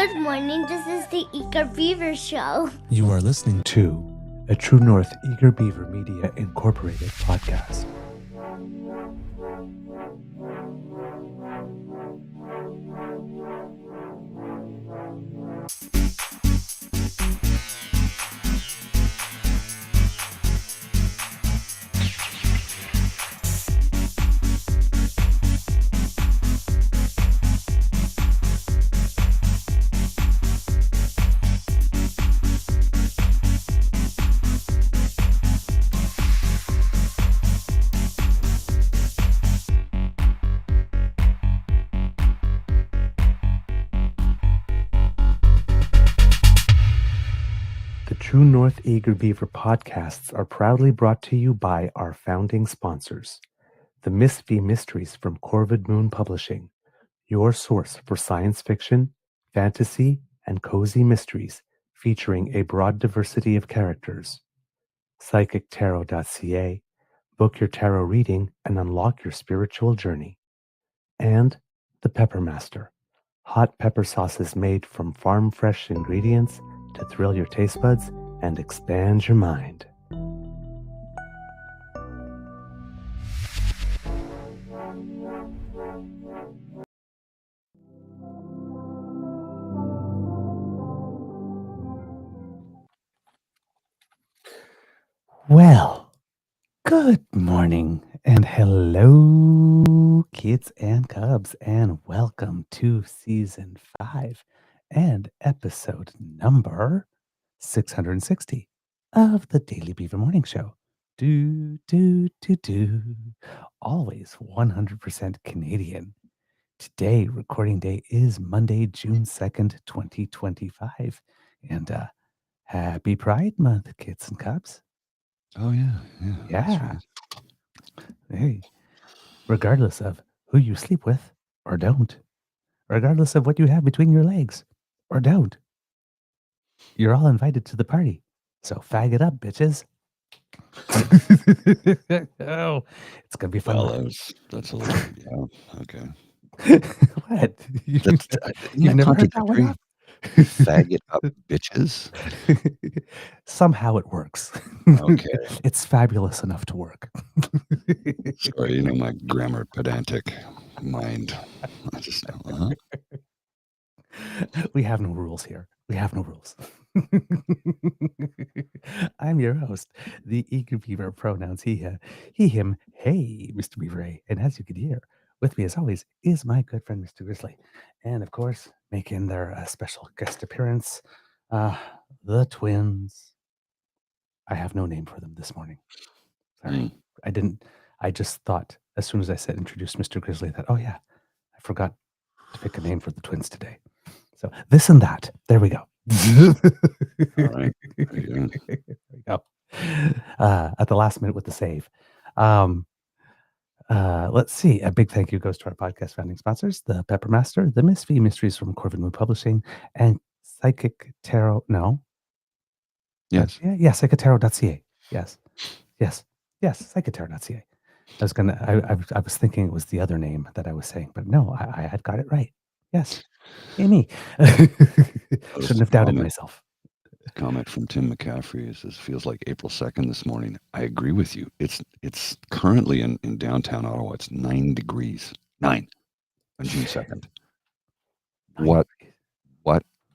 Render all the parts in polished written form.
Good morning. This is the Eager Beaver Show. You are listening to a True North Eager Beaver Media Incorporated podcast. True North Eager Beaver podcasts are proudly brought to you by our founding sponsors, the Miss V Mysteries from Corvid Moon Publishing, your source for science fiction, fantasy, and cozy mysteries featuring a broad diversity of characters. PsychicTarot.ca, book your tarot reading and unlock your spiritual journey. And the Pepper Master, hot pepper sauces made from farm-fresh ingredients to thrill your taste buds and expand your mind. Well, good morning and hello, kids and cubs, and welcome to season 5 and episode number 660 of the Daily Beaver Morning Show. Always 100% Canadian. Today, recording day is Monday, June 2nd, 2025. And happy Pride Month, kids and cubs. Oh, yeah. Yeah. Hey, regardless of who you sleep with or don't, regardless of what you have between your legs or don't, you're all invited to the party. So fag it up, bitches. Oh, it's gonna be fun. Well, that's a little, yeah, okay. What? You've never heard that one? Fag it up, bitches. Somehow it works. Okay. It's fabulous enough to work. Sorry, my grammar pedantic mind. I just We have no rules here. We have no rules. I'm your host, the Eager Beaver, pronouns he, him, hey, Mr. Beaver A. And as you can hear, with me as always is my good friend, Mr. Grizzly. And of course, making their special guest appearance, the twins. I have no name for them this morning. Sorry. I just thought, as soon as I said introduce Mr. Grizzly, that, oh yeah, I forgot to pick a name for the twins today. So this and that. There we go. All right. There you go. At the last minute with the save. Let's see. A big thank you goes to our podcast founding sponsors, the Pepper Master, the Miss V Mysteries from Corvid Moon Publishing, and Psychic Tarot. No. Yes. Yeah. PsychicTarot.ca. Yes. PsychicTarot.ca. I was thinking it was the other name that I was saying, but no, I had got it right. Yes. Me. Shouldn't have doubted myself. Comment from Tim McCaffrey says, feels like April 2nd this morning. I agree with you. It's currently in downtown Ottawa. It's 9 degrees. 9 on June 2nd. What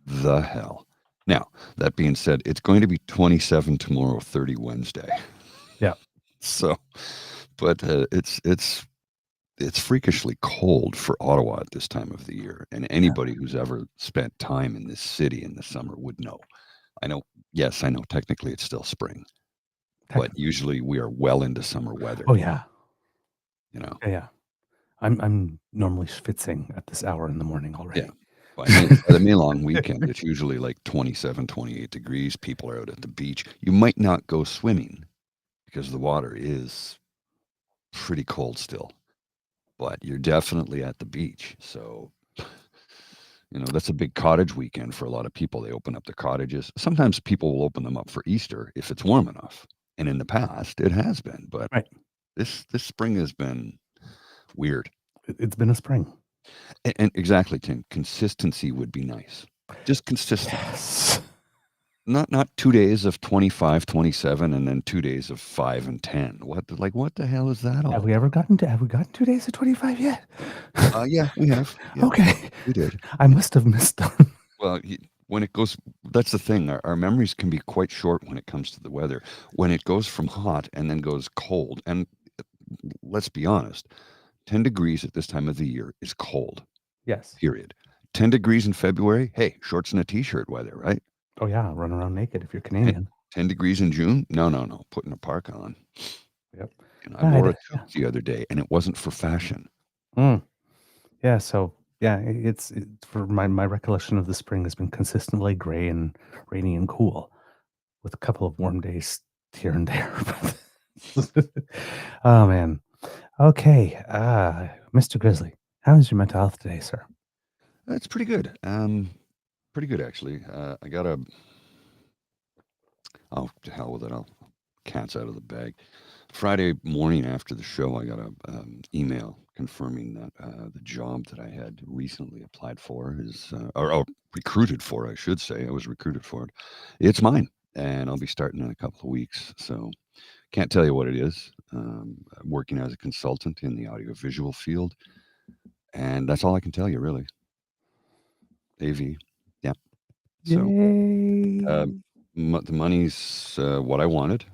the hell? Now, that being said, it's going to be 27 tomorrow, 30 Wednesday. Yeah. So, but it's freakishly cold for Ottawa at this time of the year. And anybody who's ever spent time in this city in the summer would know. I know technically it's still spring, but usually we are well into summer weather. Oh, yeah. Yeah. I'm normally schwitzing at this hour in the morning already. Yeah. By the May long weekend, it's usually like 27, 28 degrees. People are out at the beach. You might not go swimming because the water is pretty cold still, but you're definitely at the beach. So, that's a big cottage weekend for a lot of people. They open up the cottages. Sometimes people will open them up for Easter if it's warm enough. And in the past, it has been. But this spring has been weird. It's been a spring. And exactly, Tim. Consistency would be nice. Just consistent. Yes. Not 2 days of 25, 27, and then 2 days of 5 and 10. What the hell is that all Have about? we gotten 2 days of 25 yet? Yeah, we have. Yeah, Okay. we did. I must have missed them. Well, when it goes, that's the thing. Our memories can be quite short when it comes to the weather. When it goes from hot and then goes cold, and let's be honest, 10 degrees at this time of the year is cold, Yes. period. 10 degrees in February, hey, shorts and a t-shirt weather, right? Oh, yeah. Run around naked if you're Canadian. 10 degrees in June? No. Putting a parka on. Yep. I wore a toque the other day, and it wasn't for fashion. Yeah. So, yeah, it's for my recollection of the spring has been consistently gray and rainy and cool, with a couple of warm days here and there. Oh man. Okay. Mr. Grizzly, how is your mental health today, sir? That's pretty good. Pretty good actually. I got a to hell with it. Cat's out of the bag. Friday morning after the show, I got a email confirming that the job that I had recently applied for is or recruited for, I should say. I was recruited for it. It's mine, and I'll be starting in a couple of weeks. So can't tell you what it is. I'm working as a consultant in the audiovisual field, and that's all I can tell you, really. AV, yeah. So Yay. the money's what I wanted.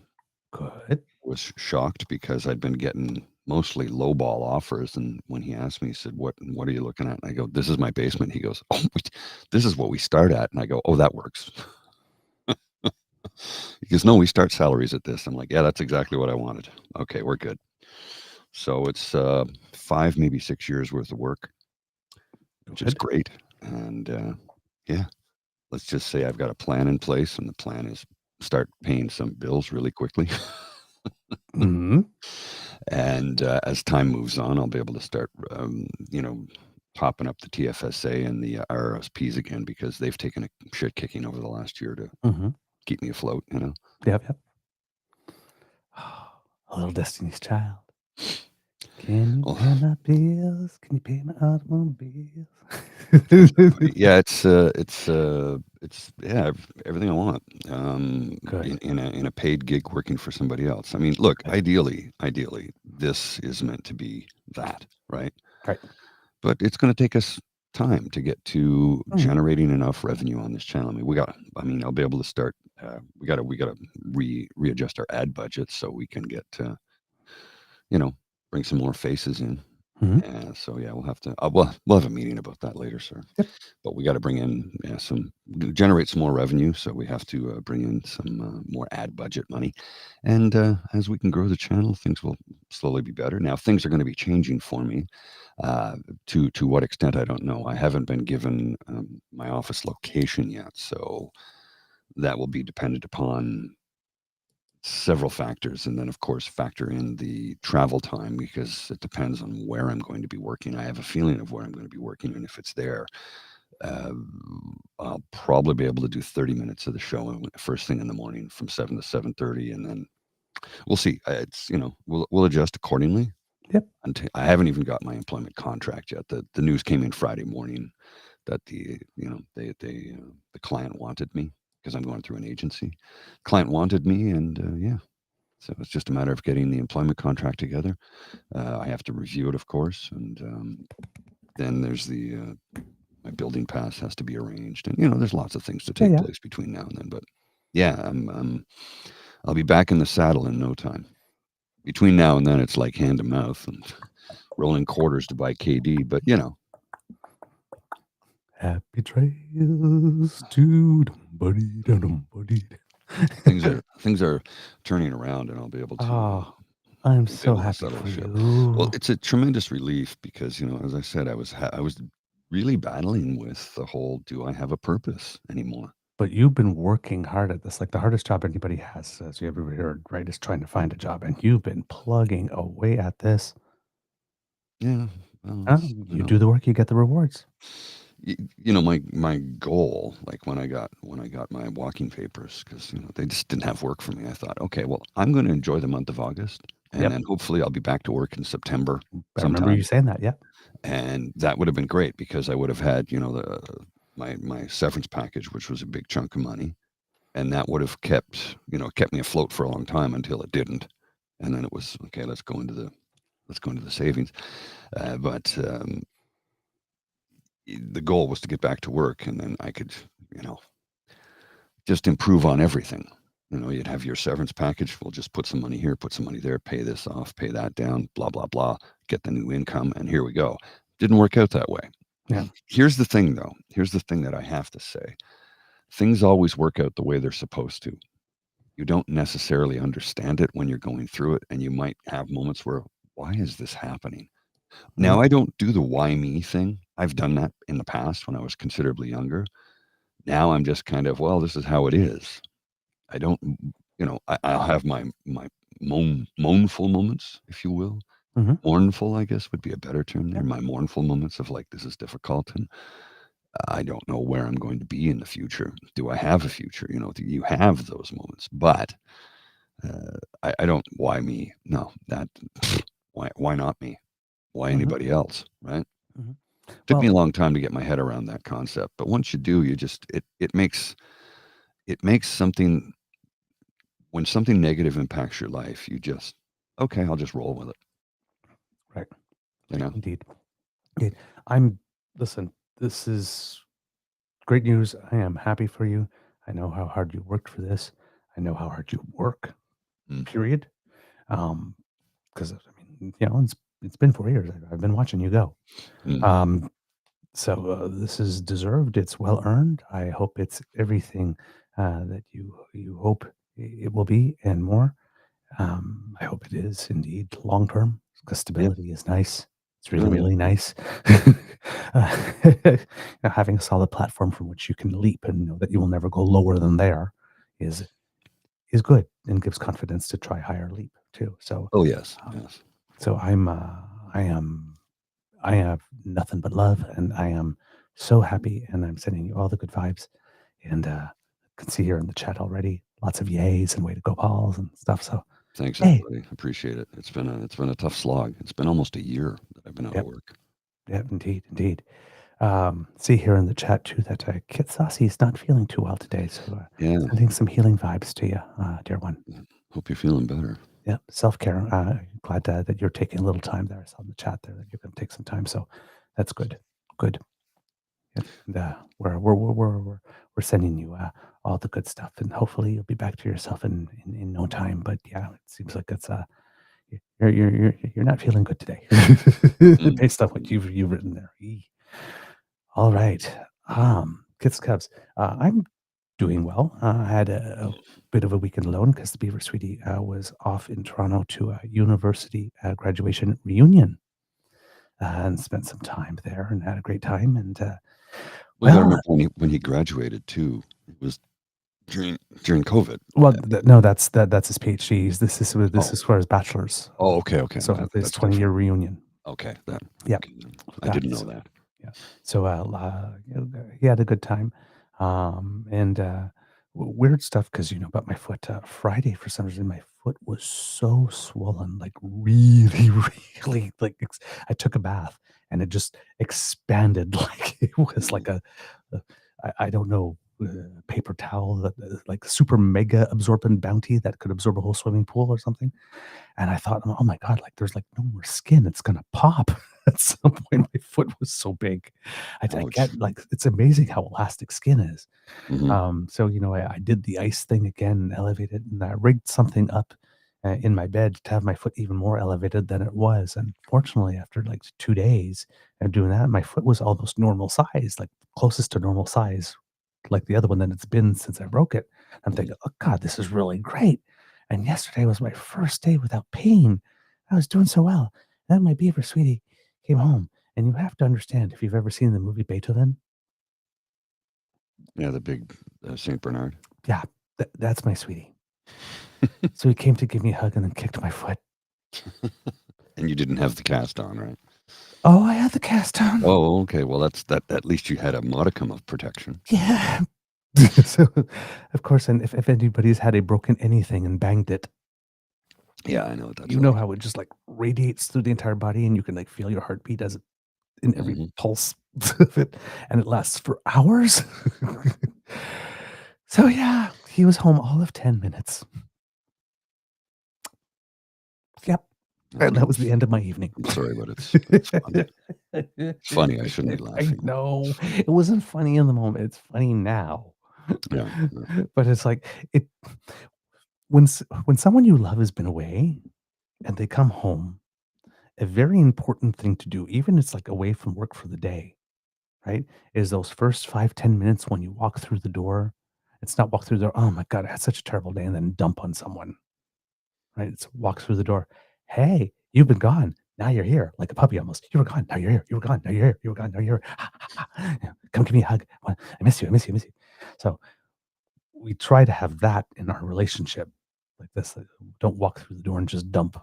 Good. Was shocked because I'd been getting mostly lowball offers, and when he asked me, he said, "What are you looking at?" And I go, "This is my basement." He goes, "Oh, this is what we start at." And I go, "Oh, that works." He goes, "No, we start salaries at this." I'm like, "Yeah, that's exactly what I wanted." Okay, we're good. So it's 5, maybe 6 years worth of work, which is great. And yeah, let's just say I've got a plan in place, and the plan is start paying some bills really quickly. And as time moves on, I'll be able to start, topping up the TFSA and the RRSPs again, because they've taken a shit kicking over the last year to keep me afloat. Yep. A little Destiny's Child. Can you pay my bills? Can you pay my automobiles? Yeah, it's everything I want. Good. In a paid gig working for somebody else. I mean, look, ideally, this is meant to be that, right? Right. But it's going to take us time to get to generating enough revenue on this channel. I mean, I'll be able to start. We got to readjust our ad budget so we can get bring some more faces in. So yeah, we'll have to. We'll have a meeting about that later, sir. Yep. But we got to bring in generate some more revenue. So we have to bring in some more ad budget money, and as we can grow the channel, things will slowly be better. Now things are going to be changing for me. To what extent, I don't know. I haven't been given my office location yet, so that will be dependent upon several factors, and then of course factor in the travel time, because it depends on where I'm going to be working. I have a feeling of where I'm going to be working, and if it's there, I'll probably be able to do 30 minutes of the show first thing in the morning from 7 to 7:30, and then we'll see. It's we'll adjust accordingly. Yep. I haven't even got my employment contract yet. The news came in Friday morning that the client wanted me, because I'm going through an agency. Client wanted me, and yeah. So it's just a matter of getting the employment contract together. I have to review it, of course, and then there's my building pass has to be arranged, and there's lots of things to take place between now and then. But yeah, I'll be back in the saddle in no time. Between now and then, it's like hand to mouth and rolling quarters to buy KD. But Happy trails to buddy. things are turning around, and I'll be able to. Oh, I'm so happy for you. Well, it's a tremendous relief because, as I said, I was really battling with the whole, do I have a purpose anymore? But you've been working hard at this. Like the hardest job anybody has, as you ever heard, right, is trying to find a job. And you've been plugging away at this. Yeah. Well, you do the work, you get the rewards. My goal, like when I got my walking papers, because they just didn't have work for me. I thought, okay, well, I'm going to enjoy the month of August, and then hopefully I'll be back to work in September. I remember you saying that, yeah. And that would have been great, because I would have had my severance package, which was a big chunk of money, and that would have kept me afloat for a long time until it didn't, and then it was okay. Let's go into the savings, but the goal was to get back to work, and then I could just improve on everything. You'd have your severance package. We'll just put some money here, put some money there, pay this off, pay that down, blah, blah, blah, get the new income, and here we go. Didn't work out that way. Yeah. Here's the thing, though. Here's the thing that I have to say. Things always work out the way they're supposed to. You don't necessarily understand it when you're going through it, and you might have moments where, why is this happening? Now, I don't do the why me thing. I've done that in the past when I was considerably younger. Now I'm just kind of, well, this is how it is. I don't, I'll have my mournful moments, if you will. Mhm. Mournful, I guess, would be a better term there. My mournful moments of like, this is difficult, and I don't know where I'm going to be in the future. Do I have a future? You have those moments, but I don't. Why me? No, that. Why not me? Why anybody else? Right? Mhm. Took me a long time to get my head around that concept, but once you do, you just it makes something. When something negative impacts your life, you just, okay, I'll just roll with it. Right. You know? Indeed. Listen, this is great news. I am happy for you. I know how hard you worked for this. I know how hard you work, period. Because it's been 4 years. I've been watching you go. So this is deserved. It's well earned. I hope it's everything that you hope it will be and more. I hope it is indeed long term, because stability is nice. It's really, really nice. Having a solid platform from which you can leap and know that you will never go lower than there is good and gives confidence to try higher leap too. So, oh yes, yes. So I have nothing but love, and I am so happy, and I'm sending you all the good vibes. And I can see here in the chat already lots of yays and way to go balls and stuff. So thanks, hey. everybody. Appreciate it. It's been a tough slog. It's been almost a year that I've been out of work. Yep, indeed. See here in the chat too that Kit Saucy is not feeling too well today. So sending some healing vibes to you, dear one. Hope you're feeling better. Yeah, self-care. Glad that you're taking a little time there. I saw in the chat there that you're going to take some time. So that's good. Good. And we're sending you all the good stuff, and hopefully you'll be back to yourself in no time. But yeah, it seems like it's you're not feeling good today, based on what you've written there. All right, Kids Cubs. I'm doing well. I had a bit of a weekend alone because the Beaver Sweetie was off in Toronto to a university graduation reunion, and spent some time there and had a great time. And I remember when he graduated too. It was during COVID. Well, no, that's his PhD. This is for his bachelor's. Oh, okay. So his 20-year reunion. Okay, yeah, okay, I didn't know that. Yeah. So he had a good time, and weird stuff because about my foot. Friday, for some reason, my foot was so swollen, like really, really. Like I took a bath and it just expanded, like it was like I don't know. Paper towel that like super mega absorbent bounty that could absorb a whole swimming pool or something. And I thought, oh my God, like there's like no more skin. It's gonna pop. At some point, my foot was so big. I get like it's amazing how elastic skin is. So I did the ice thing again, elevated, and I rigged something up in my bed to have my foot even more elevated than it was. And fortunately, after like 2 days of doing that, my foot was almost normal size, like closest to normal size, like the other one that it's been since I broke it. I'm thinking, oh God, this is really great. And yesterday was my first day without pain. I was doing so well. And then my Beaver Sweetie came home. And you have to understand, if you've ever seen the movie Beethoven. Yeah, the big St. Bernard. Yeah, that's my sweetie. So he came to give me a hug and then kicked my foot. And you didn't have the cast on, right? Oh, I had the cast on. Oh, okay. Well, that's that. At least you had a modicum of protection. Yeah. So, of course, and if anybody's had a broken anything and banged it, yeah, I know what that's know how it just like radiates through the entire body, and you can like feel your heartbeat as in every pulse of it, and it lasts for hours. So yeah, he was home all of 10 minutes. Yep. And that was the end of my evening. I'm sorry, but it's funny. It's funny. I shouldn't be I laughing. know. It wasn't funny in the moment. It's funny now. Yeah. But it's like when someone you love has been away and they come home, a very important thing to do, even it's like away from work for the day, right? Is those first 5-10 minutes when you walk through the door. It's not walk through the door. Oh my God, I had such a terrible day, and then dump on someone. Right? It's walk through the door. Hey, you've been gone. Now you're here, like a puppy almost. You were gone. Now you're here. You were gone. Now you're here. You were gone. Now you're here. Yeah, come give me a hug. I miss you. I miss you. I miss you. So we try to have that in our relationship, like this. Like, don't walk through the door and just dump.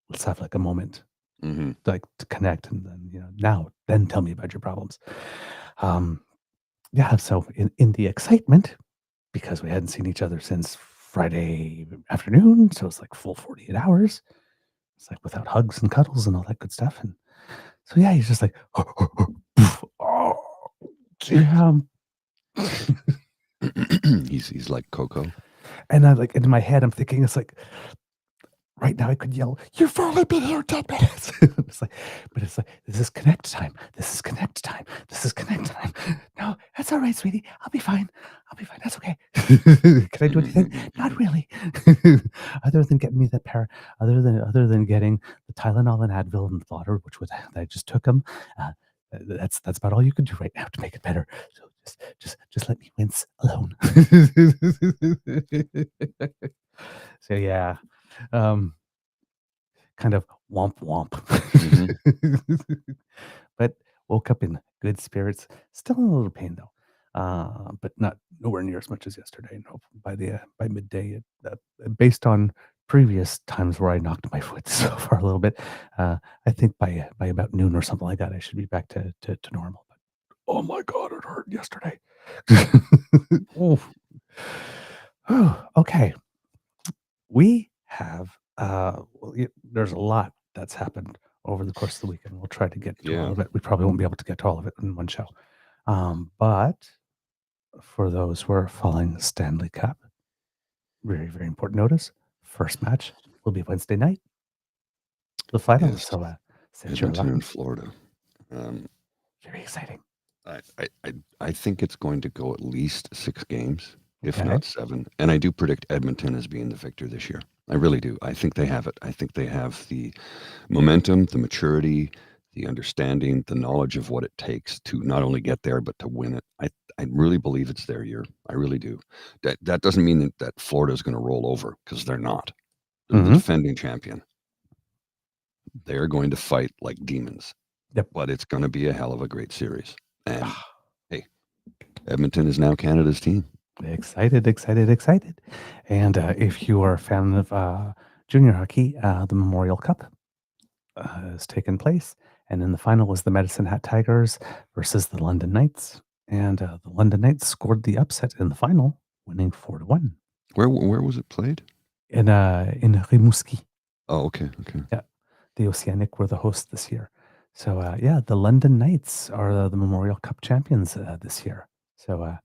Let's have like a moment, like to connect, and then then tell me about your problems. Yeah. So in the excitement, because we hadn't seen each other since Friday afternoon, so it's like full 48 hours. It's like without hugs and cuddles and all that good stuff. And so yeah, he's just like, oh, damn. He's like Coco. And I like in my head, I'm thinking it's like right now I could yell, "You've only been here 10 minutes." It's like, but it's like, this is connect time. This is connect time. This is connect time. No, that's all right, sweetie. I'll be fine. I'll be fine. That's okay. Can I do anything? Not really. Other than getting me that other than getting the Tylenol and Advil and water, I just took them. That's about all you can do right now to make it better. So just let me wince alone. So yeah. Kind of womp womp. But woke up in good spirits. Still in a little pain though, but not nowhere near as much as yesterday. No, by midday, based on previous times where I knocked my foot so far a little bit, I think by about noon or something like that, I should be back to normal. But oh my God, it hurt yesterday. Oof. Okay. We have there's a lot that's happened over the course of the weekend. We'll try to get to all of it. We probably won't be able to get to all of it in one show. But for those who are following the Stanley Cup, very, very important notice. First match will be Wednesday night. The final. Yes. So Edmonton in Florida. Very exciting. I think it's going to go at least 6 games, if not 7. And I do predict Edmonton as being the victor this year. I really do. I think they have it. I think they have the momentum, the maturity, the understanding, the knowledge of what it takes to not only get there, but to win it. I really believe it's their year. I really do. That doesn't mean that Florida is going to roll over, because they're not. They're the defending champion. They're going to fight like demons. Yep. But it's going to be a hell of a great series. And hey, Edmonton is now Canada's team. Excited. And if you are a fan of junior hockey, the Memorial Cup has taken place. And in the final was the Medicine Hat Tigers versus the London Knights. And the London Knights scored the upset in the final, winning 4-1. Where was it played? In Rimouski. Oh, okay. Yeah. The Oceanic were the hosts this year. So, the London Knights are the Memorial Cup champions this year. So,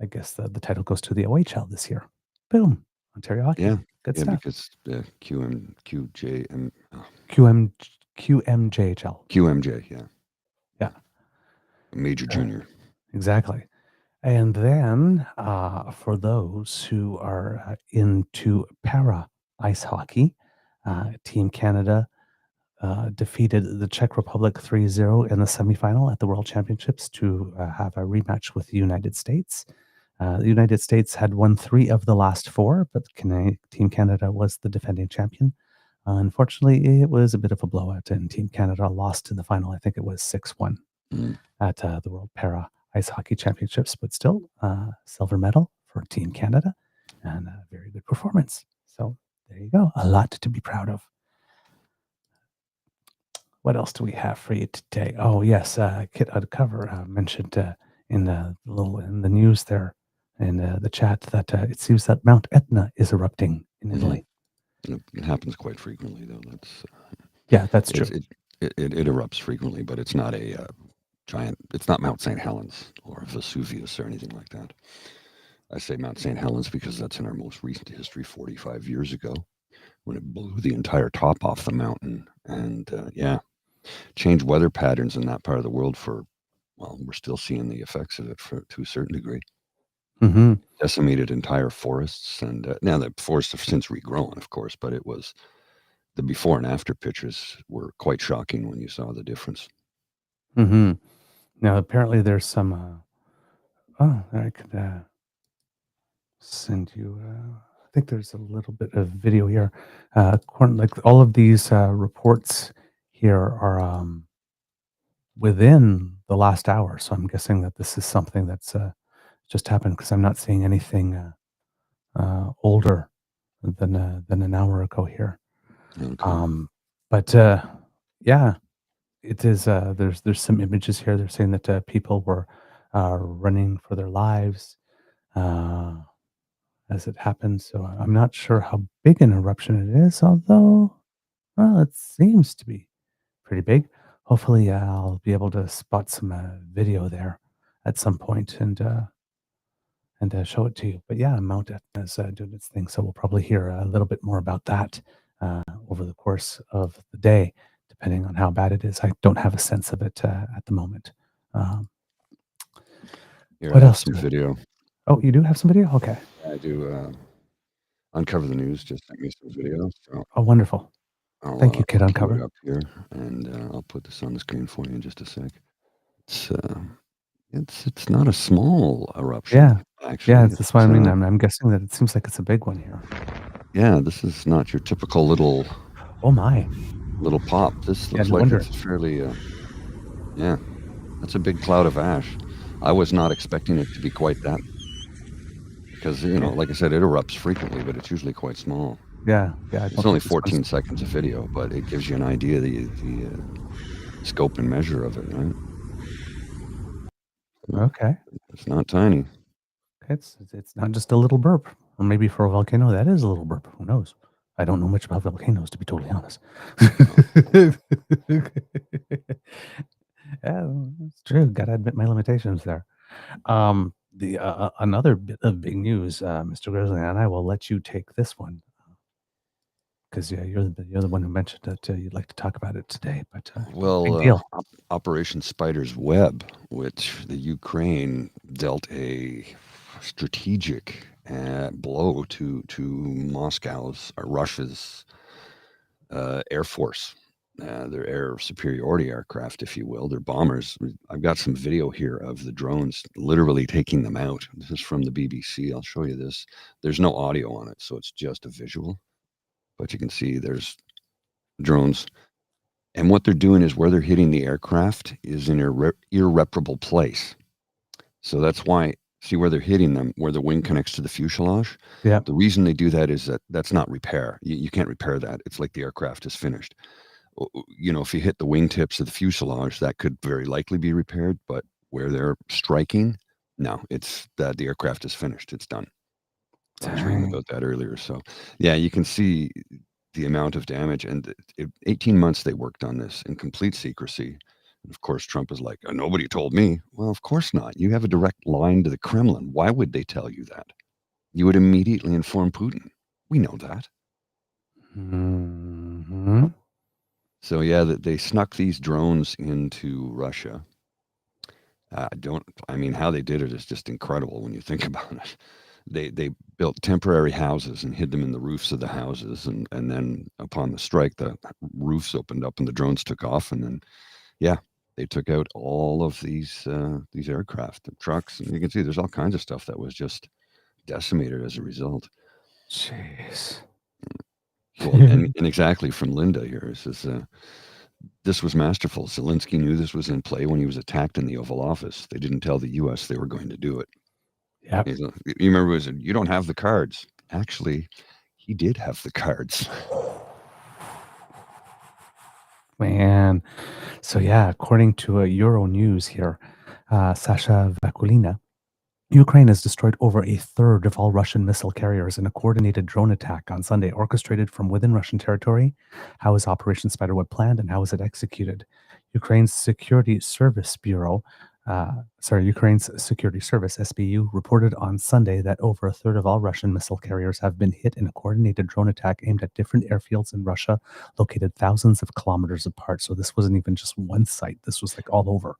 I guess the title goes to the OHL this year. Boom. Ontario Hockey. Yeah. Good stuff. Because QMJHL. QMJ, yeah. Yeah. Major junior. Exactly. And then for those who are into para ice hockey, Team Canada defeated the Czech Republic 3-0 in the semifinal at the World Championships to have a rematch with the United States. The United States had won 3 of the last 4, but Team Canada was the defending champion. Unfortunately, it was a bit of a blowout, and Team Canada lost in the final. I think it was 6-1 at the World Para Ice Hockey Championships, but still silver medal for Team Canada and a very good performance. So there you go. A lot to be proud of. What else do we have for you today? Oh, yes. Kit Uncover mentioned in the news there in the chat that it seems that Mount Etna is erupting in Italy. It happens quite frequently, though. That's true. It erupts frequently, but it's not a giant. It's not Mount St. Helens or Vesuvius or anything like that. I say Mount St. Helens because that's in our most recent history, 45 years ago, when it blew the entire top off the mountain, and yeah, changed weather patterns in that part of the world for. Well, we're still seeing the effects of it to a certain degree. Mm-hmm. Decimated entire forests, and now the forests have since regrown, of course, but it was the before and after pictures were quite shocking when you saw the difference. Mm-hmm. Now, apparently, there's some. I could send you. I think there's a little bit of video here. Like all of these reports here are within the last hour, so I'm guessing that this is something that's just happened because I'm not seeing anything older than an hour ago here. Okay. But yeah, it is. There's some images here. They're saying that people were running for their lives as it happened. So I'm not sure how big an eruption it is, although, well, it seems to be pretty big. Hopefully, I'll be able to spot some video there at some point and show it to you. But yeah, Mount Etna is doing its thing, so we'll probably hear a little bit more about that over the course of the day, depending on how bad it is. I don't have a sense of it at the moment. Um, Here, I what have else? some video. Oh, you do have some video? Okay. I do. Uncover the News just sent me some video, so Oh, wonderful. Thank you, Kid I'll queue it Uncover. up here, and I'll put this on the screen for you in just a sec. It's it's not a small eruption, Yeah. actually. That's what I mean. I'm guessing that it seems like it's a big one here. Yeah, this is not your typical little Oh my. pop. This looks no like wonder. it's fairly. Yeah, that's a big cloud of ash. I was not expecting it to be quite that, because like I said, it erupts frequently, but it's usually quite small. Yeah. I It's don't only think this one's 14 seconds of video, but it gives you an idea the scope and measure of it, right? okay. It's not tiny. It's not just a little burp, or maybe for a volcano that is a little burp. Who knows? I don't know much about volcanoes, to be totally honest. Yeah, it's true. Got to admit my limitations there. The another bit of big news, Mr. Grizzly, and I will let you take this one because you're the one who mentioned that you'd like to talk about it today. But big deal. Operation Spider's Web, which the Ukraine dealt a strategic blow to Moscow's or Russia's Air Force, their air superiority aircraft, if you will, their bombers. I've got some video here of the drones literally taking them out. This is from the BBC. I'll show you this. There's no audio on it, so it's just a visual. But you can see there's drones. And what they're doing is where they're hitting the aircraft is in an irreparable place. So that's why, see where they're hitting them, where the wing connects to the fuselage? Yeah. The reason they do that is that that's not repair. You can't repair that. It's like the aircraft is finished. If you hit the wingtips of the fuselage, that could very likely be repaired. But where they're striking, no, it's that the aircraft is finished. It's done. I was reading about that earlier. So, yeah, you can see the amount of damage. And 18 months they worked on this in complete secrecy. And of course, Trump is like, nobody told me. Well, of course not. You have a direct line to the Kremlin. Why would they tell you that? You would immediately inform Putin. We know that. Mm-hmm. So, yeah, they snuck these drones into Russia. How they did it is just incredible when you think about it. They built temporary houses and hid them in the roofs of the houses, and then upon the strike, the roofs opened up and the drones took off, and then they took out all of these aircraft and trucks, and you can see there's all kinds of stuff that was just decimated as a result. Jeez. Well, and exactly from Linda here, it says this was masterful. Zelensky knew this was in play when he was attacked in the Oval Office. They didn't tell the U.S. they were going to do it. Yep. You remember, you don't have the cards. Actually, he did have the cards. Man. So, yeah, according to Euro News here, Sasha Vakulina, Ukraine has destroyed over a third of all Russian missile carriers in a coordinated drone attack on Sunday, orchestrated from within Russian territory. How is Operation Spiderweb planned and how is it executed? Ukraine's Security Service Bureau, Ukraine's Security Service, SBU, reported on Sunday that over a third of all Russian missile carriers have been hit in a coordinated drone attack aimed at different airfields in Russia, located thousands of kilometers apart. So this wasn't even just one site, this was like all over.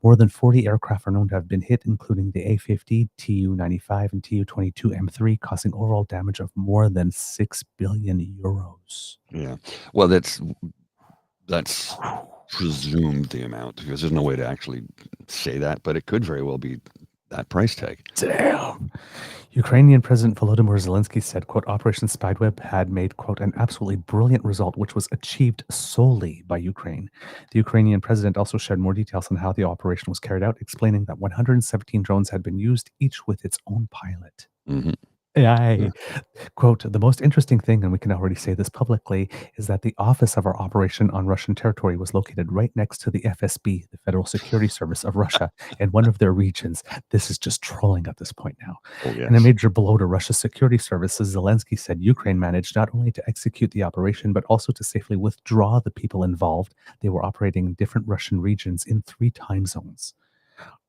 More than 40 aircraft are known to have been hit, including the A-50, Tu-95, and Tu-22 M3, causing overall damage of more than 6 billion euros. Yeah. Well, that's presumed the amount because there's no way to actually say that, but it could very well be that price tag. Damn. Ukrainian President Volodymyr Zelensky said, quote, Operation Spiderweb had made, quote, an absolutely brilliant result, which was achieved solely by Ukraine. The Ukrainian president also shared more details on how the operation was carried out, explaining that 117 drones had been used, each with its own pilot. Mm-hmm. Yeah. Quote, the most interesting thing, and we can already say this publicly, is that the office of our operation on Russian territory was located right next to the FSB, the Federal Security Service of Russia, in one of their regions. This is just trolling at this point now. Oh, yes. In a major blow to Russia's security services, Zelensky said Ukraine managed not only to execute the operation, but also to safely withdraw the people involved. They were operating in different Russian regions in 3 time zones.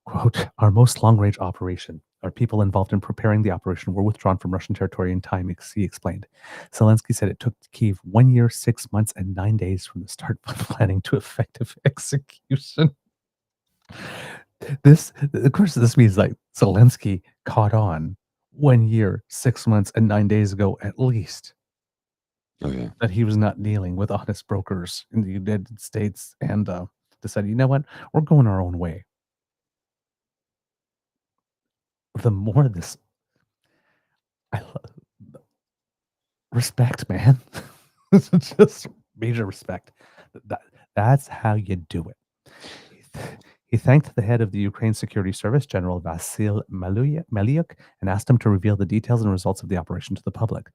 Quote, our most long-range operation. Our people involved in preparing the operation were withdrawn from Russian territory in time, he explained. Zelensky said it took Kyiv 1 year, 6 months, and 9 days from the start of planning to effective execution. Of course, this means like Zelensky caught on 1 year, 6 months, and 9 days ago at least. Oh, yeah. That he was not dealing with honest brokers in the United States and decided, you know what, we're going our own way. The more this, I love respect, man. Just major respect. That's how you do it. He thanked the head of the Ukraine Security Service, General Vasil Malyuk, and asked him to reveal the details and results of the operation to the public.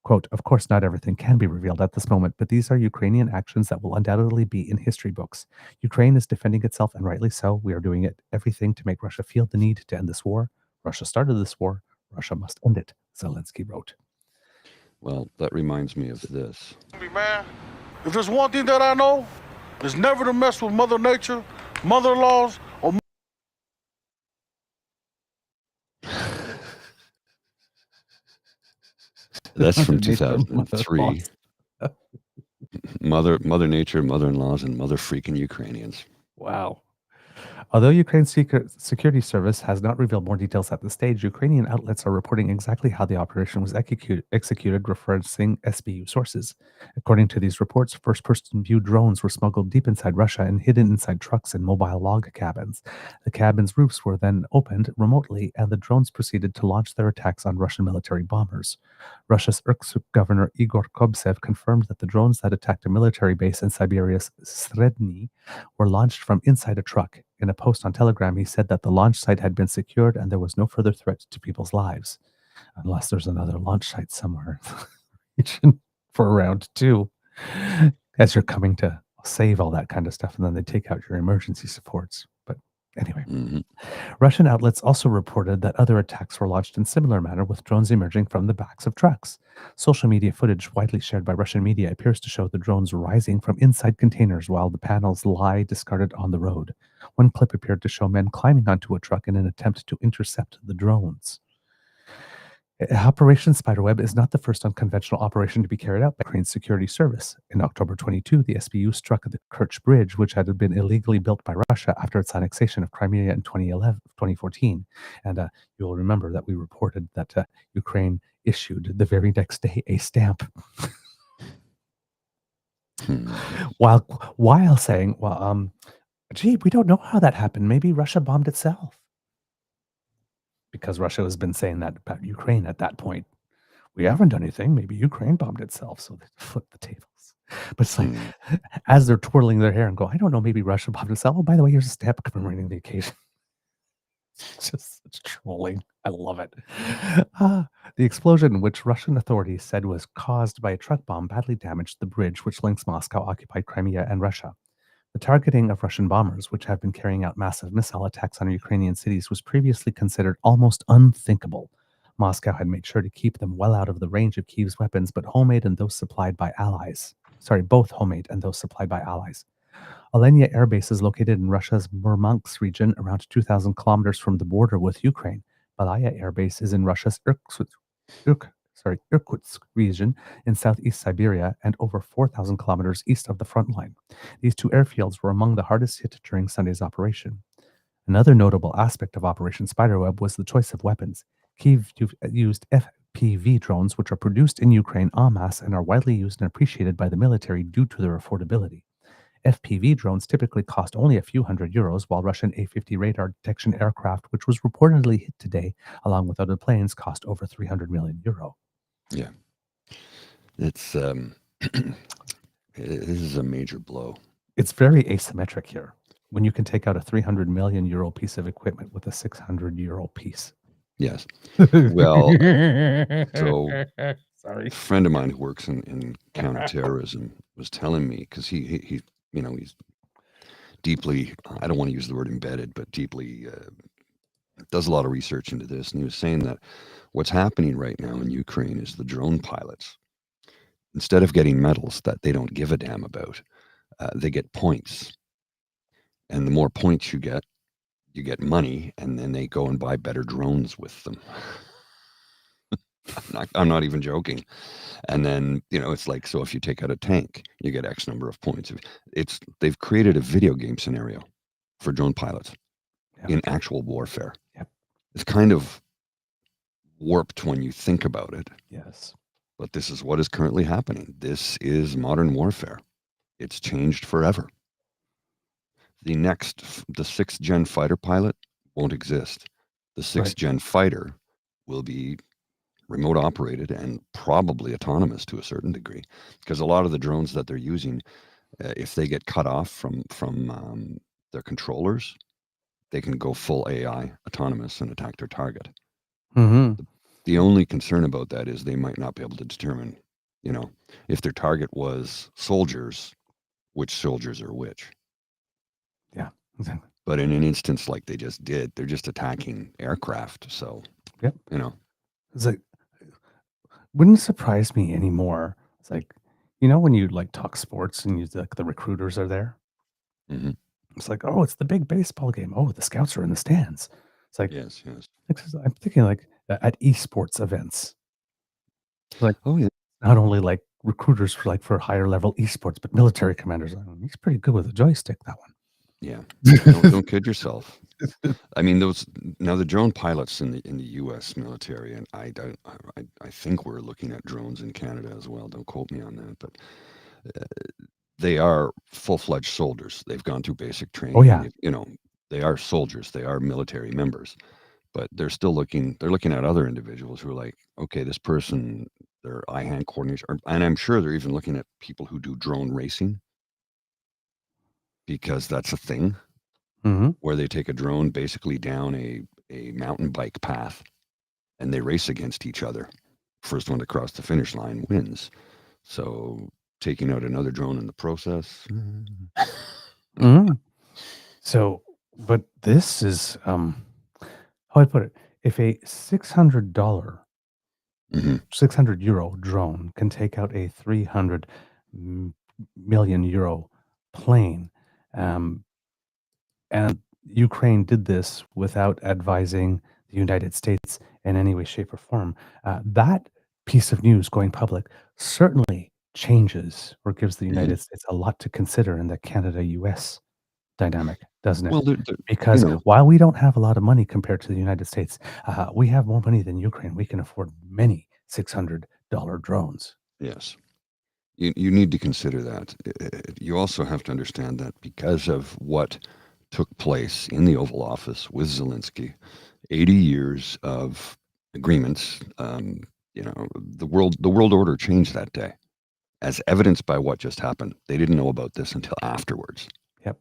Quote, of course, not everything can be revealed at this moment, but these are Ukrainian actions that will undoubtedly be in history books. Ukraine is defending itself, and rightly so. We are doing everything to make Russia feel the need to end this war. Russia started this war. Russia must end it, Zelensky wrote. Well, that reminds me of this. Man, if there's one thing that I know, it's never to mess with Mother Nature, mother-in-laws, or... That's from 2003. Mother Nature, mother-in-laws, and mother freaking Ukrainians. Wow. Although Ukraine's security service has not revealed more details at this stage, Ukrainian outlets are reporting exactly how the operation was executed, referencing SBU sources. According to these reports, first-person view drones were smuggled deep inside Russia and hidden inside trucks and mobile log cabins. The cabins' roofs were then opened remotely, and the drones proceeded to launch their attacks on Russian military bombers. Russia's Irkutsk governor Igor Kobzev confirmed that the drones that attacked a military base in Siberia's Sredny were launched from inside a truck. In a post on Telegram, he said that the launch site had been secured and there was no further threat to people's lives. Unless there's another launch site somewhere for round 2. As you're coming to save all that kind of stuff, and then they take out your emergency supports. But anyway, Russian outlets also reported that other attacks were launched in similar manner, with drones emerging from the backs of trucks. Social media footage widely shared by Russian media appears to show the drones rising from inside containers while the panels lie discarded on the road. One clip appeared to show men climbing onto a truck in an attempt to intercept the drones. Operation Spiderweb is not the first unconventional operation to be carried out by Ukraine's security service. In October 22, the SBU struck the Kerch Bridge, which had been illegally built by Russia after its annexation of Crimea in 2014. And you'll remember that we reported that Ukraine issued the very next day a stamp. While saying, gee, we don't know how that happened. Maybe Russia bombed itself. Because Russia has been saying that about Ukraine at that point. We haven't done anything. Maybe Ukraine bombed itself. So they flip the tables. But it's like, as they're twirling their hair and go, I don't know, maybe Russia bombed itself. Oh, by the way, here's a stamp commemorating the occasion. It's just such trolling. I love it. The explosion, which Russian authorities said was caused by a truck bomb, badly damaged the bridge which links Moscow-occupied Crimea and Russia. The targeting of Russian bombers, which have been carrying out massive missile attacks on Ukrainian cities, was previously considered almost unthinkable. Moscow had made sure to keep them well out of the range of Kyiv's weapons, but homemade and those supplied by allies. Both homemade and those supplied by allies. Alenia Air Base is located in Russia's Murmansk region, around 2,000 kilometers from the border with Ukraine. Balaya Air Base is in Russia's Irkutsk region in southeast Siberia and over 4,000 kilometers east of the front line. These two airfields were among the hardest hit during Sunday's operation. Another notable aspect of Operation Spiderweb was the choice of weapons. Kyiv used FPV drones, which are produced in Ukraine en masse and are widely used and appreciated by the military due to their affordability. FPV drones typically cost only a few €100, while Russian A-50 radar detection aircraft, which was reportedly hit today, along with other planes, cost over €300 million. Yeah. It's this is a major blow. It's very asymmetric here when you can take out a €300 million piece of equipment with a €600 piece. Yes. Well, so sorry. a friend of mine who works in counterterrorism was telling me, because he he's deeply, I don't want to use the word embedded, but deeply does a lot of research into this, and he was saying that what's happening right now in Ukraine is the drone pilots, instead of getting medals that they don't give a damn about, they get points, and the more points you get money, and then they go and buy better drones with them. I'm not even joking. And then, it's like, so if you take out a tank, you get X number of points. They've created a video game scenario for drone pilots in actual warfare. Yep. It's kind of warped when you think about it. Yes. But this is what is currently happening. This is modern warfare. It's changed forever. The 6th gen fighter pilot won't exist. The 6th gen fighter will be remote operated and probably autonomous to a certain degree, because a lot of the drones that they're using, if they get cut off from their controllers, they can go full AI autonomous and attack their target. Mm-hmm. The only concern about that is they might not be able to determine, if their target was soldiers, which soldiers are which. Yeah, exactly. But in an instance like they just did, they're just attacking aircraft. So, yep. It's like, wouldn't surprise me anymore. It's like, when you talk sports and the recruiters are there. Mm-hmm. It's like, oh, it's the big baseball game. Oh, the scouts are in the stands. It's like, yes. I'm thinking at esports events. Like, oh yeah, not only recruiters for higher level esports, but military commanders. He's pretty good with a joystick, that one. Yeah, don't kid yourself. I mean, the drone pilots in the U.S. military, and I think we're looking at drones in Canada as well. Don't quote me on that, but they are full-fledged soldiers. They've gone through basic training. Oh yeah, they are soldiers. They are military members, but they're still looking. They're looking at other individuals who are like, okay, this person, their eye-hand coordination, and I'm sure they're even looking at people who do drone racing, because that's a thing. Mm-hmm. Where they take a drone basically down a mountain bike path and they race against each other. First one to cross the finish line wins. So taking out another drone in the process. Mm-hmm. So, but this is, how I put it, if a $600 €600 drone can take out a €300 million plane, and Ukraine did this without advising the United States in any way, shape, or form, that piece of news going public certainly changes or gives the United States a lot to consider in the Canada-US dynamic, doesn't it? Well, because while we don't have a lot of money compared to the United States, we have more money than Ukraine. We can afford many $600 drones. Yes. You need to consider that. You also have to understand that because of what took place in the Oval Office with Zelensky, 80 years of agreements, the world order changed that day, as evidenced by what just happened. They didn't know about this until afterwards. Yep.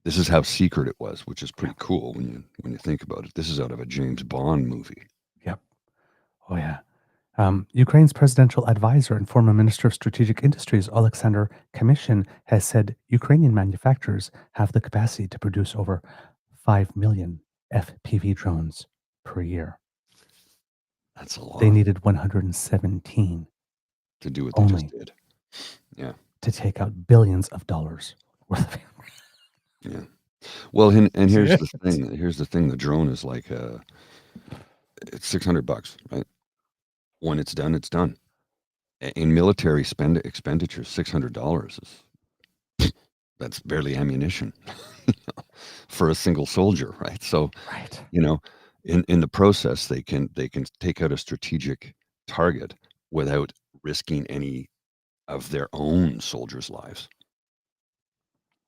This is how secret it was, which is pretty cool when you think about it. This is out of a James Bond movie. Yep. Oh yeah. Ukraine's presidential advisor and former Minister of Strategic Industries, Alexander Kamyshin, has said Ukrainian manufacturers have the capacity to produce over 5 million FPV drones per year. That's a lot. They needed 117 to do what they only just did. Yeah. to take out billions of dollars worth of. Yeah. Well, and here's the Shit. thing. Here's the thing. The drone is like it's $600, right? When it's done, it's done. In military expenditures, $600 is that's barely ammunition for a single soldier, right? So, Right. you know, in the process, they can take out a strategic target without risking any of their own soldiers' lives.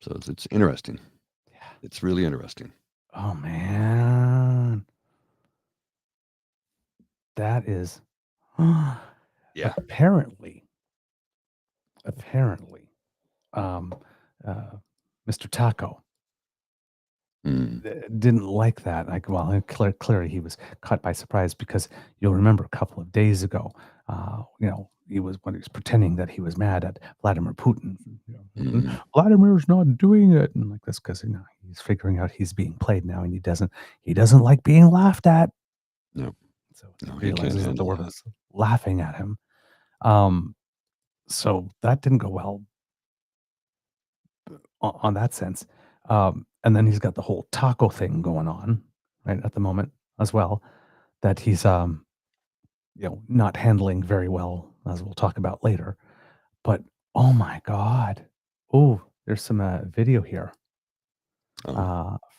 So it's interesting. Yeah. It's really interesting. Oh man. That is Yeah. apparently um Mr. Taco didn't like that. Like, well, clearly he was caught by surprise because you'll remember a couple of days ago, he was when he was pretending that he was mad at Vladimir Putin. Vladimir's not doing it, and like this because he's figuring out he's being played now, and he doesn't like being laughed at. No. So No, he he can't realizes that the handle world that. is laughing at him. So that didn't go well on that sense. And then he's got the whole taco thing going on right at the moment as well, that he's not handling very well, as we'll talk about later. But oh my God, there's some video here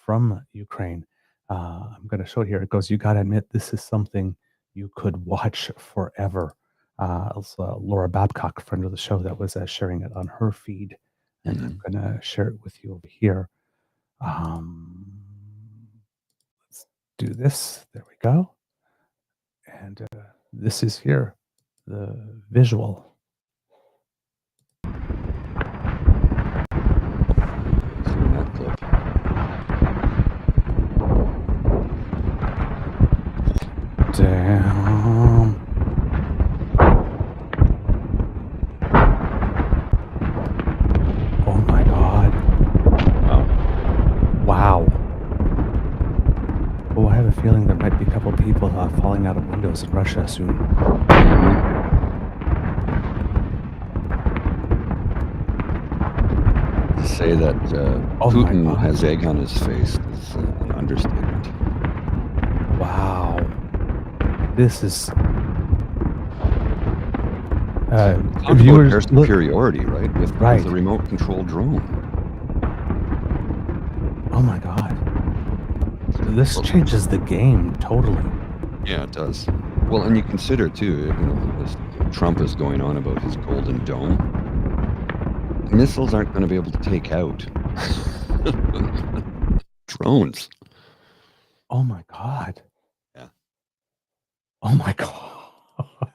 from Ukraine. I'm going to show it here. It goes, "You got to admit, this is something you could watch forever." It's Laura Babcock, friend of the show, that was sharing it on her feed. And I'm going to share it with you over here. Let's do this. There we go. And this is here, the visual. Seen that clip. Damn. Oh my God. Wow. Oh, I have a feeling there might be a couple people falling out of windows in Russia soon. To say that Putin has egg on his face is an understatement. Wow. This is viewers air superiority, right? With a remote control drone. Oh my God. This changes the game totally. Yeah, it does. Well, and you consider too, as Trump is going on about his golden dome, missiles aren't going to be able to take out drones. Oh my God. Yeah. Oh my God.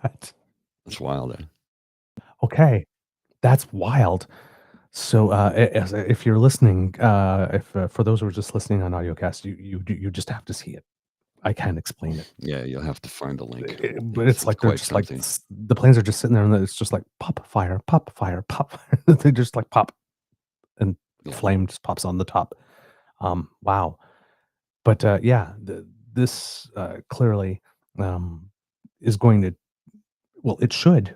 That's wild. Okay. That's wild. So if you're listening, for those who are just listening on audiocast, you just have to see it. I can't explain it. Yeah, you'll have to find a link. But it's like they're just something. Like the planes are just sitting there, and it's just like pop fire, pop fire, pop fire. They just like pop, and flame just pops on the top. Wow. But this clearly is going to. Well, it should.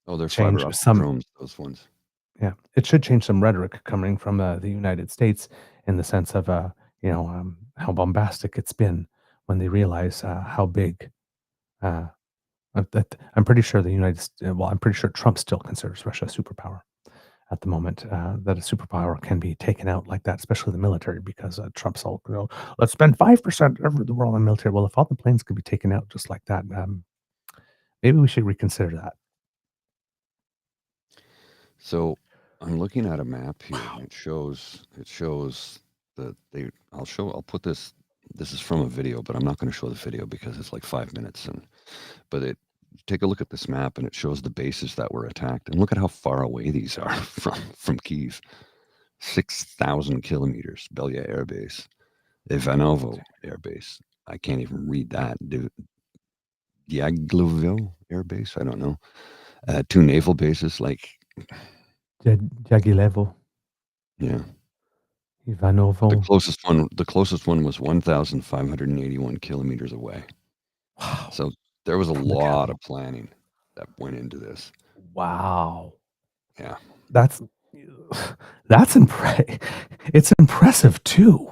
Oh, they're change fiber some drones. Those ones. Yeah, it should change some rhetoric coming from the United States in the sense of how bombastic it's been when they realize how big. I'm pretty sure I'm pretty sure Trump still considers Russia a superpower at the moment. That a superpower can be taken out like that, especially the military, because Trump's all, let's spend 5% of the world on military. Well, if all the planes could be taken out just like that, maybe we should reconsider that. So I'm looking at a map here, and it shows that I'll put this. This is from a video, but I'm not going to show the video because it's like 5 minutes. But take a look at this map, and it shows the bases that were attacked, and look at how far away these are from Kyiv. 6,000 kilometers. Belya Air Base, Ivanovo Air Base. I can't even read that. Diaghilevo Air Base. I don't know. 2 naval bases. Like, Jagilevo, yeah. The Ivanovo. closest one was 1,581 kilometers away. Wow. So there was a From the lot capital. of planning that went into this. Wow. Yeah. That's it's impressive too.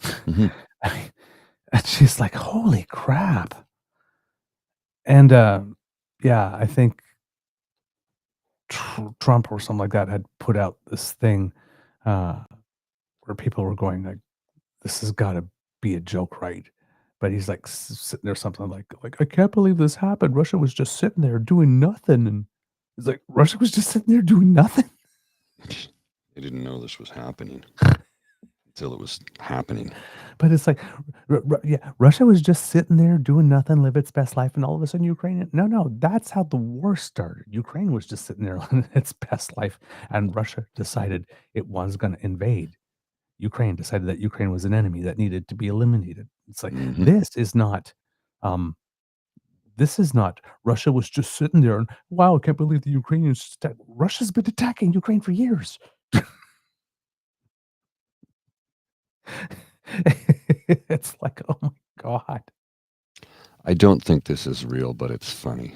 Mhm. I mean, it's just like, holy crap. And yeah, I think Trump or something like that had put out this thing where people were going like, this has got to be a joke, right? But he's like sitting there something like I can't believe this happened. Russia was just sitting there doing nothing, and it's like Russia was just sitting there doing nothing. They didn't know this was happening until it was happening. But it's like, yeah, Russia was just sitting there doing nothing, live its best life, and all of a sudden Ukraine. No, that's how the war started. Ukraine was just sitting there living its best life, and Russia decided it was going to invade. Ukraine decided that Ukraine was an enemy that needed to be eliminated. It's like Mhm. this is not Russia was just sitting there and wow, I can't believe the Ukrainians. Russia's been attacking Ukraine for years. It's like, oh my God. I don't think this is real, but it's funny.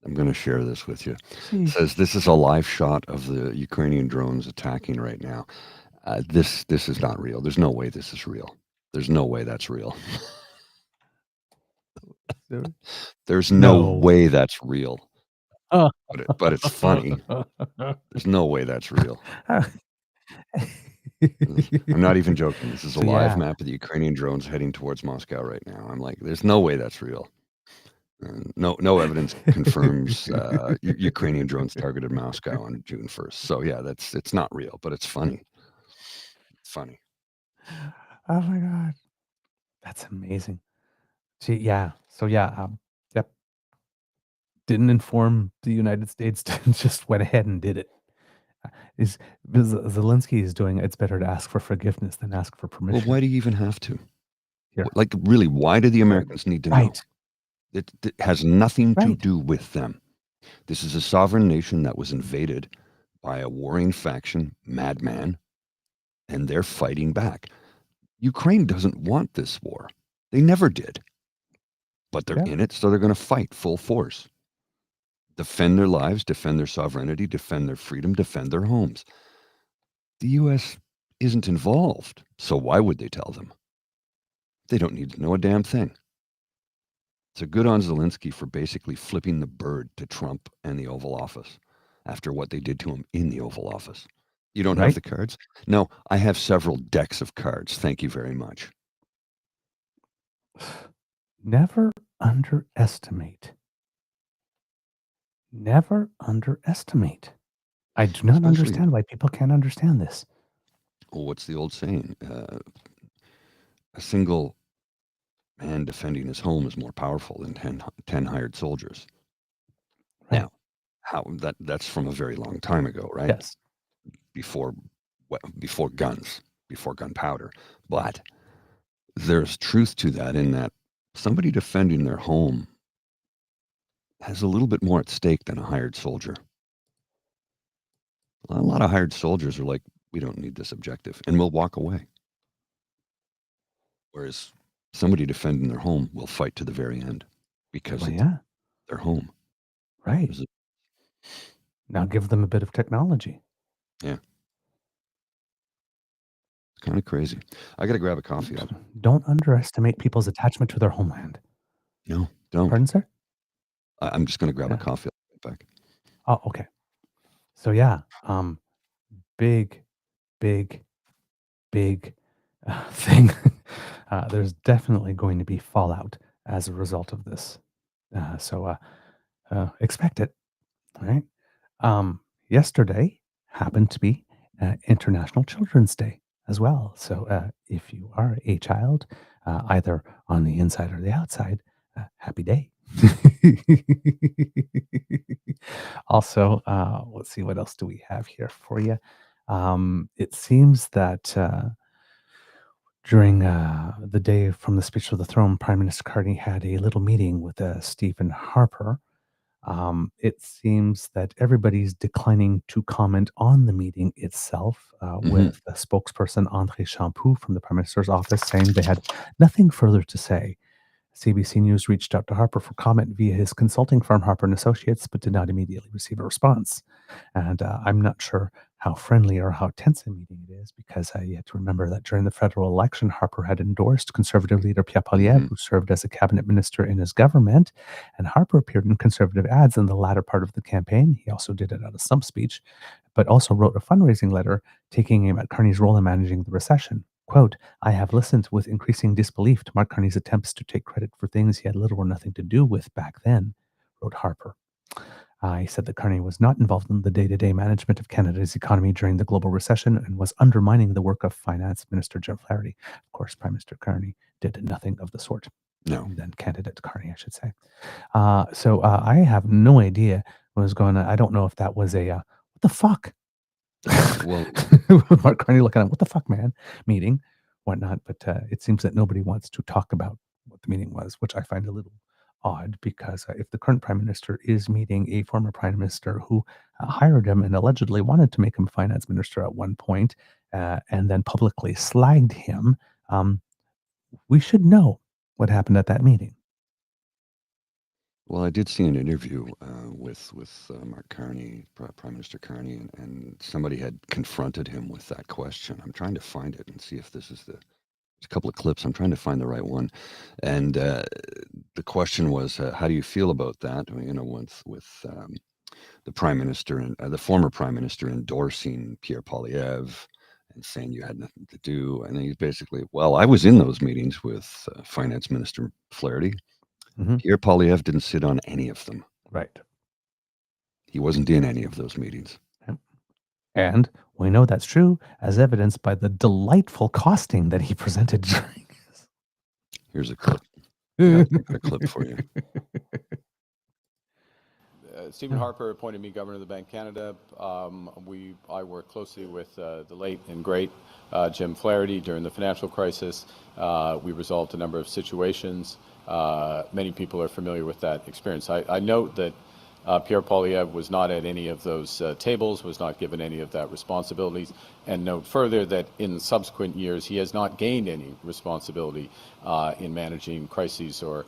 I'm going to share this with you. It says this is a live shot of the Ukrainian drones attacking right now. This is not real. There's no way this is real. There's no way that's real. There's no way that's real. But it's funny. There's no way that's real. I'm not even joking. This is a live map of the Ukrainian drones heading towards Moscow right now. I'm like, there's no way that's real. No evidence confirms Ukrainian drones targeted Moscow on June 1st. So yeah, it's not real, but it's funny. It's funny. Oh my God, that's amazing. See, yeah. So yeah, yep. Didn't inform the United States. Just went ahead and did it. Is Zelensky is doing it's better to ask for forgiveness than ask for permission. Well, why do you even have to? Here. Like, really, why do the Americans need to know? Right. It has nothing to do with them. This is a sovereign nation that was invaded by a warring faction, madman, and they're fighting back. Ukraine doesn't want this war. They never did. But they're in it, so they're going to fight full force. Defend their lives, defend their sovereignty, defend their freedom, defend their homes. The U.S. isn't involved, so why would they tell them? They don't need to know a damn thing. So good on Zelensky for basically flipping the bird to Trump and the Oval Office after what they did to him in the Oval Office. You don't have the cards? No, I have several decks of cards. Thank you very much. Never underestimate. Never underestimate. I do not understand why people can't understand this. Well, what's the old saying? A single man defending his home is more powerful than 10 hired soldiers. Now, that's from a very long time ago, right? Yes. Before guns, before gunpowder. But there's truth to that in that somebody defending their home has a little bit more at stake than a hired soldier. A lot of hired soldiers are like, we don't need this objective, and we'll walk away. Whereas somebody defending their home will fight to the very end because it's their home. Right. Now give them a bit of technology. Yeah. It's kind of crazy. I got to grab a coffee. Don't underestimate people's attachment to their homeland. No, don't. Pardon, sir? I'm just going to grab a coffee. I'll be back. Oh, okay. So yeah, big thing. There's definitely going to be fallout as a result of this. So expect it. All right. Yesterday happened to be International Children's Day as well. So if you are a child, either on the inside or the outside, happy day. Also, let's see, what else do we have here for you? It seems that During the day from the speech to the throne, Prime Minister Carney had a little meeting with Stephen Harper. It seems that everybody's declining to comment on the meeting itself, with a spokesperson, André Champoux, from the Prime Minister's office, saying they had nothing further to say. CBC News reached out to Harper for comment via his consulting firm, Harper & Associates, but did not immediately receive a response. And I'm not sure how friendly or how tense a meeting it is, because you have to remember that during the federal election, Harper had endorsed Conservative leader Pierre Poilievre, who served as a cabinet minister in his government. And Harper appeared in Conservative ads in the latter part of the campaign. He also did it at a stump speech, but also wrote a fundraising letter taking aim at Carney's role in managing the recession. Quote, I have listened with increasing disbelief to Mark Carney's attempts to take credit for things he had little or nothing to do with back then, wrote Harper. He said that Carney was not involved in the day-to-day management of Canada's economy during the global recession and was undermining the work of Finance Minister Jim Flaherty. Of course, Prime Minister Carney did nothing of the sort. No. Then candidate Carney, I should say. So I have no idea what was going on. I don't know if that was a, what the fuck? Well, Mark Carney looking at what the fuck, man, meeting, whatnot. But it seems that nobody wants to talk about what the meeting was, which I find a little odd, because if the current prime minister is meeting a former prime minister who hired him and allegedly wanted to make him finance minister at one point, and then publicly slagged him, we should know what happened at that meeting. well, I did see an interview with Mark Carney, Prime Minister Carney, and somebody had confronted him with that question. I'm trying to find it and see if this is there's a couple of clips. I'm trying to find the right one. And the question was, how do you feel about that? You know, with the prime minister and the former prime minister endorsing Pierre Poilievre and saying you had nothing to do. And he's basically, well, I was in those meetings with Finance Minister Flaherty. Pierre Poilievre didn't sit on any of them. Right. He wasn't in any of those meetings. And we know that's true, as evidenced by the delightful costing that he presented during his. Here's a clip. A clip for you. Stephen Harper appointed me Governor of the Bank of Canada. I worked closely with the late and great Jim Flaherty during the financial crisis. We resolved a number of situations. Many people are familiar with that experience. I note that Pierre Poilievre was not at any of those tables, was not given any of that responsibilities, and note further that in subsequent years he has not gained any responsibility in managing crises or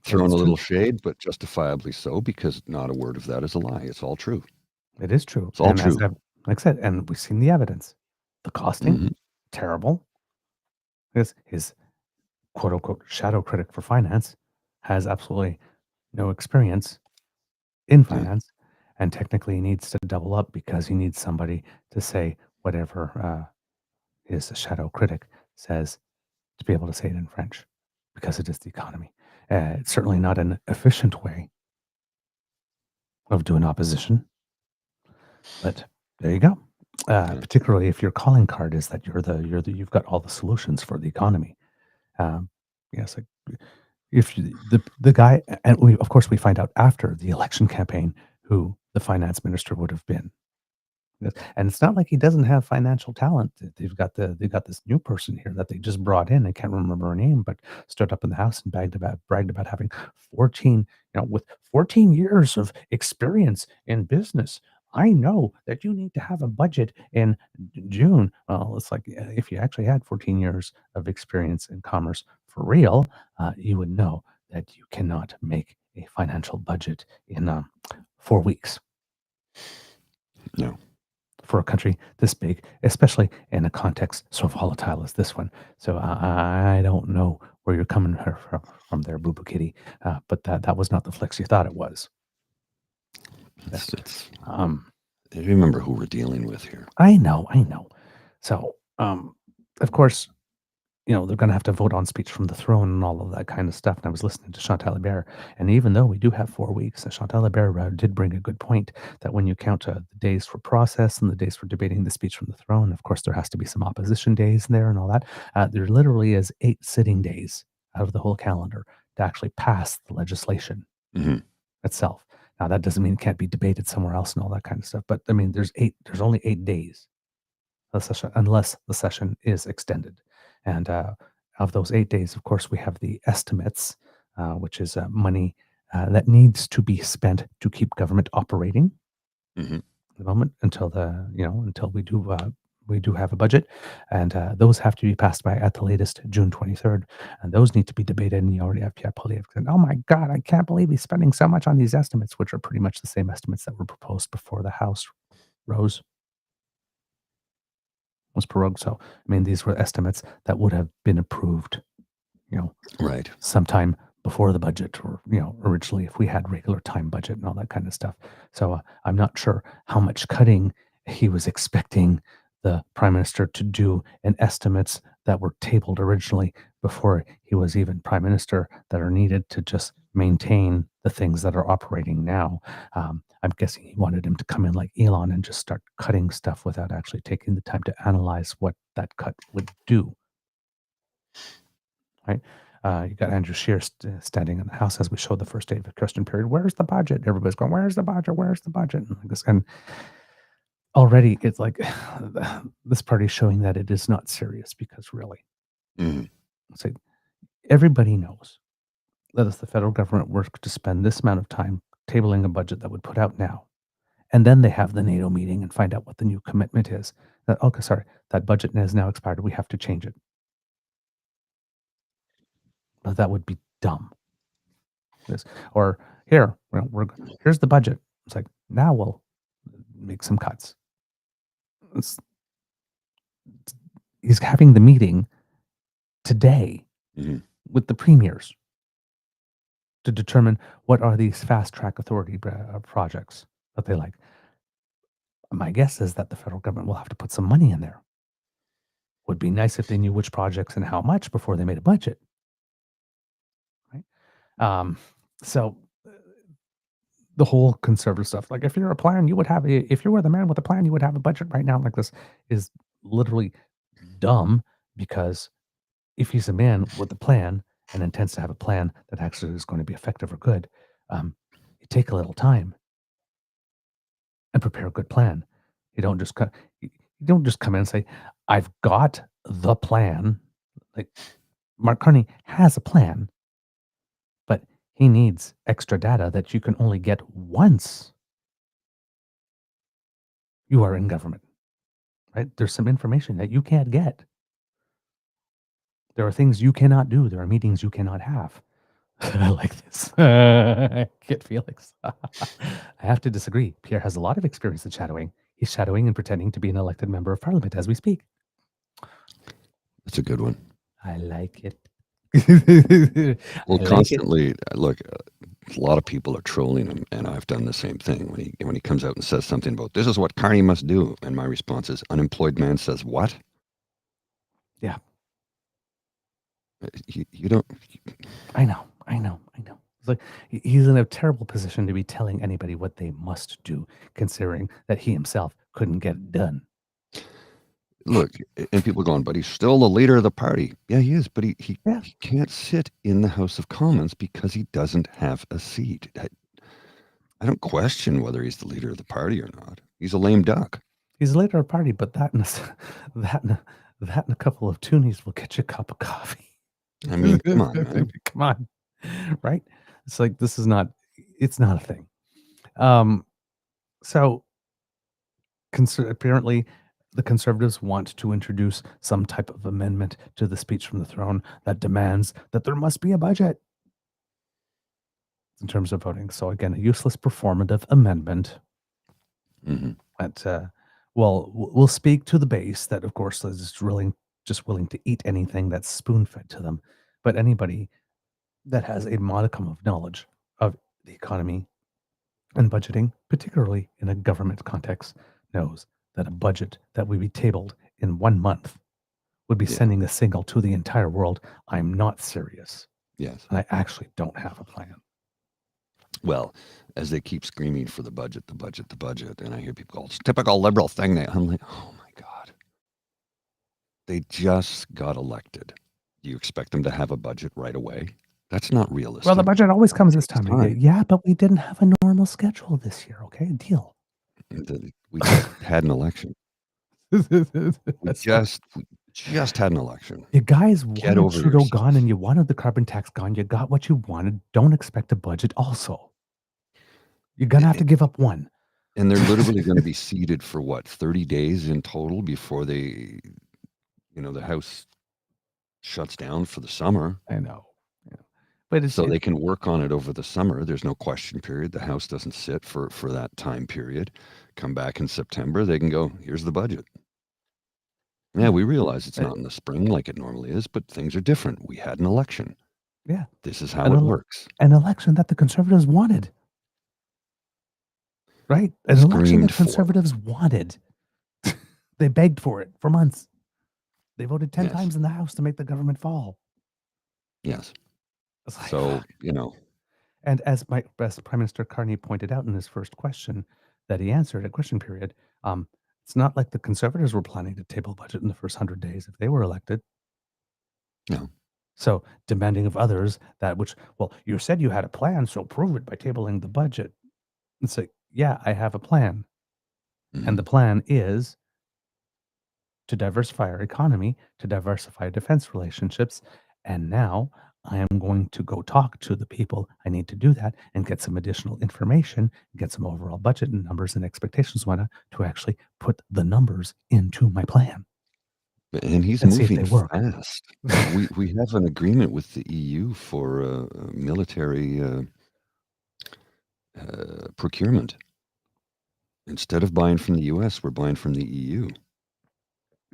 Throwing a little shade, but justifiably so, because not a word of that is a lie. It's all true. It is true. It's all and true. Like I said, and we've seen the evidence. The costing, terrible. His quote-unquote shadow critic for finance has absolutely no experience in finance, and technically needs to double up because he needs somebody to say whatever his shadow critic says, to be able to say it in French, because it is the economy. It's certainly not an efficient way of doing opposition, but there you go. Particularly if your calling card is that you've got all the solutions for the economy. Yes, if the guy, and of course we find out after the election campaign who the finance minister would have been. And it's not like he doesn't have financial talent. They've got this new person here that they just brought in. I can't remember her name, but stood up in the House and bragged about having 14, with 14 years of experience in business. I know that you need to have a budget in June. Well, it's like if you actually had 14 years of experience in commerce for real, you would know that you cannot make a financial budget in 4 weeks. No. For a country this big, especially in a context so volatile as this one. So I don't know where you're coming from there, Boo Boo Kitty, but that was not the flex you thought it was. I remember who we're dealing with here. I know. So, of course, they're going to have to vote on speech from the throne and all of that kind of stuff. And I was listening to Chantal Hébert, and even though we do have 4 weeks, Chantal Hébert did bring a good point that when you count the days for process and the days for debating the speech from the throne, of course, there has to be some opposition days in there and all that. There literally is 8 sitting days out of the whole calendar to actually pass the legislation itself. Now that doesn't mean it can't be debated somewhere else and all that kind of stuff. But I mean, there's only 8 days of session unless the session is extended. And of those 8 days, of course, we have the estimates, which is money that needs to be spent to keep government operating Mhm. at the moment until we do have a budget, and those have to be passed by at the latest June 23rd, and those need to be debated. And you already have Pierre Poilievre saying, "Oh my God, I can't believe he's spending so much on these estimates," which are pretty much the same estimates that were proposed before the House was prorogued. So, I mean, these were estimates that would have been approved, Right. sometime before the budget, or originally if we had regular time budget and all that kind of stuff. So I'm not sure how much cutting he was expecting the prime minister to do in estimates that were tabled originally before he was even prime minister, that are needed to just maintain the things that are operating now. I'm guessing he wanted him to come in like Elon and just start cutting stuff without actually taking the time to analyze what that cut would do. Right? You got Andrew Scheer standing in the House as we showed the first day of the question period. Where's the budget? Everybody's going, "Where's the budget? Where's the budget?" And already it's like this party is showing that it is not serious, because really, Mhm. it's like everybody knows that if the federal government were to spend this amount of time tabling a budget that would put out now, and then they have the NATO meeting and find out what the new commitment is, that, okay, sorry, that budget has now expired, we have to change it. But that would be dumb. Or here, here's the budget. It's like, now we'll make some cuts. He's having the meeting today Mhm. with the premiers to determine what are these fast track authority projects that they like. My guess is that the federal government will have to put some money in there. Would be nice if they knew which projects and how much before they made a budget. Right? So the whole conservative stuff, like, if you're a plan, you would have if you were the man with a plan, you would have a budget right now. Like, this is literally dumb, because if he's a man with a plan and intends to have a plan that actually is going to be effective or good, you take a little time and prepare a good plan. You don't just come in and say, "I've got the plan." Like, Mark Carney has a plan, but he needs extra data that you can only get once you are in government, right? There's some information that you can't get. There are things you cannot do. There are meetings you cannot have. I like this. Kid Felix. I have to disagree. Pierre has a lot of experience in shadowing. He's shadowing and pretending to be an elected member of parliament as we speak. That's a good one. I like it. Well, I like it. constantly, look, a lot of people are trolling him, and I've done the same thing. When he comes out and says something about, "This is what Carney must do," and my response is, "Unemployed man says what?" Yeah. You don't. I know. It's like he's in a terrible position to be telling anybody what they must do, considering that he himself couldn't get it done. Look, and people are going, "But he's still the leader of the party." Yeah, he is, but he Yeah. can't sit in the House of Commons because he doesn't have a seat. I don't question whether he's the leader of the party or not. He's a lame duck. He's a leader of party, but that and a couple of toonies will get you a cup of coffee. I mean, come on, man. Come on, right? It's like, this is not. It's not a thing. So apparently, the Conservatives want to introduce some type of amendment to the speech from the throne that demands that there must be a budget in terms of voting. So again, a useless performative amendment. Mhm. That will speak to the base that, of course, is just willing to eat anything that's spoon-fed to them. But anybody that has a modicum of knowledge of the economy and budgeting, particularly in a government context, knows that a budget that would be tabled in 1 month would be Yeah. sending a signal to the entire world: I'm not serious, Yes. and I actually don't have a plan. Well, as they keep screaming for the budget, and I hear people go, "It's a typical liberal thing." I'm like, oh my God. They just got elected. Do you expect them to have a budget right away? That's not Well, realistic. the budget always comes this time of year. Time. Yeah, but we didn't have a normal schedule this year. Okay, deal. We just had an election. We So just had an election. you guys Get wanted over Trudeau gone, yourself. and you wanted the carbon tax gone. You got what you wanted. Don't expect a budget. Also, you're gonna have to give up one. And they're literally going to be seated for what, 30 days in total before they, the House shuts down for the summer. I know. Yeah. But So they can work on it over the summer. There's no question period. The House doesn't sit for that time period. Come back in September, they can go, here's the budget. Yeah, we realize it's not in the spring like it normally is, but things are different. We had an election. Yeah. This is how it works. An election that the Conservatives wanted. Right? An election that Conservatives wanted. They begged for it for months. They voted 10 times in the House to make the government fall. Yes. Like, so, And as Prime Minister Carney pointed out in his first question that he answered at question period, it's not like the Conservatives were planning to table budget in the first 100 days if they were elected. No. So demanding of others you said you had a plan, so prove it by tabling the budget. It's like, yeah, I have a plan. Mm-hmm. And the plan is to diversify our economy, to diversify defense relationships. And now I am going to go talk to the people I need to do that and get some additional information, get some overall budget and numbers and expectations to actually put the numbers into my plan. And he's moving fast. we have an agreement with the EU for military procurement. Instead of buying from the US, we're buying from the EU.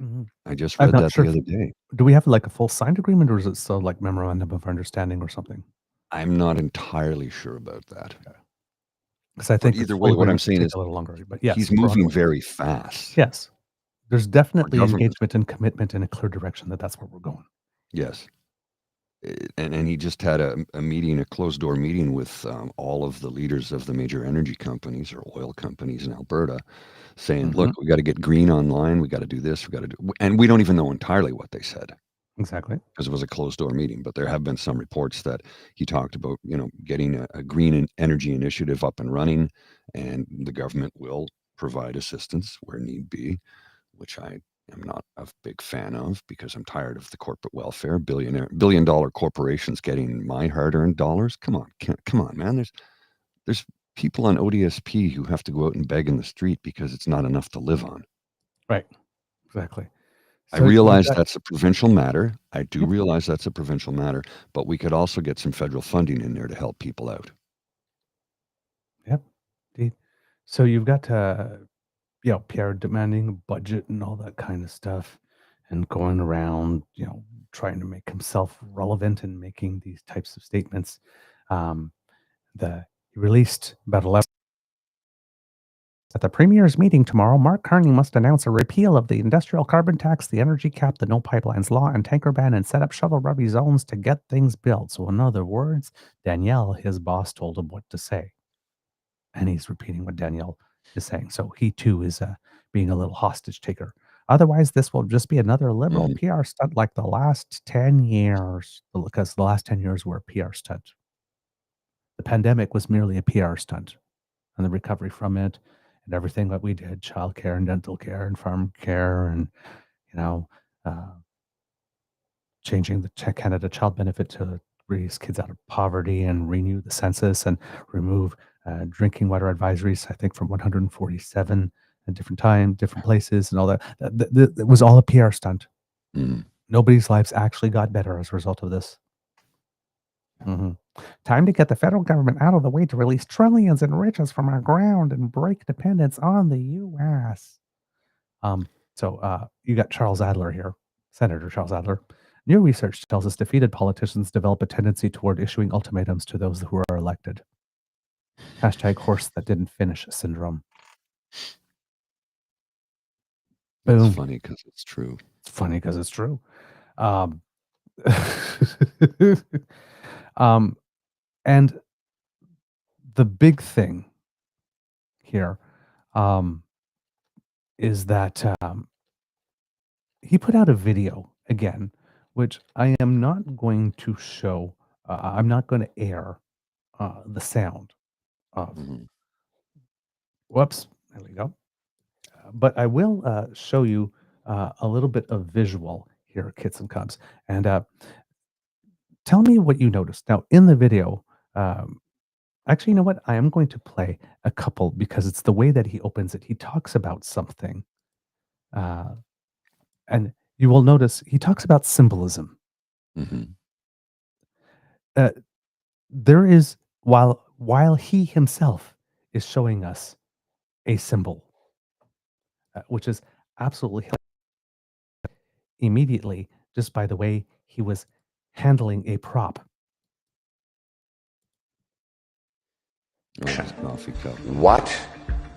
Mm-hmm. I just read that the other day. Do we have like a full signed agreement, or is it still like memorandum of understanding or something? I'm not entirely sure about that. Because I think either way, what I'm saying is a little longer. But yes, he's moving very fast. Yes, there's definitely engagement and commitment in a clear direction that's where we're going. Yes. And he just had a meeting, a closed-door meeting with all of the leaders of the major energy companies or oil companies in Alberta, saying, look, we got to get green online. We got to do this. We got to do, and we don't even know entirely what they said. Exactly. Because it was a closed-door meeting. But there have been some reports that he talked about, getting a green energy initiative up and running, and the government will provide assistance where need be, which I am not a big fan of because I'm tired of the corporate welfare, billion-dollar corporations getting my hard-earned dollars. Come on, man. There's people on ODSP who have to go out and beg in the street because it's not enough to live on. Right. Exactly. I realize that's a provincial matter. I do realize that's a provincial matter, but we could also get some federal funding in there to help people out. Yep. Indeed. So you've got Pierre demanding a budget and all that kind of stuff and going around, trying to make himself relevant and making these types of statements. He released about 11. At the Premier's meeting tomorrow, Mark Carney must announce a repeal of the industrial carbon tax, the energy cap, the no pipelines law, and tanker ban, and set up shovel-ready zones to get things built. So in other words, Danielle, his boss, told him what to say. And he's repeating what Danielle is saying. So he too is being a little hostage taker. Otherwise, this will just be another liberal PR stunt like the last 10 years, because the last 10 years were a PR stunt. The pandemic was merely a PR stunt, and the recovery from it and everything that we did, childcare and dental care and farm care and, changing the Canada Child Benefit to raise kids out of poverty and renew the census and remove drinking water advisories, I think from 147 at different places and all that. It was all a PR stunt. Nobody's lives actually got better as a result of this. Time to get the federal government out of the way to release trillions in riches from our ground and break dependence on the U.S. So you got Charles Adler here, Senator Charles Adler. New research tells us defeated politicians develop a tendency toward issuing ultimatums to those who are elected. Hashtag horse that didn't finish syndrome. Boom. It's funny because it's true. It's funny because it's true. And the big thing here is that he put out a video again, which I am not going to show I'm not going to air the sound of. Mhm. Whoops, there we go. But I will show you a little bit of visual here, kits and cubs, and tell me what you noticed. Now, in the video, actually, you know what? I am going to play a couple because it's the way that he opens it. He talks about something, uh, and you will notice he talks about symbolism. Mhm. Uh, there is while he himself is showing us a symbol, which is absolutely immediately just by the way he was handling a prop. Oh, his coffee cup. What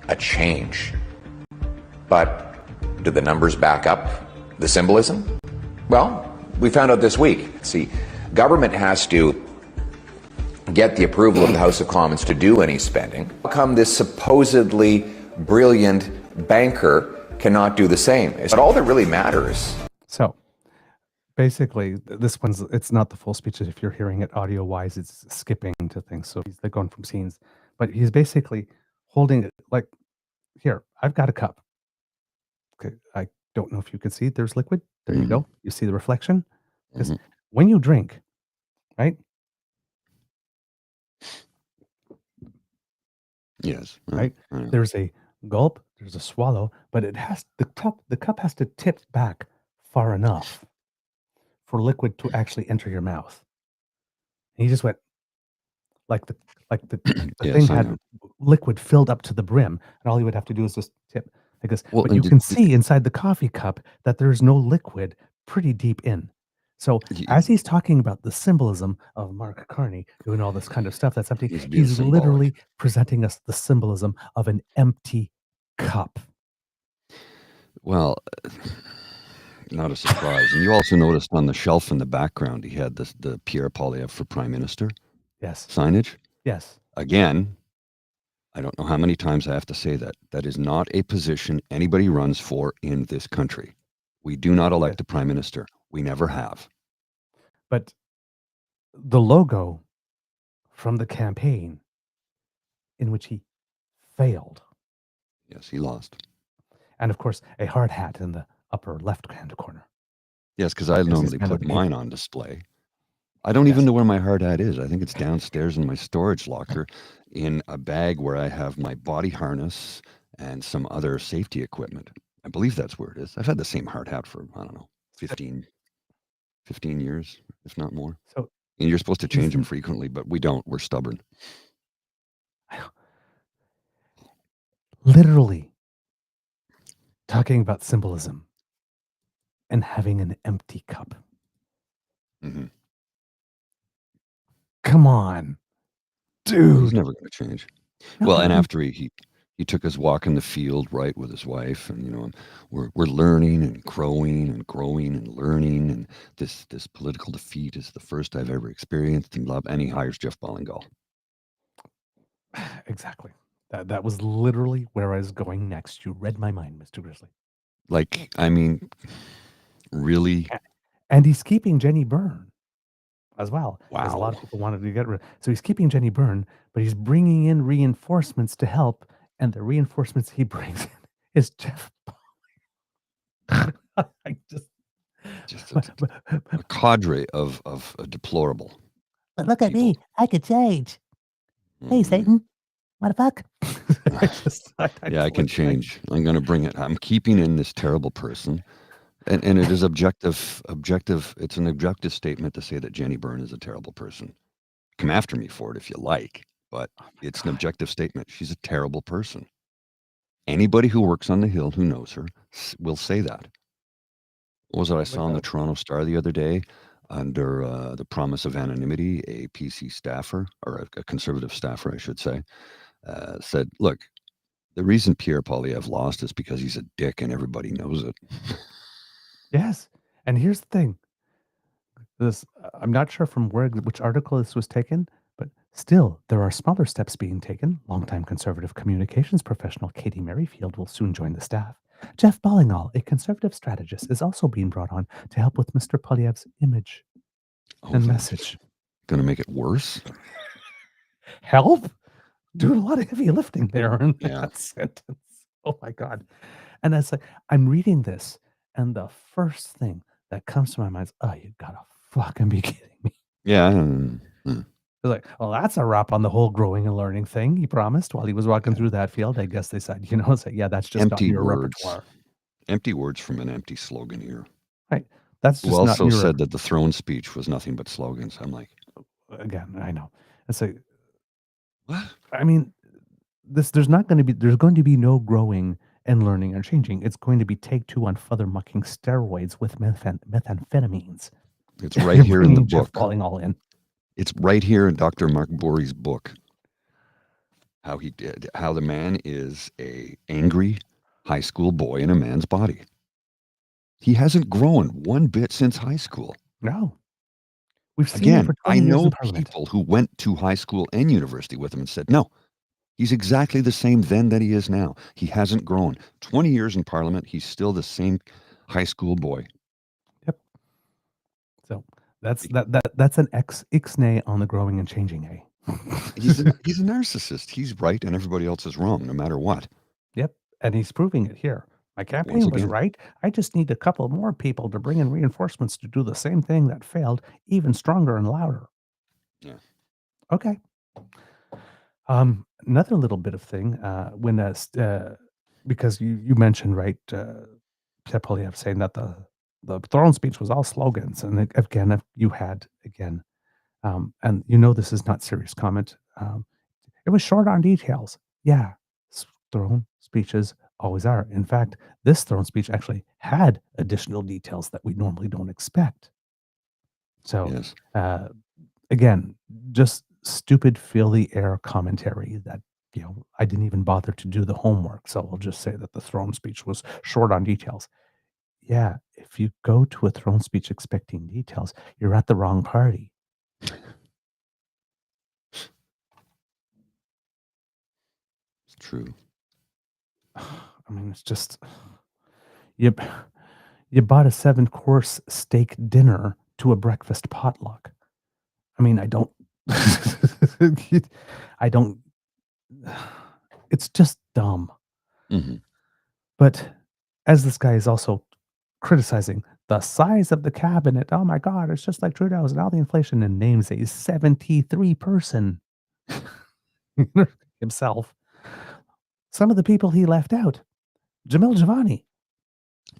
a change. But do the numbers back up the symbolism? Well, we found out this week. See, government has to get the approval of the House of Commons to do any spending. How come this supposedly brilliant banker cannot do the same? But all that really matters. So basically, this one's it's not the full speech. If you're hearing it audio wise, it's skipping to things. So they're going from scenes, but he's basically holding it like, here, I've got a cup. Okay, I don't know if you can see there's liquid. There you Mhm. go. You see the reflection? Because Mhm. when you drink, right? Yes. Right? I know. There's a gulp, there's a swallow, but it has the cup has to tip back far enough for liquid to actually enter your mouth. And he just went like the the Yes, thing I had know. liquid filled up to the brim, and all he would have to do is just tip. Because Well, but and you did can see inside the coffee cup that there's no liquid pretty deep in. So y- as he's talking about the symbolism of Mark Carney doing all this kind of stuff that's empty, he's being he's symbolic. literally presenting us the symbolism of an empty cup. Well, not a surprise. And you also noticed on the shelf in the background, he had the Pierre Poilievre for Prime Minister Yes. signage. Yes. Again, I don't know how many times I have to say that. That is not a position anybody runs for in this country. We do not elect a prime minister. We never have. But the logo from the campaign in which he failed, Yes, he lost. and of course, a hard hat in the upper left-hand corner. Yes, because I Yes, he's normally kind put of mine on display. I don't even Yes. know where my hard hat is. I think it's downstairs in my storage locker in a bag where I have my body harness and some other safety equipment. I believe that's where it is. I've had the same hard hat for, I don't know, 15 years, if not more. So And you're supposed to change them he's frequently, but we don't. We're stubborn. literally talking about symbolism and having an empty cup. Mhm. Come on, He's dude. never going to change. No, Well, and he- after he took his walk in the field, right, with his wife, and we're learning and growing and learning, and this political defeat is the first I've ever experienced, and he hires Jeff Ballingall. exactly. That was literally where I was going next. You read my mind, Mr. Grizzly. Like, I mean, really? And he's keeping Jenny Byrne as well. Because a lot of Wow. people wanted to get rid. So he's keeping Jenny Byrne, but he's bringing in reinforcements to help. And the reinforcements he brings in is Jeff. I just Just a cadre of a deplorable. But look at people. me. I could change. Hey, Mhm. Satan. What the fuck? Yeah, I can change. I'm going to bring it. I'm keeping in this terrible person. And it is objective. It's an objective statement to say that Jenny Byrne is a terrible person. Come after me for it if you like, but it's an objective statement. She's a terrible person. Anybody who works on the Hill who knows her will say that. What was it I saw in the Toronto Star the other day under the promise of anonymity? A PC staffer, or a conservative staffer, I should say, said, look, the reason Pierre Poilievre lost is because he's a dick and everybody knows it. Yes. And here's the thing. I'm not sure from which article this was taken, but still, there are smaller steps being taken. Longtime conservative communications professional Katie Merrifield will soon join the staff. Jeff Ballingall, a conservative strategist, is also being brought on to help with Mr. Poilievre's image and message. going to make it worse. Help? Doing a lot of heavy lifting there in Yeah. that sentence. Oh my God. And it's like, I'm reading this, and the first thing that comes to my mind is, oh, you gotta fucking be kidding me. Yeah. It's like, well, that's a wrap on the whole growing and learning thing he promised while he was walking through that field. I guess they said, it's like, yeah, that's just not Empty in your words. repertoire. Empty words from an empty slogan here. Right. That's Who just not in also your said that the throne speech was nothing but slogans. I'm like, again, I know. It's like, what? I mean, there's going to be no growing and learning and changing. It's going to be take two on further mucking steroids with methamphetamines. It's right here in the Jeff book. falling all in. It's right here in Dr. Mark Borey's book. How the man is a angry high school boy in a man's body. He hasn't grown one bit since high school. No. We've seen Again, it for 20 I years know in Parliament. people who went to high school and university with him and said, no, he's exactly the same then that he is now. He hasn't grown. 20 years in Parliament, he's still the same high school boy. Yep. So that's an ixnay on the growing and changing, eh? He's a narcissist. He's right and everybody else is wrong, no matter what. Yep. And he's proving it here. My campaign was right. I just need a couple more people to bring in reinforcements to do the same thing that failed, even stronger and louder. Yeah. Okay. Another little bit of thing, when because you mentioned, right, Pierre Poilievre saying that the throne speech was all slogans, and again, if you had and this is not serious comment. It was short on details. Yeah, throne speeches always are. In fact, this throne speech actually had additional details that we normally don't expect. So, Yes. again, just stupid fill the air commentary that I didn't even bother to do the homework. So I'll just say that the throne speech was short on details. Yeah, if you go to a throne speech expecting details, you're at the wrong party. It's true. I mean, it's just you bought a 7-course steak dinner to a breakfast potluck. I mean, I don't it's just dumb. Mm-hmm. But as this guy is also criticizing the size of the cabinet, oh my God, it's just like Trudeau's and all the inflation, and names a 73 person himself. Some of the people he left out, Jamil Giovanni,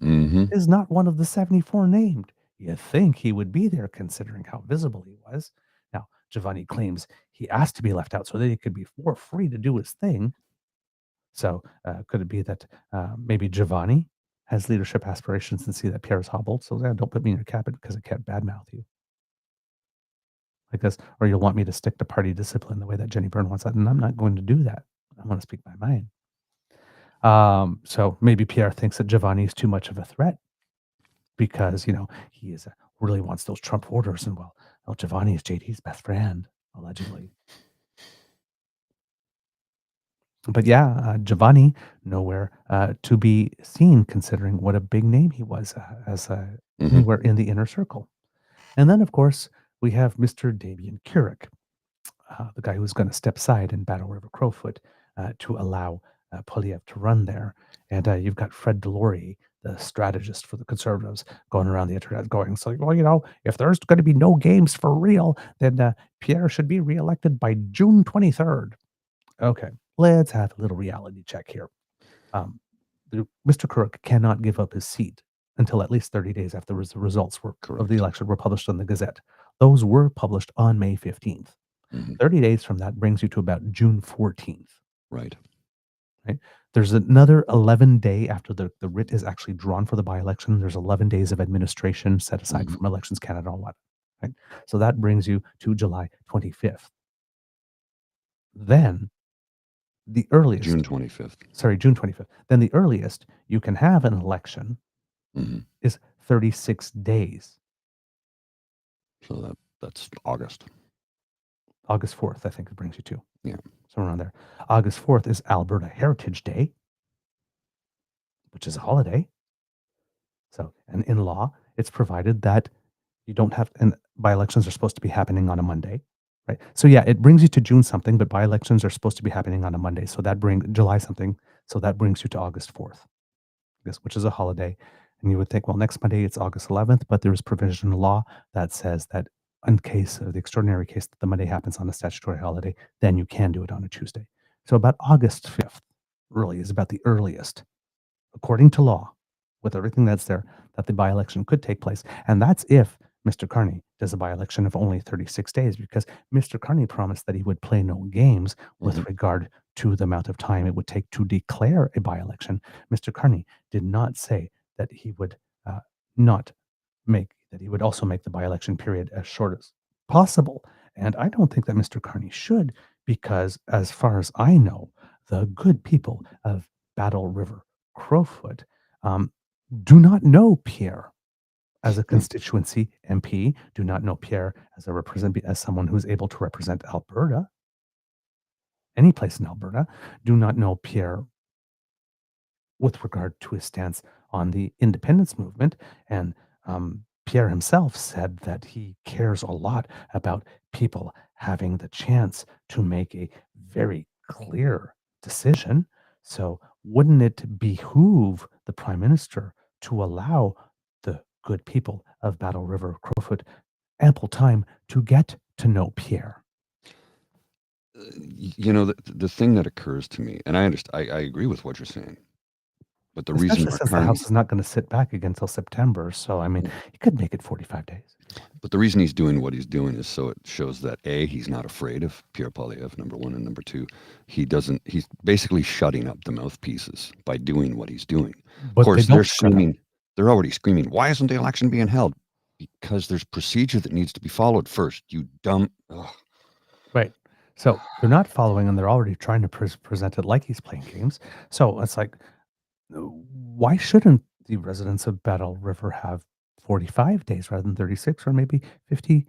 is not one of the 74 named. You think he would be there considering how visible he was. Now, Giovanni claims he asked to be left out so that he could be more free to do his thing. So could it be that maybe Giovanni has leadership aspirations and see that Pierre is hobbled? So don't put me in your cabinet because I can't badmouth you. Like this, or you'll want me to stick to party discipline the way that Jenny Byrne wants that. And I'm not going to do that. I want to speak my mind. So maybe Pierre thinks that Giovanni is too much of a threat because, he really wants those Trump voters. And well, Giovanni is JD's best friend, allegedly. But yeah, Giovanni, nowhere to be seen, considering what a big name he was as anywhere in the inner circle. And then, of course, we have Mr. Damien Keurig, the guy who's going to step aside in Battle River Crowfoot to allow Poilievre to run there. And you've got Fred Delory, the strategist for the Conservatives, going around the internet going, so, well, if there's going to be no games for real, then Pierre should be reelected by June 23rd. Okay, let's have a little reality check here. Mr. Kirk cannot give up his seat until at least 30 days after the results of the election were published on the Gazette. Those were published on May 15th. 30 days from that brings you to about June 14th. Right. There's another 11 day after the writ is actually drawn for the by-election. There's 11 days of administration set aside from Elections Canada and what. Right? So that brings you to July 25th. Then the earliest June 25th. Sorry, June 25th. Then the earliest you can have an election is 36 days. So that's August. August 4th, I think it brings you to. Yeah. Somewhere around there. August 4th is Alberta Heritage Day, which is a holiday. So, and in law, it's provided that You don't have, and by-elections are supposed to be happening on a Monday, right? So yeah, it brings you to June something, but by-elections are supposed to be happening on a Monday. So that brings July something. So that brings you to August 4th, which is a holiday. And you would think, well, next Monday it's August 11th, but there is provisional law that says that in case of the extraordinary case that the Monday happens on a statutory holiday, then you can do it on a Tuesday. So about August 5th really is about the earliest, according to law, with everything that's there, that the by-election could take place. And that's if Mr. Carney does a by-election of only 36 days, because Mr. Carney promised that he would play no games with regard to the amount of time it would take to declare a by-election. Mr. Carney did not say that he would he would also make the by-election period as short as possible. And I don't think that Mr. Carney should, because as far as I know, the good people of Battle River Crowfoot do not know Pierre as a constituency MP, do not know Pierre as someone who's able to represent Alberta, any place in Alberta, do not know Pierre with regard to his stance on the independence movement. And Pierre himself said that he cares a lot about people having the chance to make a very clear decision. So wouldn't it behoove the Prime Minister to allow the good people of Battle River Crowfoot ample time to get to know Pierre? The thing that occurs to me, and I understand, I agree with what you're saying, but the reason Especially since the House is not going to sit back again until September. So, I mean, he could make it 45 days. But the reason he's doing what he's doing is so it shows that A, he's not afraid of Pierre Poilievre, number one, and number two, he's basically shutting up the mouthpieces by doing what he's doing. But of course, they're already screaming, why isn't the election being held? Because there's procedure that needs to be followed first, you dumb... Ugh. Right. So they're not following, and they're already trying to present it like he's playing games. So it's like, why shouldn't the residents of Battle River have 45 days rather than 36, or maybe 50,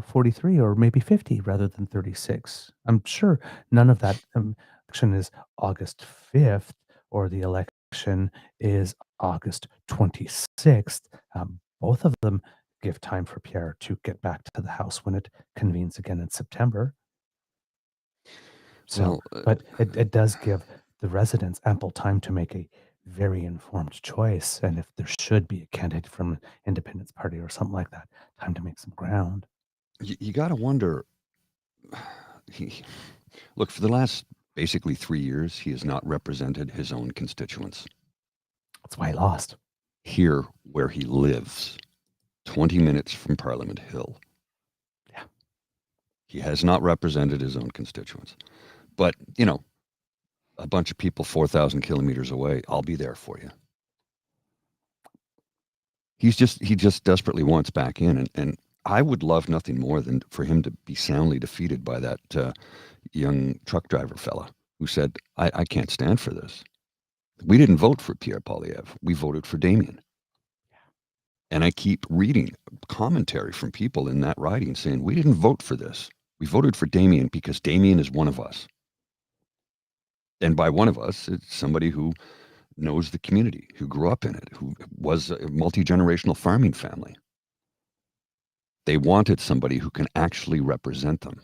43 or maybe 50 rather than 36? I'm sure none of that election is August 5th or the election is August 26th. Both of them give time for Pierre to get back to the House when it convenes again in September. So, but it does give the residents ample time to make a very informed choice. And if there should be a candidate from an Independence Party or something like that, time to make some ground. You got to wonder, look, for the last basically 3 years, he has not represented his own constituents. That's why he lost. Here, where he lives, 20 minutes from Parliament Hill. Yeah. He has not represented his own constituents. But, a bunch of people 4,000 kilometers away, I'll be there for you. He just desperately wants back in. And I would love nothing more than for him to be soundly defeated by that young truck driver fella who said, I can't stand for this. We didn't vote for Pierre Poilievre. We voted for Damien. And I keep reading commentary from people in that riding saying, we didn't vote for this. We voted for Damien because Damien is one of us. And by one of us, it's somebody who knows the community, who grew up in it, who was a multi-generational farming family. They wanted somebody who can actually represent them.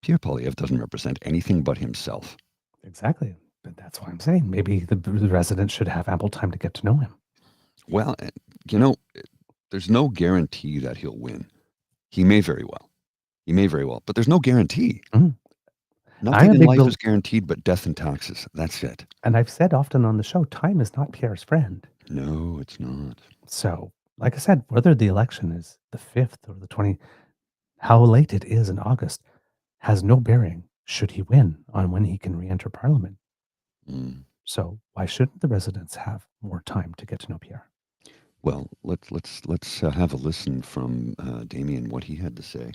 Pierre Poilievre doesn't represent anything but himself. Exactly. But that's why I'm saying maybe the residents should have ample time to get to know him. Well, there's no guarantee that he'll win. He may very well, but there's no guarantee. Mm-hmm. Nothing in life is guaranteed but death and taxes. That's it. And I've said often on the show, time is not Pierre's friend. No, it's not. So, like I said, whether the election is the 5th or the 20th, how late it is in August has no bearing, should he win, on when he can re-enter Parliament. Mm. So why shouldn't the residents have more time to get to know Pierre? Well, let's have a listen from Damien, what he had to say.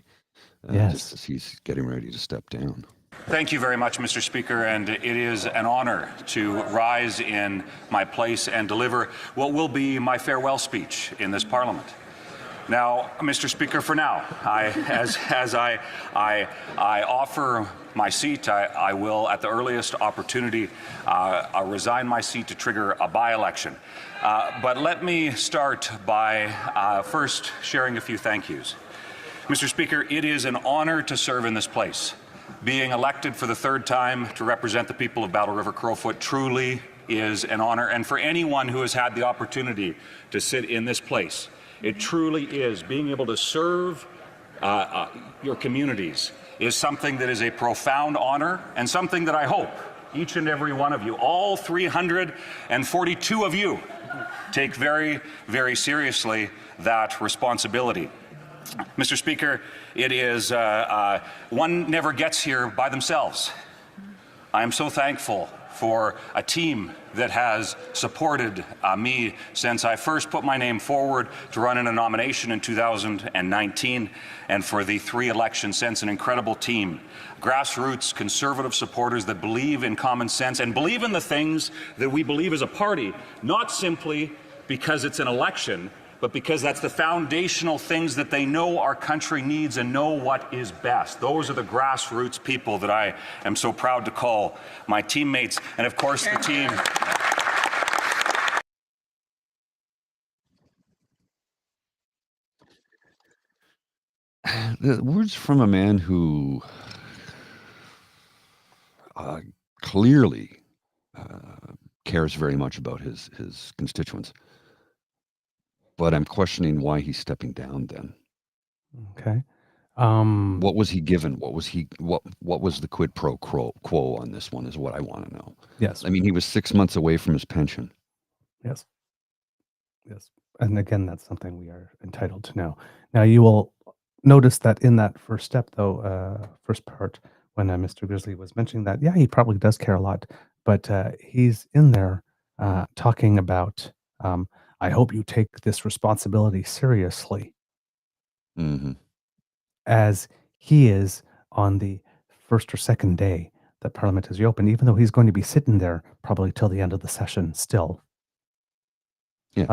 Yes. Just as he's getting ready to step down. Thank you very much, Mr. Speaker, and it is an honor to rise in my place and deliver what will be my farewell speech in this Parliament. Now, Mr. Speaker, for now, as I offer my seat, I will, at the earliest opportunity, resign my seat to trigger a by-election. But let me start by first sharing a few thank yous. Mr. Speaker, it is an honor to serve in this place. Being elected for the third time to represent the people of Battle River Crowfoot truly is an honor. And for anyone who has had the opportunity to sit in this place, it truly is. Being able to serve your communities is something that is a profound honor and something that I hope each and every one of you, all 342 of you, take very, very seriously that responsibility. Mr. Speaker, it is, one never gets here by themselves. I am so thankful for a team that has supported me since I first put my name forward to run in a nomination in 2019, and for the 3 elections since, an incredible team. Grassroots conservative supporters that believe in common sense and believe in the things that we believe as a party, not simply because it's an election, but because that's the foundational things that they know our country needs and know what is best. Those are the grassroots people that I am so proud to call my teammates, and of course the team. The words from a man who clearly cares very much about his constituents. But I'm questioning why he's stepping down then. Okay. What was he given? What was the quid pro quo on this one is what I want to know. Yes. I mean, he was 6 months away from his pension. Yes. Yes. And again, that's something we are entitled to know. Now, you will notice that in that first step, though, first part, when Mr. Grizzly was mentioning that, yeah, he probably does care a lot, but he's in there talking about, I hope you take this responsibility seriously, Mm-hmm. as he is on the first or second day that Parliament is reopened, even though he's going to be sitting there probably till the end of the session still, Yes.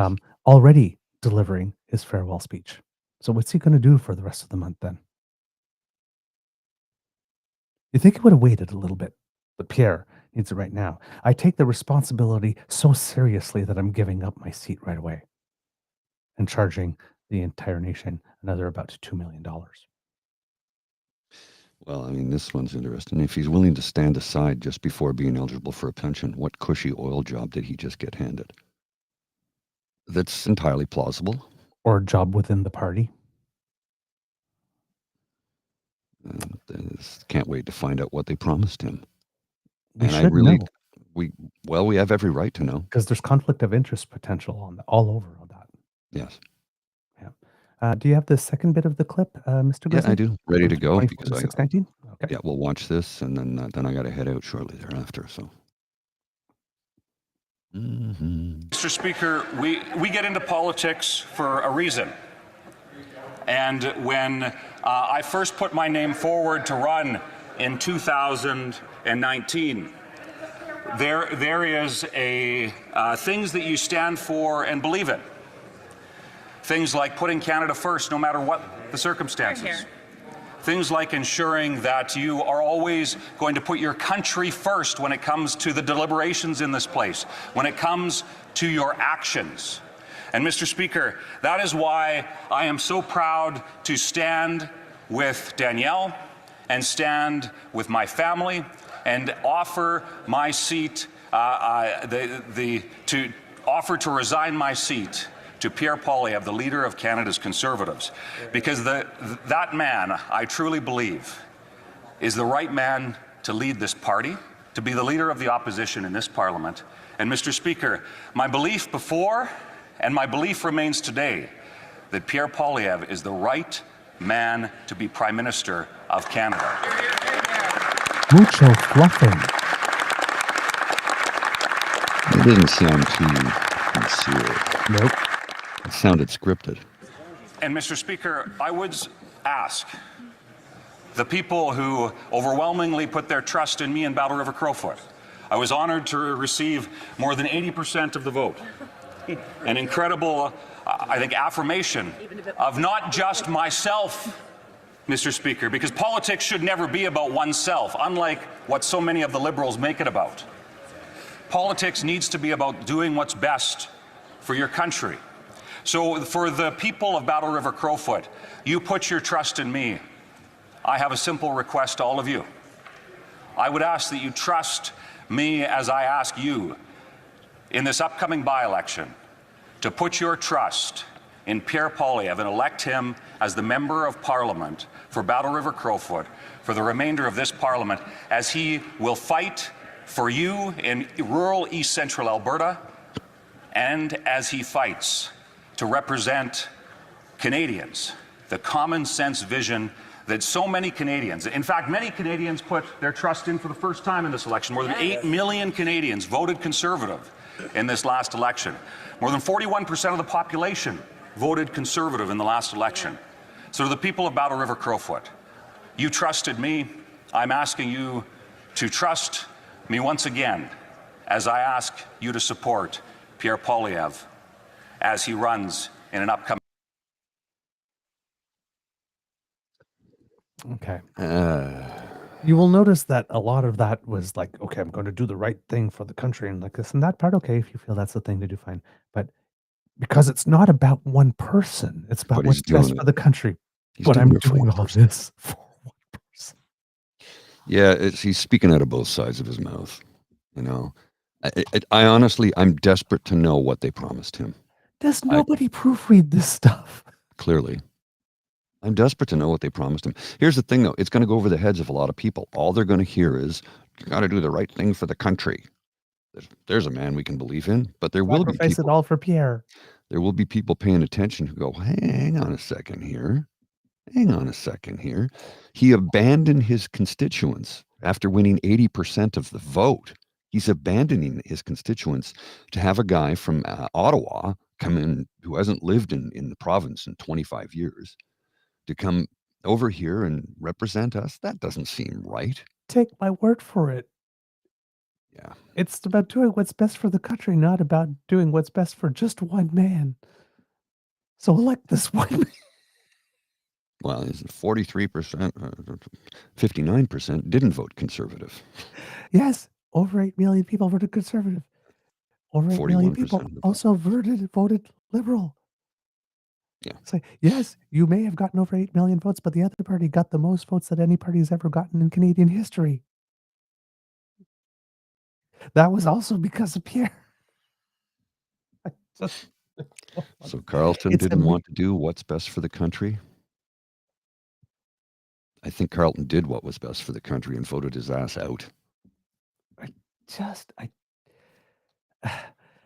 already delivering his farewell speech. So what's he going to do for the rest of the month then? You think he would have waited a little bit, but Pierre needs it right now. I take the responsibility so seriously that I'm giving up my seat right away and charging the entire nation another about $2 million. Well, I mean, this one's interesting. If he's willing to stand aside just before being eligible for a pension, what cushy oil job did he just get handed? That's entirely plausible. Or a job within the party. Can't wait to find out what they promised him. We should know. We have every right to know. Because there's conflict of interest potential on all over on that. Yes. Yeah. Do you have the second bit of the clip, Mr. Grizzly? Yeah, I do. Ready to go. Because 619? Okay. Yeah, we'll watch this, and then I got to head out shortly thereafter. So. Mm-hmm. Mr. Speaker, we get into politics for a reason. And when I first put my name forward to run in 2019, there is things that you stand for and believe in. Things like putting Canada first, no matter what the circumstances. Things like ensuring that you are always going to put your country first when it comes to the deliberations in this place, when it comes to your actions. And Mr. Speaker, that is why I am so proud to stand with Danielle and stand with my family and offer my seat, to offer to resign my seat to Pierre Poilievre, the leader of Canada's Conservatives, because that man, I truly believe, is the right man to lead this party, to be the leader of the opposition in this Parliament. And Mr. Speaker, my belief before and my belief remains today that Pierre Poilievre is the right man to be Prime Minister of Canada. Mucho fluffing. It didn't sound too sincere. Nope. It sounded scripted. And Mr. Speaker, I would ask the people who overwhelmingly put their trust in me in Battle River Crowfoot. I was honored to receive more than 80% of the vote. An incredible I think, affirmation of not just myself, Mr. Speaker, because politics should never be about oneself, unlike what so many of the Liberals make it about. Politics needs to be about doing what's best for your country. So for the people of Battle River Crowfoot, you put your trust in me. I have a simple request to all of you. I would ask that you trust me as I ask you in this upcoming by-election to put your trust in Pierre Poilievre and elect him as the Member of Parliament for Battle River Crowfoot for the remainder of this Parliament, as he will fight for you in rural East Central Alberta, and as he fights to represent Canadians, the common sense vision that so many Canadians, in fact, many Canadians put their trust in for the first time in this election. More than 8 million Canadians voted Conservative in this last election. More than 41% of the population voted Conservative in the last election. So to the people of Battle River Crowfoot, you trusted me. I'm asking you to trust me once again as I ask you to support Pierre Poilievre as he runs in an upcoming. Okay. You will notice that a lot of that was like, okay, I'm going to do the right thing for the country and like this and that part. Okay, if you feel that's the thing to do, fine. But because it's not about one person, it's about But what's he's doing best it. for the country. He's But doing I'm it for doing one all person. this for one person. Yeah, he's speaking out of both sides of his mouth. You know, I honestly, I'm desperate to know what they promised him. Does nobody proofread this stuff? Clearly, I'm desperate to know what they promised him. Here's the thing, though. It's going to go over the heads of a lot of people. All they're going to hear is, you got to do the right thing for the country. There's a man we can believe in, but there will be Sacrifice it people. all for Pierre. There will be people paying attention who go, hang on a second here. Hang on a second here. He abandoned his constituents after winning 80% of the vote. He's abandoning his constituents to have a guy from Ottawa come in who hasn't lived in the province in 25 years to come over here and represent us. That doesn't seem right. Take my word for it. Yeah. It's about doing what's best for the country, not about doing what's best for just one man. So elect this one man. Well, 43%, 59% didn't vote Conservative. Yes, over 8 million people voted Conservative. Over 8 million 41% people of the also voted Liberal. Yeah. It's like, yes, you may have gotten over 8 million votes, but the other party got the most votes that any party has ever gotten in Canadian history. That was also because of Pierre. So Carleton It's didn't want to do what's best for the country. I think Carleton did what was best for the country and voted his ass out.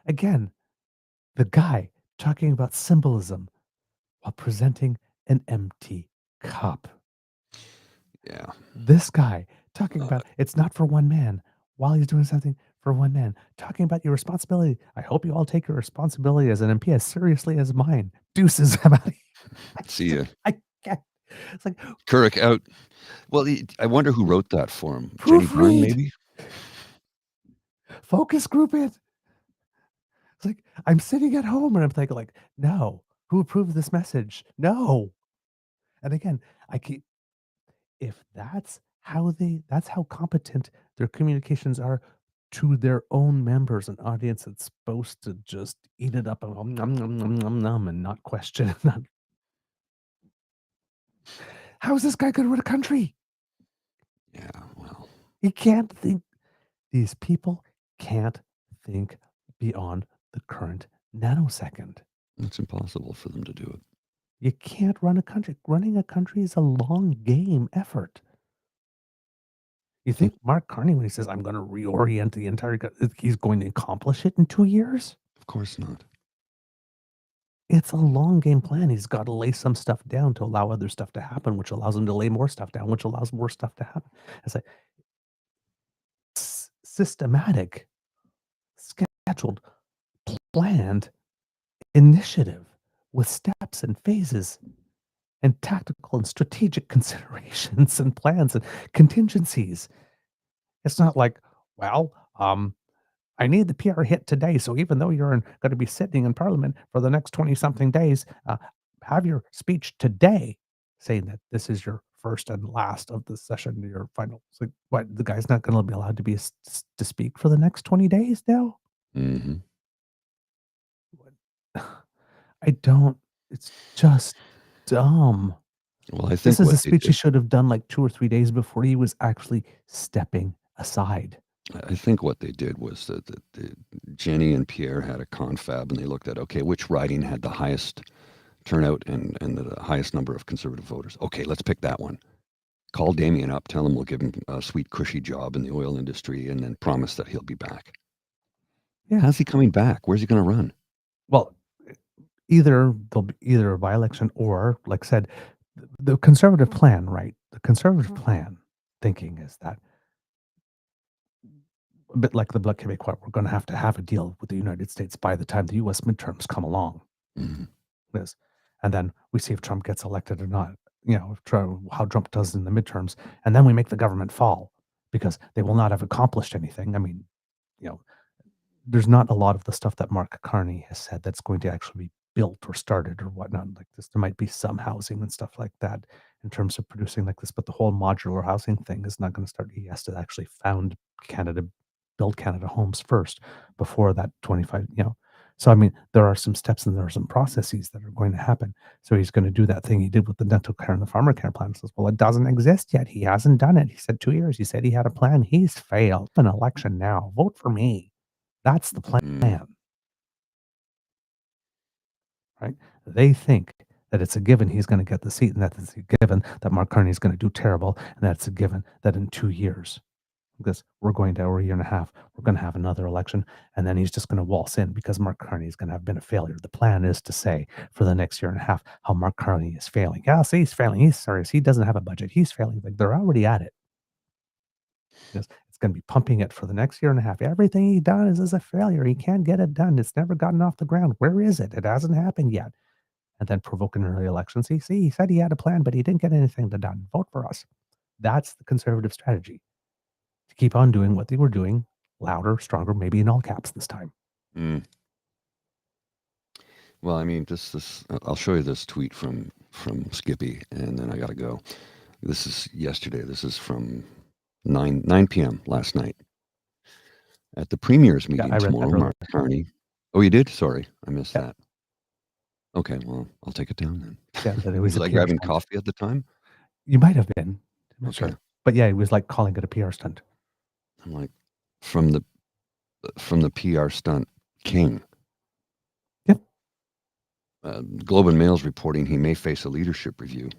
Again, the guy talking about symbolism while presenting an empty cup. Yeah. This guy talking about it's not for one man while he's doing something for one man, talking about your responsibility. I hope you all take your responsibility as an MP as seriously as mine. Deuces, I'm out of here. See ya. I can't. It's like, Kirk out. Well, I wonder who wrote that for him. Jenny Brown, proofread. maybe? Focus group it. It's like, I'm sitting at home and I'm thinking like, no, who approved this message? No. And again, if that's how competent their communications are to their own members, an audience that's supposed to just eat it up and and not question it. How is this guy going to run a country? Yeah, well. He can't think. These people can't think beyond the current nanosecond. It's impossible for them to do it. You can't run a country. Running a country is a long game effort. You think Mark Carney, when he says, I'm going to reorient the entire, he's going to accomplish it in 2 years? Of course not. It's a long game plan. He's got to lay some stuff down to allow other stuff to happen, which allows him to lay more stuff down, which allows more stuff to happen. It's like systematic, scheduled, planned initiative with steps and phases and tactical and strategic considerations and plans and contingencies. It's not like, well, I need the PR hit today. So even though you're going to be sitting in Parliament for the next 20-something days, have your speech today saying that this is your first and last of the session, your final. It's like, what? The guy's not going to be allowed to speak for the next 20 days now? Mm-hmm. I don't. It's just dumb. Well, I think This is what a they speech he did, should have done like 2 or 3 days before he was actually stepping aside. I think what they did was that Jenny and Pierre had a confab, and they looked at, okay, which riding had the highest turnout and the highest number of Conservative voters. Okay, let's pick that one. Call Damien up, tell him we'll give him a sweet, cushy job in the oil industry, and then promise that he'll be back. Yeah. How's he coming back? Where's he going to run? Well, either there'll be either a by-election or, like I said, the Conservative plan, right? The Conservative plan thinking is that a bit like the Bloc Québécois, we're going to have a deal with the United States by the time the U.S. midterms come along. Mm-hmm. This, and then we see if Trump gets elected or not. If how Trump does in the midterms, and then we make the government fall because they will not have accomplished anything. I mean, there's not a lot of the stuff that Mark Carney has said that's going to actually be built or started or whatnot like this. There might be some housing and stuff like that in terms of producing like this, but the whole modular housing thing is not going to start. He has to actually build Canada homes first before that 25, So, I mean, there are some steps and there are some processes that are going to happen. So he's going to do that thing he did with the dental care and the farmer care plan. Says, well, it doesn't exist yet. He hasn't done it. He said 2 years. He said he had a plan. He's failed. An election now. Vote for me. That's the plan. Right? They think that it's a given he's going to get the seat, and that it's a given that Mark Carney is going to do terrible, and that's a given that in 2 years, because we're going to, or a year and a half, we're going to have another election, and then he's just going to waltz in because Mark Carney is going to have been a failure. The plan is to say for the next year and a half how Mark Carney is failing. Yeah, see, he's failing. He's serious. He doesn't have a budget. He's failing. Like, they're already at it. It's going to be pumping it for the next year and a half. Everything he does is a failure. He can't get it done. It's never gotten off the ground. Where is it? It hasn't happened yet. And then provoking early elections. See, he said he had a plan, but he didn't get anything done. Vote for us. That's the Conservative strategy. To keep on doing what they were doing, louder, stronger, maybe in all caps this time. Mm. Well, I mean, I'll show you this tweet from Skippy, and then I got to go. This is yesterday. This is from 9 p.m. last night. At the Premier's meeting tomorrow, Mark Carney. Oh, you did? Sorry, I missed that. Okay, well, I'll take it down then. Yeah, it was like grabbing coffee at the time? You might have been. I'm not Okay. sure. But yeah, it was like calling it a PR stunt. I'm like, from the PR stunt king. Yep. Globe and Mail's reporting he may face a leadership review.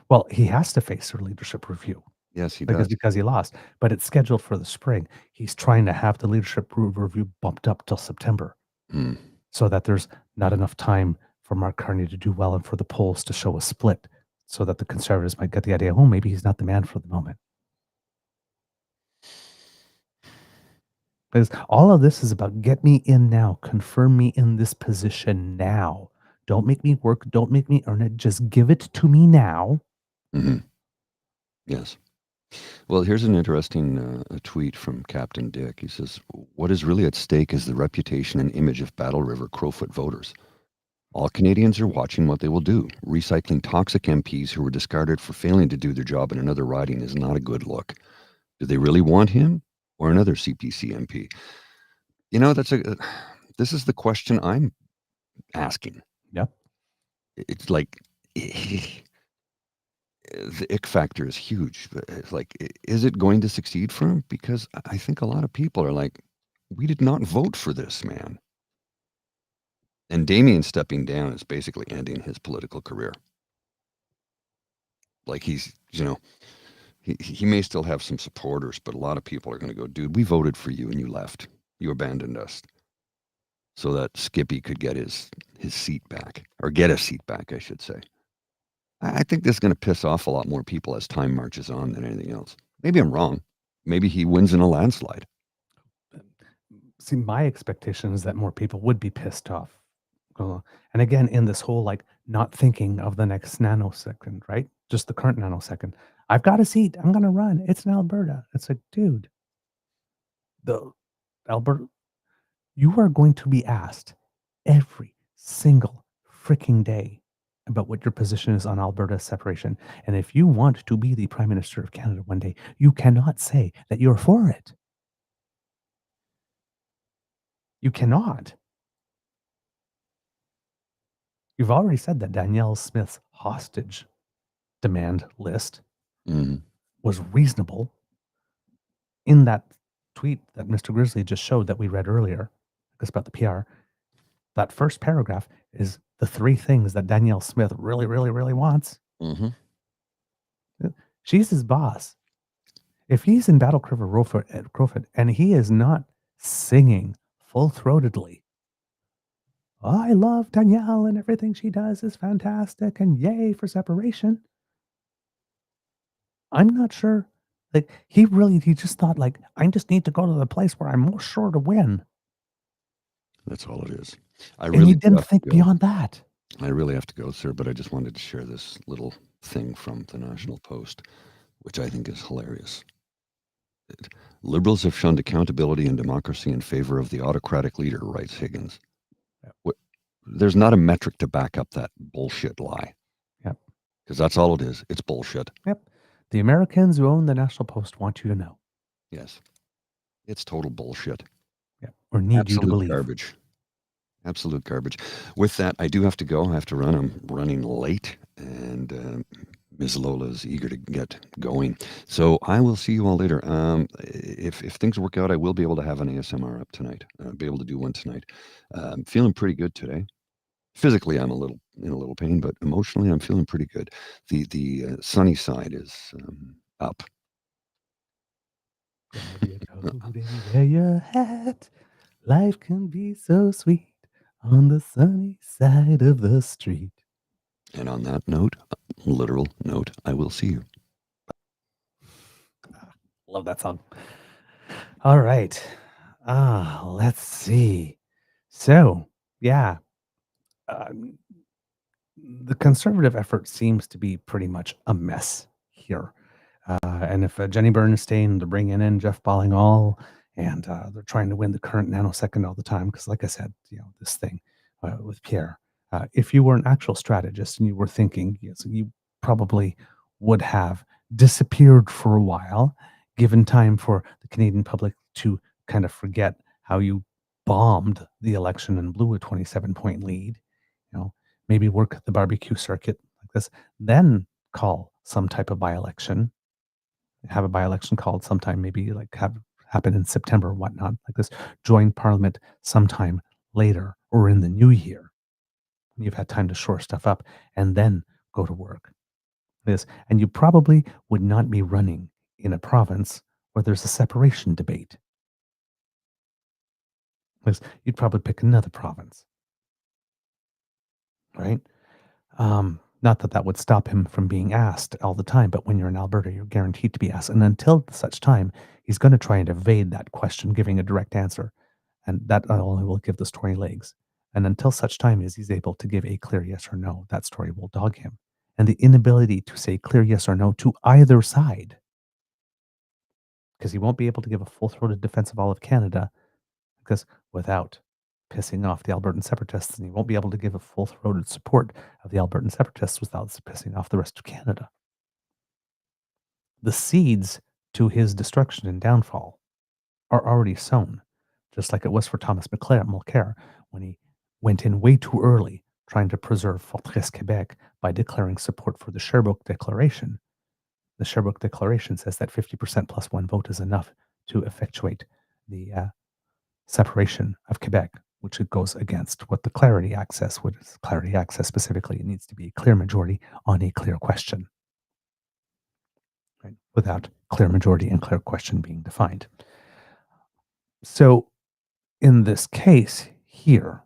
Well, he has to face a leadership review. Yes, he does. Because he lost. But it's scheduled for the spring. He's trying to have the leadership review bumped up till September. So that there's not enough time for Mark Carney to do well and for the polls to show a split so that the Conservatives might get the idea, oh, maybe he's not the man for the moment. Because all of this is about get me in now, confirm me in this position now. Don't make me work, don't make me earn it, just give it to me now. Mm-hmm. Yes. Well, here's an interesting tweet from Captain Dick. He says, what is really at stake is the reputation and image of Battle River Crowfoot voters. All Canadians are watching what they will do. Recycling toxic MPs who were discarded for failing to do their job in another riding is not a good look. Do they really want him or another CPC MP? This is the question I'm asking. Yep. It's like... the ick factor is huge. It's like, is it going to succeed for him? Because I think a lot of people are like, we did not vote for this man. And Damien stepping down is basically ending his political career. Like he may still have some supporters, but a lot of people are going to go, dude, we voted for you and you left. You abandoned us. So that Skippy could get his seat back, or get a seat back, I should say. I think this is going to piss off a lot more people as time marches on than anything else. Maybe I'm wrong. Maybe he wins in a landslide. See, my expectation is that more people would be pissed off. And again, in this whole like not thinking of the next nanosecond, right? Just the current nanosecond. I've got a seat. I'm going to run. It's in Alberta. It's like, dude, the Alberta, you are going to be asked every single freaking day about what your position is on Alberta separation. And if you want to be the Prime Minister of Canada one day, you cannot say that you're for it. You cannot. You've already said that Danielle Smith's hostage demand list was reasonable. In that tweet that Mr. Grizzly just showed that we read earlier, it's about the PR, that first paragraph is the three things that Danielle Smith really, really, really wants. She's his boss. If he's in Battle Crowfoot and he is not singing full-throatedly, I love Danielle and everything she does is fantastic and yay for separation, I'm not sure. Like, he just thought, like, I just need to go to the place where I'm most sure to win. That's all it is. And he didn't think beyond that. I really have to go, sir, but I just wanted to share this little thing from the National Post, which I think is hilarious. Liberals have shunned accountability and democracy in favor of the autocratic leader, writes Higgins. Yep. There's not a metric to back up that bullshit lie. Yep. Because that's all it is. It's bullshit. Yep. The Americans who own the National Post want you to know. Yes. It's total bullshit. Yep. Or need Absolute you to believe. Garbage. Absolute garbage. With that, I do have to go. I have to run. I'm running late, and Ms. Lola is eager to get going. So I will see you all later. If things work out, I will be able to have an ASMR up tonight. I'll be able to do one tonight. I'm feeling pretty good today. Physically, I'm in a little pain, but emotionally, I'm feeling pretty good. The sunny side is up. Wear your hat. Life can be so sweet on the sunny side of the street. And on that note, literal note, I will see you. Love that song. All right. Let's see. So, yeah. The conservative effort seems to be pretty much a mess here. And if Jenny Bernstein, they're bringing in Jeff Ballingall, and they're trying to win the current nanosecond all the time, because like I said, this thing with Pierre, if you were an actual strategist and you were thinking, yes, you probably would have disappeared for a while, given time for the Canadian public to kind of forget how you bombed the election and blew a 27-point lead. Maybe work the barbecue circuit like this, then call some type of by-election, have a by-election called sometime, maybe like have happen in September or whatnot, like this, join Parliament sometime later or in the new year. You've had time to shore stuff up and then go to work. And you probably would not be running in a province where there's a separation debate. You'd probably pick another province. Right? Not that would stop him from being asked all the time, but when you're in Alberta, you're guaranteed to be asked. And until such time, he's going to try and evade that question, giving a direct answer. And that only will give the story legs. And until such time as he's able to give a clear yes or no, that story will dog him. And the inability to say clear yes or no to either side, because he won't be able to give a full-throated defense of all of Canada, because without pissing off the Albertan separatists, and he won't be able to give a full-throated support of the Albertan separatists without pissing off the rest of Canada. The seeds to his destruction and downfall are already sown, just like it was for Thomas Mulcair when he went in way too early trying to preserve Fortress Quebec by declaring support for the Sherbrooke Declaration. The Sherbrooke Declaration says that 50% plus one vote is enough to effectuate the separation of Quebec, which it goes against what the Clarity Act says. What is Clarity Act says specifically? It needs to be a clear majority on a clear question, right? Without clear majority and clear question being defined. So in this case here,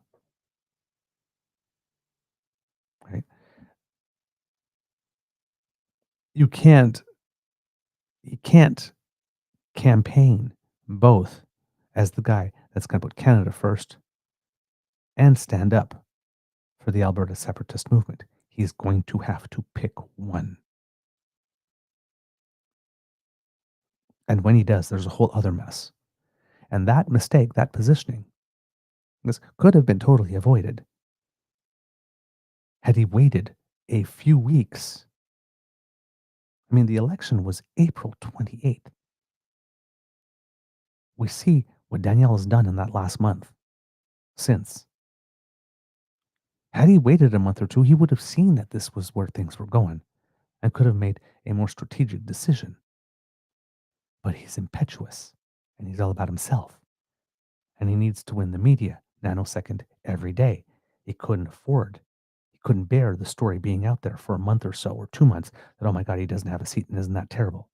right, he can't campaign both as the guy that's going to put Canada first and stand up for the Alberta separatist movement. He's going to have to pick one. And when he does, there's a whole other mess. And that mistake, that positioning, this could have been totally avoided had he waited a few weeks. I mean, the election was April 28th. We see what Danielle has done in that last month since. Had he waited a month or two, he would have seen that this was where things were going and could have made a more strategic decision. But he's impetuous and he's all about himself. And he needs to win the media nanosecond every day. He couldn't bear the story being out there for a month or so or 2 months that, oh my God, he doesn't have a seat and isn't that terrible?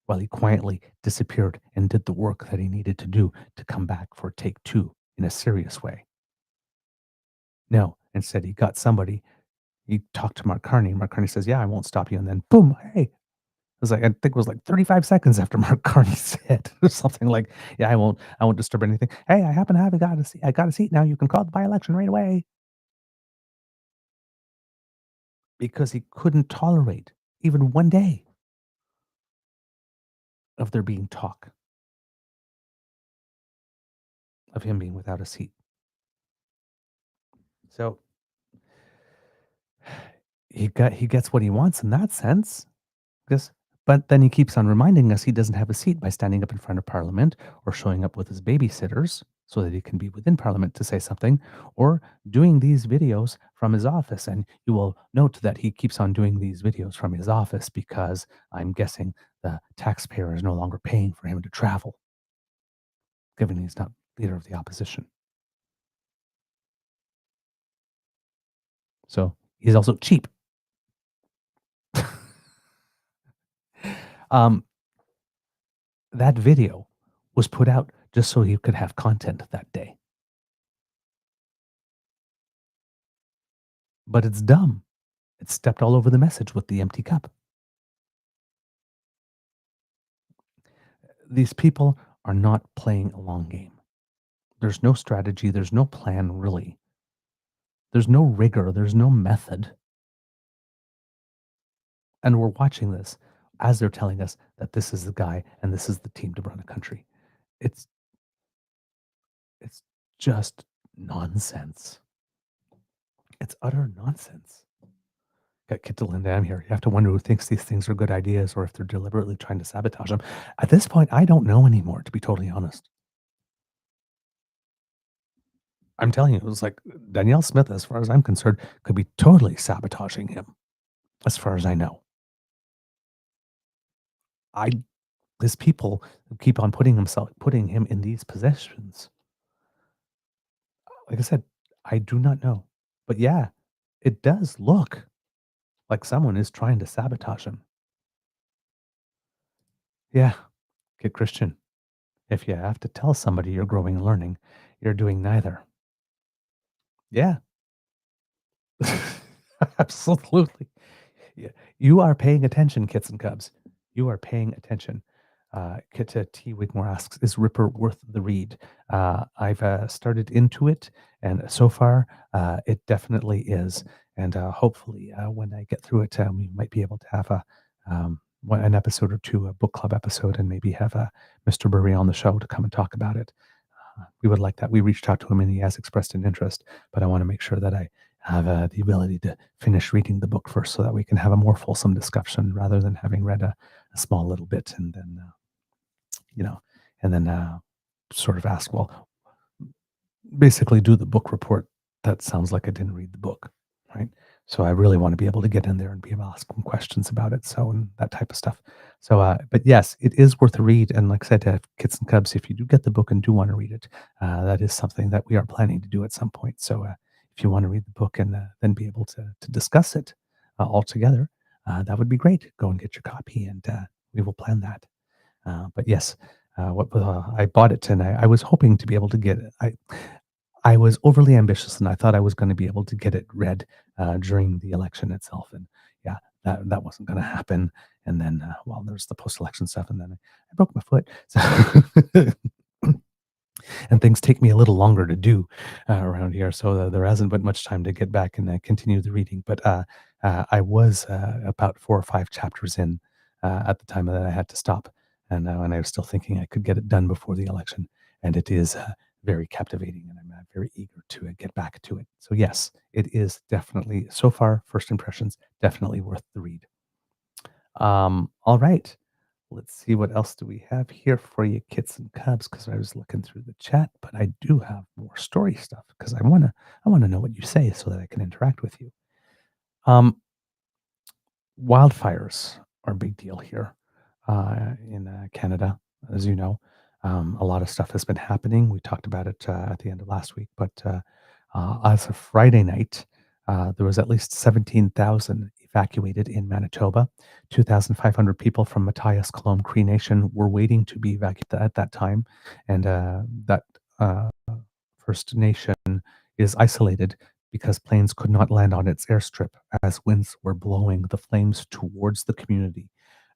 While he quietly disappeared and did the work that he needed to do to come back for take 2 in a serious way. No, instead he got somebody. He talked to Mark Carney. Mark Carney says, yeah, I won't stop you. And then boom, hey. It was like, I think it was like 35 seconds after Mark Carney said or something like, yeah, I won't disturb anything. Hey, I happen to have got a seat. I got a seat now. You can call the by-election right away. Because he couldn't tolerate even one day of there being talk of him being without a seat. So he gets what he wants in that sense. But then he keeps on reminding us he doesn't have a seat by standing up in front of Parliament or showing up with his babysitters so that he can be within Parliament to say something, or doing these videos from his office. And you will note that he keeps on doing these videos from his office because I'm guessing the taxpayer is no longer paying for him to travel, given he's not leader of the opposition. So he's also cheap. That video was put out just so he could have content that day. But it's dumb. It stepped all over the message with the empty cup. These people are not playing a long game. There's no strategy. There's no plan, really. There's no rigor. There's no method. And we're watching this as they're telling us that this is the guy and this is the team to run a country. It's just nonsense. It's utter nonsense. Got Kit to Linda M here. You have to wonder who thinks these things are good ideas or if they're deliberately trying to sabotage them. At this point, I don't know anymore, to be totally honest. I'm telling you, it was like Danielle Smith, as far as I'm concerned, could be totally sabotaging him, as far as I know. These people who keep on putting him in these positions. Like I said, I do not know. But yeah, it does look like someone is trying to sabotage him. Yeah, Kid Christian. If you have to tell somebody you're growing and learning, you're doing neither. Yeah. Absolutely. Yeah. You are paying attention, kits and cubs. You are paying attention. Kita T. Wigmore asks, is Ripper worth the read? I've started into it, and so far, it definitely is. And hopefully, when I get through it, we might be able to have an episode or two, a book club episode, and maybe have Mr. Burry on the show to come and talk about it. We would like that. We reached out to him, and he has expressed an interest, but I want to make sure that I have the ability to finish reading the book first so that we can have a more fulsome discussion rather than having read a small little bit and then sort of ask, well, basically do the book report. That sounds like I didn't read the book, right? So I really want to be able to get in there and be able to ask them questions about it. So, and that type of stuff. So, but yes, it is worth a read. And like I said, Kits and Cubs, if you do get the book and do want to read it, that is something that we are planning to do at some point. So if you want to read the book and then be able to discuss it all together, that would be great. Go and get your copy and we will plan that. But yes, I bought it and I was hoping to be able to get it. I was overly ambitious and I thought I was going to be able to get it read during the election itself. And yeah, that wasn't going to happen. And then, there's the post-election stuff. And then I broke my foot. So and things take me a little longer to do around here. So there hasn't been much time to get back and continue the reading. But I was about 4 or 5 chapters in at the time that I had to stop. and I was still thinking I could get it done before the election, and it is very captivating, and I'm very eager to get back to it. So yes, it is definitely, so far, first impressions, definitely worth the read. All right. Let's see, what else do we have here for you, kits and cubs? Because I was looking through the chat, but I do have more story stuff because I wanna know what you say so that I can interact with you. Um, Wildfires are a big deal here in Canada, as you know. A lot of stuff has been happening. We talked about it at the end of last week, but as of Friday night, there was at least 17,000 evacuated in Manitoba. 2,500 people from Matthias Colomb Cree Nation were waiting to be evacuated at that time, and that uh, First Nation is isolated because planes could not land on its airstrip as winds were blowing the flames towards the community.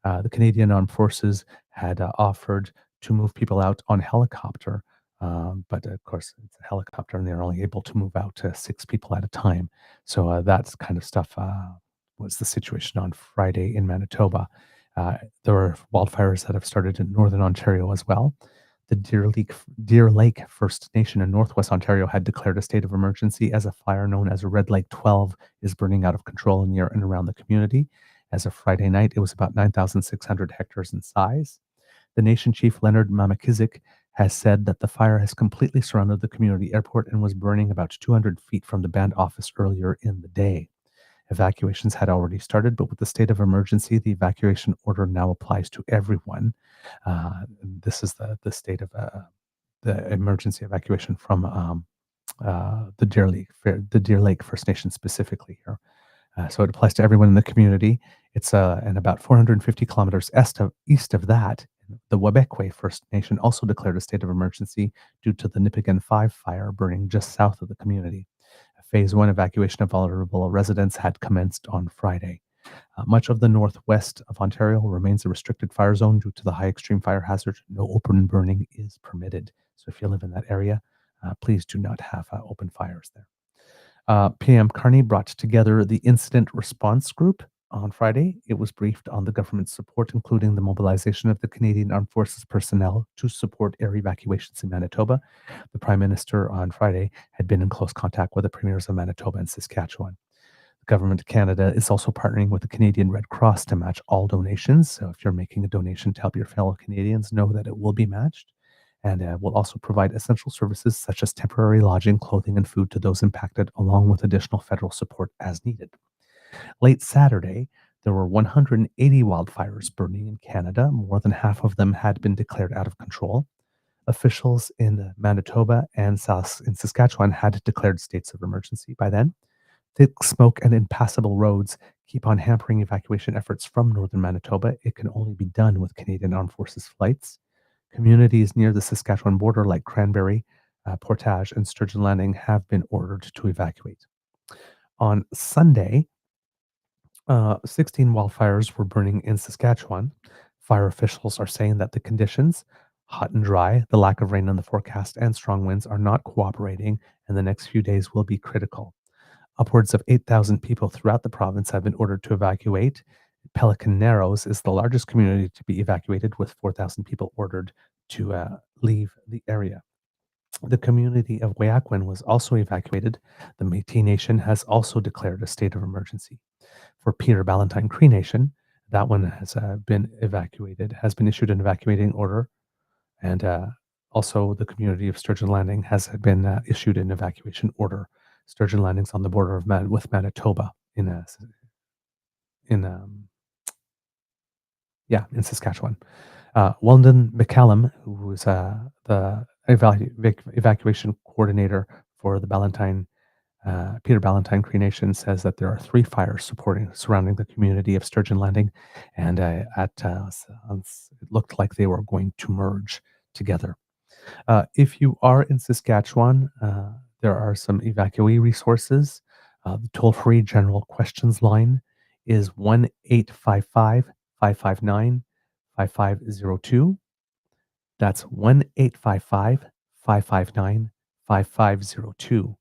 The Canadian Armed Forces had offered to move people out on helicopter, but of course it's a helicopter and they're only able to move out 6 people at a time. So that kind of stuff was the situation on Friday in Manitoba. There were wildfires that have started in Northern Ontario as well. The Deer Lake First Nation in Northwest Ontario had declared a state of emergency as a fire known as Red Lake 12 is burning out of control near and around the community. As of Friday night, it was about 9,600 hectares in size. The nation chief, Leonard Mamakizik, has said that the fire has completely surrounded the community airport and was burning about 200 feet from the band office earlier in the day. Evacuations had already started, but with the state of emergency, the evacuation order now applies to everyone. This is the state of the emergency evacuation from the Deer Lake First Nation specifically here. So it applies to everyone in the community. It's and about 450 kilometers east of that, the Wabekwe First Nation also declared a state of emergency due to the Nipigon 5 fire burning just south of the community. Phase 1 evacuation of vulnerable residents had commenced on Friday. Much of the northwest of Ontario remains a restricted fire zone due to the high extreme fire hazard. No open burning is permitted. So if you live in that area, please do not have open fires there. PM Carney brought together the incident response group on Friday. It was briefed on the government's support, including the mobilization of the Canadian Armed Forces personnel to support air evacuations in Manitoba. The Prime Minister on Friday had been in close contact with the premiers of Manitoba and Saskatchewan. The Government of Canada is also partnering with the Canadian Red Cross to match all donations. So if you're making a donation to help your fellow Canadians, know that it will be matched. And will also provide essential services such as temporary lodging, clothing, and food to those impacted, along with additional federal support as needed. Late Saturday, there were 180 wildfires burning in Canada. More than half of them had been declared out of control. Officials in Manitoba and in Saskatchewan had declared states of emergency by then. Thick smoke and impassable roads keep on hampering evacuation efforts from northern Manitoba. It can only be done with Canadian Armed Forces flights. Communities near the Saskatchewan border, like Cranberry, Portage, and Sturgeon Landing, have been ordered to evacuate. On Sunday, 16 wildfires were burning in Saskatchewan. Fire officials are saying that the conditions, hot and dry, the lack of rain in the forecast, and strong winds are not cooperating, and the next few days will be critical. Upwards of 8,000 people throughout the province have been ordered to evacuate. Pelican Narrows is the largest community to be evacuated, with 4,000 people ordered to leave the area. The community of Wayakwin was also evacuated. The Métis Nation has also declared a state of emergency. For Peter Ballantine Cree Nation, that one has been evacuated, has been issued an evacuating order, and also the community of Sturgeon Landing has been issued an evacuation order. Sturgeon Landing's on the border of with Manitoba in Saskatchewan. Weldon McCallum, who was the evacuation coordinator for the Peter Ballantine Cree Nation, says that there are 3 fires surrounding the community of Sturgeon Landing, and it looked like they were going to merge together. If you are in Saskatchewan, there are some evacuee resources. The toll-free general questions line is 1-855-559-5502. That's 1-855-559-5502.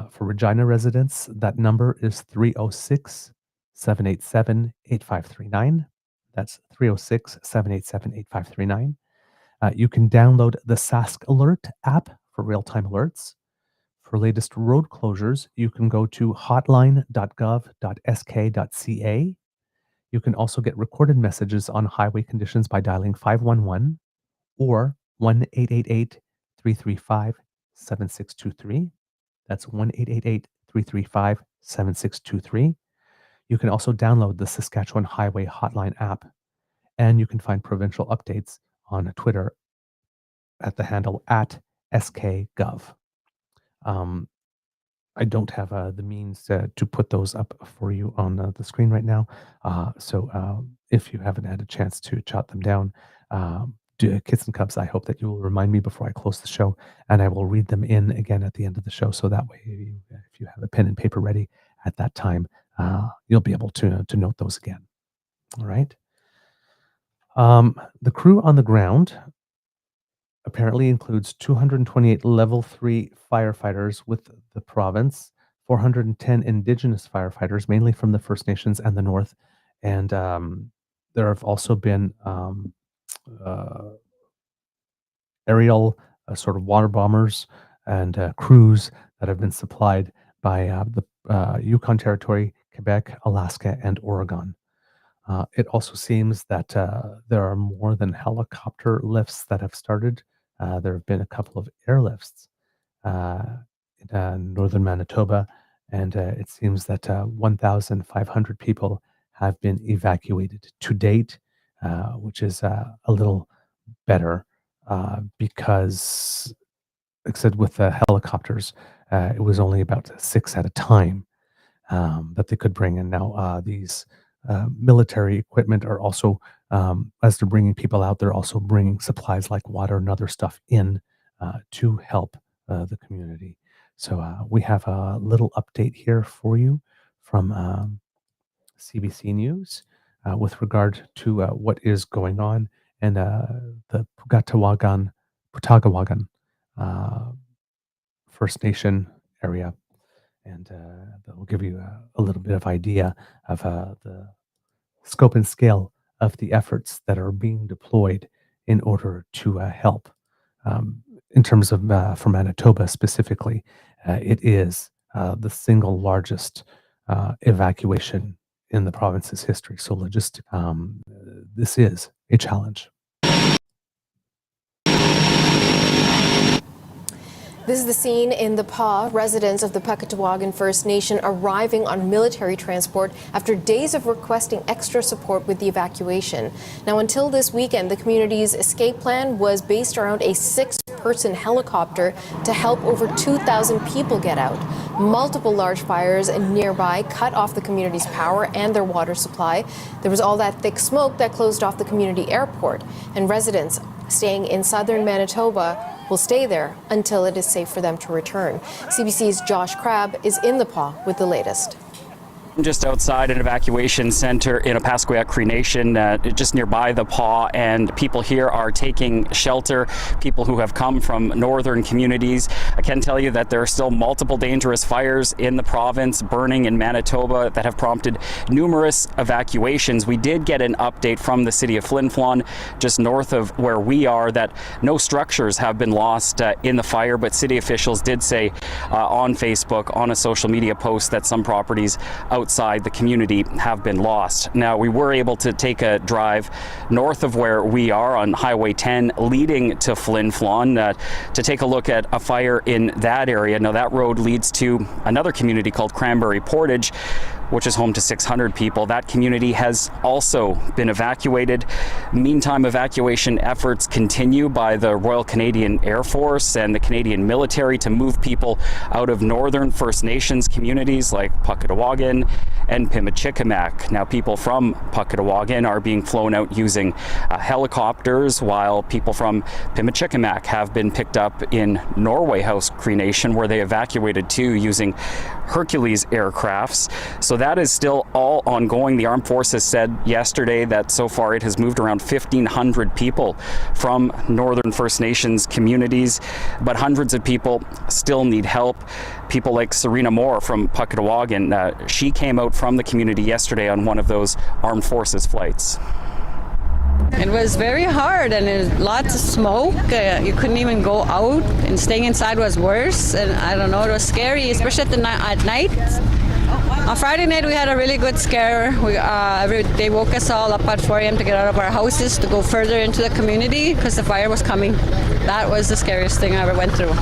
For Regina residents, that number is 306-787-8539. That's 306-787-8539. You can download the Sask Alert app for real-time alerts. For latest road closures, you can go to hotline.gov.sk.ca. You can also get recorded messages on highway conditions by dialing 511 or 1-888-335-7623. That's 1-888-335-7623. You can also download the Saskatchewan Highway Hotline app, and you can find provincial updates on Twitter at the handle @skgov. I don't have the means to put those up for you on the screen right now. So if you haven't had a chance to jot them down, kids and cubs, I hope that you will remind me before I close the show, and I will read them in again at the end of the show. So that way, if you have a pen and paper ready at that time, you'll be able to note those again. All right. The crew on the ground apparently includes 228 level 3 firefighters with the province, 410 Indigenous firefighters, mainly from the First Nations and the North. And there have also been aerial sort of water bombers and crews that have been supplied by the Yukon Territory, Quebec, Alaska, and Oregon. It also seems that there are more than helicopter lifts that have started. There have been a couple of airlifts in northern Manitoba, and it seems that 1,500 people have been evacuated to date, which is a little better because, like I said, with the helicopters, it was only about 6 at a time that they could bring in. Now, these military equipment are also, as they're bringing people out, they're also bringing supplies like water and other stuff in to help the community. So we have a little update here for you from CBC News with regard to what is going on in the Putagawagan First Nation area. And that will give you a little bit of idea of the scope and scale of the efforts that are being deployed in order to help. In terms of for Manitoba specifically, it is the single largest evacuation in the province's history. So this is a challenge. This is the scene in the Pas. Residents of the Pukatawagan First Nation arriving on military transport after days of requesting extra support with the evacuation. Now, until this weekend, the community's escape plan was based around a 6-person helicopter to help over 2,000 people get out. Multiple large fires nearby cut off the community's power and their water supply. There was all that thick smoke that closed off the community airport, and residents staying in southern Manitoba will stay there until it is safe for them to return. CBC's Josh Crabb is in the Pas with the latest. Just outside an evacuation center in Opaskwayak Cree Nation, just nearby the Pas, and people here are taking shelter, people who have come from northern communities. I can tell you that there are still multiple dangerous fires in the province burning in Manitoba that have prompted numerous evacuations. We did get an update from the city of Flin Flon, just north of where we are, that no structures have been lost in the fire, but city officials did say on Facebook, on a social media post, that some properties outside the community have been lost. Now, we were able to take a drive north of where we are on Highway 10 leading to Flin Flon to take a look at a fire in that area. Now, that road leads to another community called Cranberry Portage, which is home to 600 people. That community has also been evacuated. Meantime, evacuation efforts continue by the Royal Canadian Air Force and the Canadian military to move people out of northern First Nations communities like Pukatawagan and Pimachikamak. Now, people from Pukatawagan are being flown out using helicopters, while people from Pimachikamak have been picked up in Norway House Cree Nation, where they evacuated to using Hercules aircrafts. So that is still all ongoing. The Armed Forces said yesterday that so far it has moved around 1,500 people from northern First Nations communities, but hundreds of people still need help. People like Serena Moore from Pukatawagan, she came out from the community yesterday on one of those Armed Forces flights. It was very hard, and there's lots of smoke. You couldn't even go out, and staying inside was worse. And I don't know, it was scary, especially at night. On Friday night, we had a really good scare. They woke us all up at 4 a.m. to get out of our houses to go further into the community because the fire was coming. That was the scariest thing I ever went through.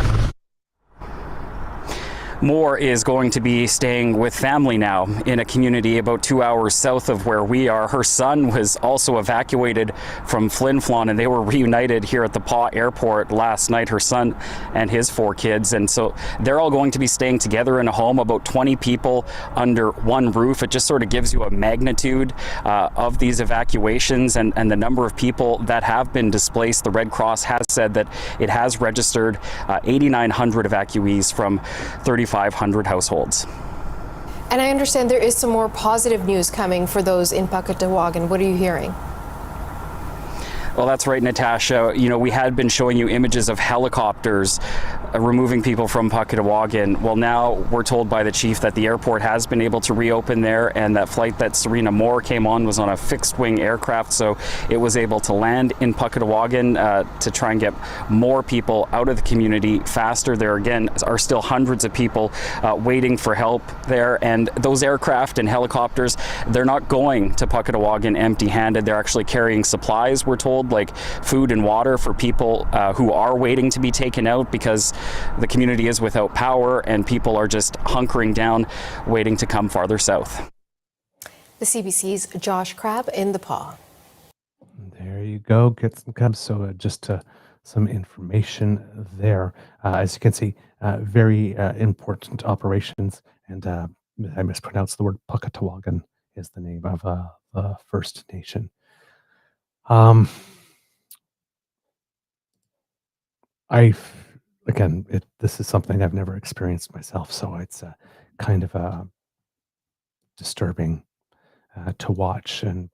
Moore is going to be staying with family now in a community about 2 hours south of where we are. Her son was also evacuated from Flin Flon, and they were reunited here at the Paw Airport last night, her son and his 4 kids. And so they're all going to be staying together in a home, about 20 people under one roof. It just sort of gives you a magnitude of these evacuations and the number of people that have been displaced. The Red Cross has said that it has registered 8,900 evacuees from 3,500 households. And I understand there is some more positive news coming for those in Puckatawagan. What are you hearing? Well, that's right, Natasha. You know, we had been showing you images of helicopters removing people from Puckatawagan. Well, now we're told by the chief that the airport has been able to reopen there, and that flight that Serena Moore came on was on a fixed-wing aircraft, so it was able to land in Puckatawagan to try and get more people out of the community faster. There, again, are still hundreds of people waiting for help there, and those aircraft and helicopters, they're not going to Puckatawagan empty-handed. They're actually carrying supplies, we're told, like food and water for people who are waiting to be taken out, because the community is without power and people are just hunkering down, waiting to come farther south. The CBC's Josh Crabb in the Paw. There you go. Get some cups. So just some information there. As you can see, very important operations. And I mispronounced the word Puckatawagan is the name of the First Nation. This is something I've never experienced myself, so it's kind of disturbing to watch. And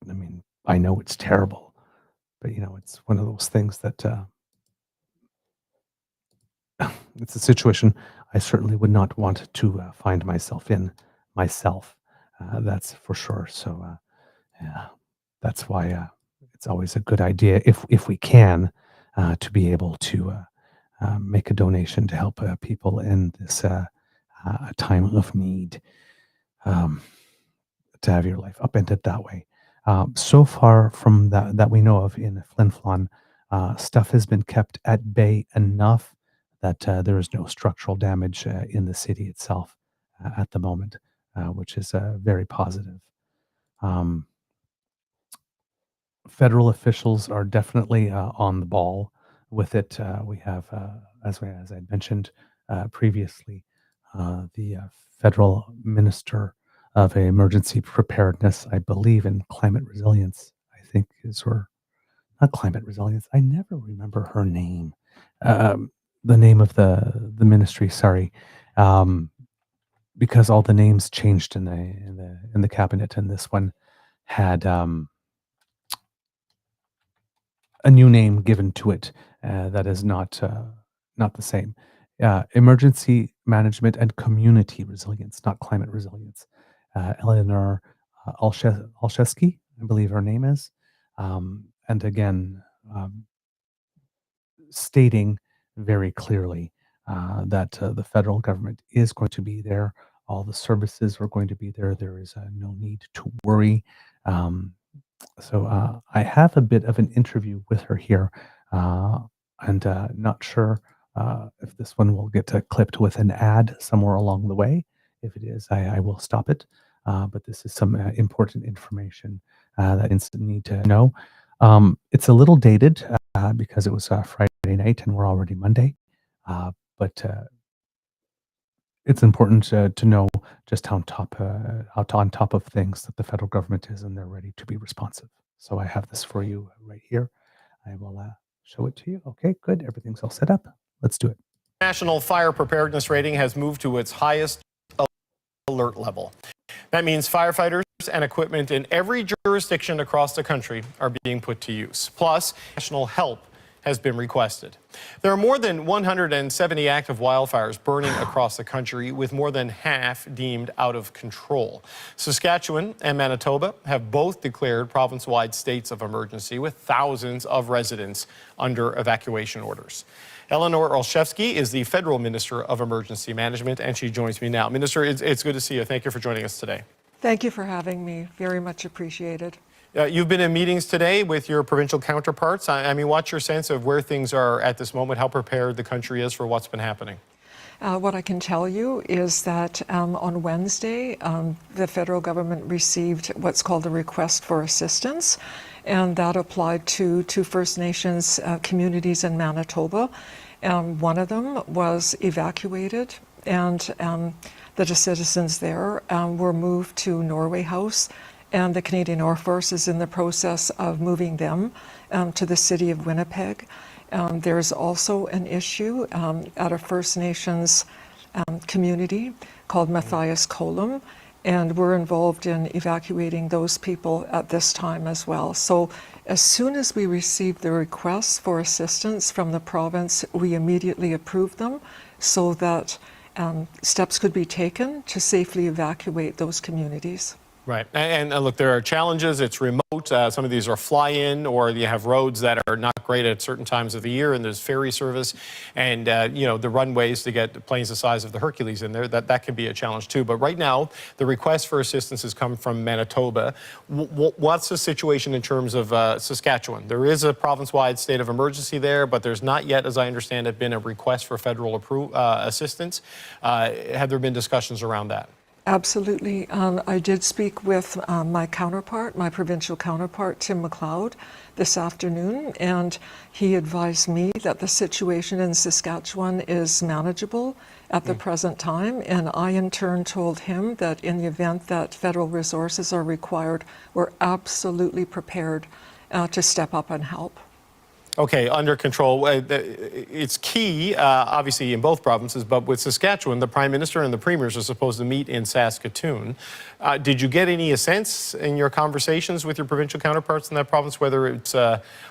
I mean, I know it's terrible, but you know, it's one of those things that it's a situation I certainly would not want to find myself in myself. That's for sure. So yeah, that's why it's always a good idea if we can to be able to make a donation to help people in this time of need, to have your life upended that way. So far from that we know of in Flin Flon, stuff has been kept at bay enough that there is no structural damage in the city itself at the moment, which is very positive. Federal officials are definitely on the ball with it. We have, as I mentioned previously, the federal minister of Emergency Preparedness, I believe, in climate resilience, I think is her, not climate resilience. I never remember her name, the name of the ministry. Sorry, because all the names changed in the cabinet, and this one had a new name given to it that is not the same. Emergency Management and Community Resilience, not Climate Resilience. Eleanor Olszewski, I believe her name is, and again, stating very clearly that the federal government is going to be there. All the services are going to be there. There is no need to worry. So I have a bit of an interview with her here, and not sure if this one will get clipped with an ad somewhere along the way. If it is, I will stop it. But this is some important information that instantly need to know. It's a little dated because it was Friday night and we're already Monday, but it's important to know just how on top of things that the federal government is, and they're ready to be responsive. So I have this for you right here. I will show it to you. Okay, good. Everything's all set up. Let's do it. National Fire Preparedness Rating has moved to its highest alert level. That means firefighters and equipment in every jurisdiction across the country are being put to use. Plus, national help has been requested. There are more than 170 active wildfires burning across the country, with more than half deemed out of control. Saskatchewan and Manitoba have both declared province-wide states of emergency, with thousands of residents under evacuation orders. Eleanor Olszewski is the Federal Minister of Emergency Management, and she joins me now. Minister, it's good to see you. Thank you for joining us today. Thank you for having me. Very much appreciated. You've been in meetings today with your provincial counterparts. I mean, what's your sense of where things are at this moment, how prepared the country is for what's been happening? What I can tell you is that on Wednesday, the federal government received what's called a request for assistance, and that applied to two First Nations communities in Manitoba. One of them was evacuated, and the citizens there were moved to Norway House, and the Canadian Air Force is in the process of moving them to the city of Winnipeg. There's also an issue at a First Nations community called Matthias Colum, and we're involved in evacuating those people at this time as well. So as soon as we received the requests for assistance from the province, we immediately approved them so that steps could be taken to safely evacuate those communities. Right. And look, there are challenges. It's remote. Some of these are fly-in, or you have roads that are not great at certain times of the year, and there's ferry service. And, the runways to get planes the size of the Hercules in there, that can be a challenge too. But right now, the request for assistance has come from Manitoba. What's the situation in terms of Saskatchewan? There is a province-wide state of emergency there, but there's not yet, as I understand it, been a request for federal assistance. Have there been discussions around that? Absolutely. I did speak with my provincial counterpart, Tim McLeod, this afternoon, and he advised me that the situation in Saskatchewan is manageable at the present time, and I in turn told him that in the event that federal resources are required, we're absolutely prepared to step up and help. Okay, under control. It's key, obviously, in both provinces, but with Saskatchewan, the Prime Minister and the Premiers are supposed to meet in Saskatoon. Did you get any sense in your conversations with your provincial counterparts in that province whether it's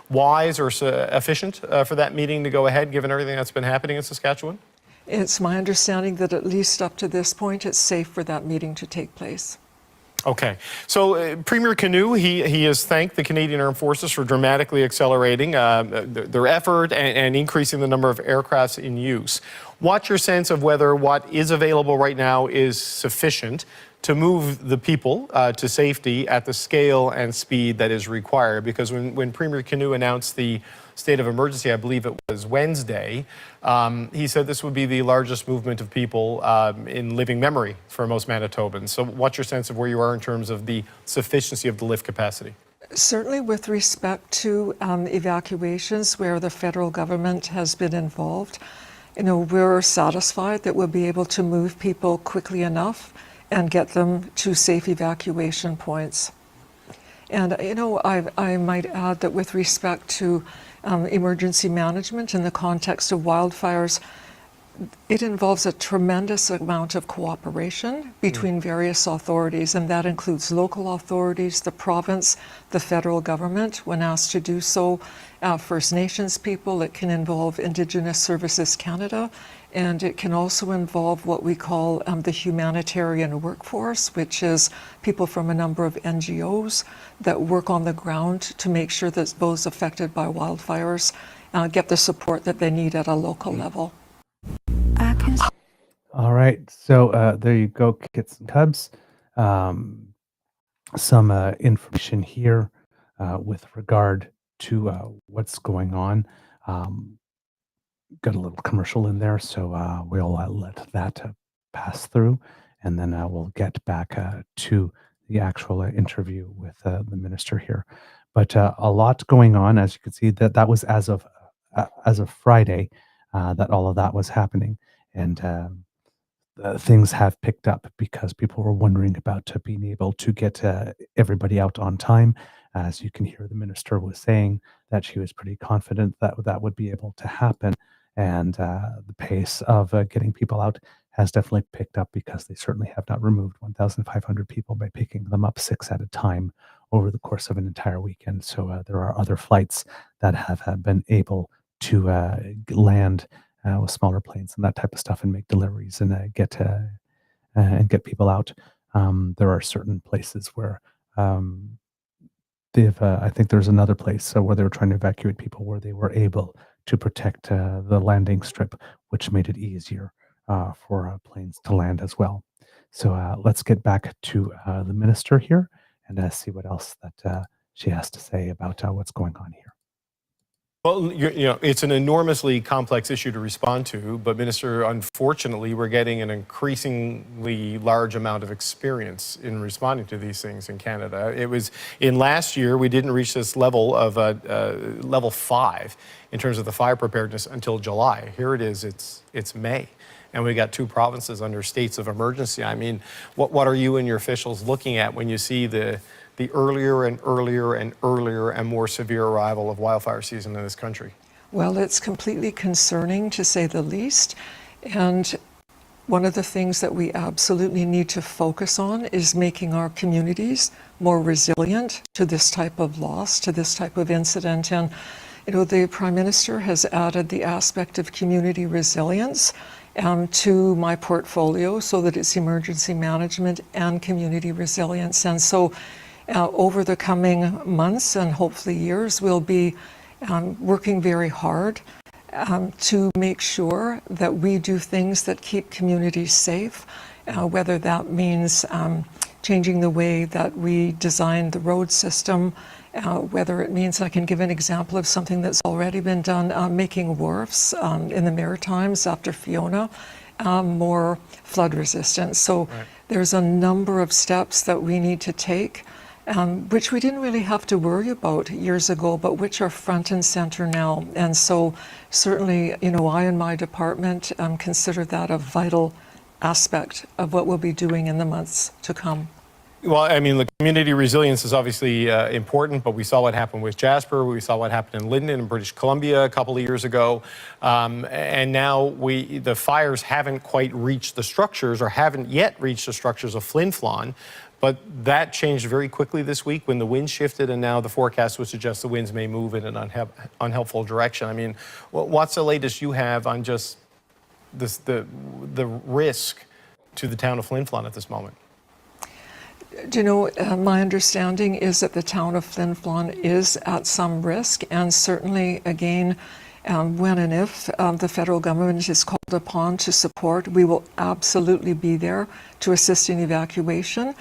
wise or efficient for that meeting to go ahead, given everything that's been happening in Saskatchewan? It's my understanding that at least up to this point, it's safe for that meeting to take place. Okay. So Premier Canoe, he has thanked the Canadian Armed Forces for dramatically accelerating their effort and increasing the number of aircrafts in use. What's your sense of whether what is available right now is sufficient to move the people to safety at the scale and speed that is required? Because when Premier Canoe announced the state of emergency, I believe it was Wednesday, he said this would be the largest movement of people in living memory for most Manitobans. So what's your sense of where you are in terms of the sufficiency of the lift capacity? Certainly with respect to evacuations where the federal government has been involved, we're satisfied that we'll be able to move people quickly enough and get them to safe evacuation points. And, I might add that with respect to emergency management in the context of wildfires, it involves a tremendous amount of cooperation between various authorities, and that includes local authorities, the province, the federal government, when asked to do so, First Nations people. It can involve Indigenous Services Canada, and it can also involve what we call the humanitarian workforce, which is people from a number of NGOs that work on the ground to make sure that those affected by wildfires get the support that they need at a local level. All right. So there you go, kits and cubs. Some information here with regard to what's going on. Got a little commercial in there, so we'll let that pass through, and then we'll get back to the actual interview with the minister here. But a lot going on, as you can see. That was as of Friday that all of that was happening, and things have picked up because people were wondering about being able to get everybody out on time. As you can hear, the minister was saying that she was pretty confident that that would be able to happen. And the pace of getting people out has definitely picked up, because they certainly have not removed 1,500 people by picking them up 6 at a time over the course of an entire weekend. So there are other flights that have been able to land with smaller planes and that type of stuff and make deliveries and get people out. There are certain places where I think there's another place where they were trying to evacuate people where they were able to protect the landing strip, which made it easier for planes to land as well. So let's get back to the minister here and see what else that she has to say about what's going on here. Well, it's an enormously complex issue to respond to, but Minister, unfortunately, we're getting an increasingly large amount of experience in responding to these things in Canada. It was in last year, we didn't reach this level of level 5 in terms of the fire preparedness until July. Here it is, it's May. And we got 2 provinces under states of emergency. I mean, what are you and your officials looking at when you see the earlier and earlier and earlier and more severe arrival of wildfire season in this country? Well, it's completely concerning, to say the least. And one of the things that we absolutely need to focus on is making our communities more resilient to this type of loss, to this type of incident. And, the Prime Minister has added the aspect of community resilience to my portfolio, so that it's emergency management and community resilience. And so over the coming months and hopefully years, we'll be working very hard to make sure that we do things that keep communities safe, whether that means changing the way that we design the road system, whether it means, I can give an example of something that's already been done, making wharfs in the Maritimes after Fiona more flood resistant. So there's a number of steps that we need to take, which we didn't really have to worry about years ago, but which are front and center now. And so certainly, I and my department consider that a vital aspect of what we'll be doing in the months to come. Well, I mean, the community resilience is obviously important, but we saw what happened with Jasper. We saw what happened in Linden in British Columbia a couple of years ago. And now the fires haven't quite reached the structures, or haven't yet reached the structures of Flin Flon. But that changed very quickly this week when the wind shifted, and now the forecast would suggest the winds may move in an unhelpful direction. I mean, what's the latest you have on just this, the risk to the town of Flin Flon at this moment? My understanding is that the town of Flin Flon is at some risk, and certainly, again, when and if the federal government is called upon to support, we will absolutely be there to assist in evacuation,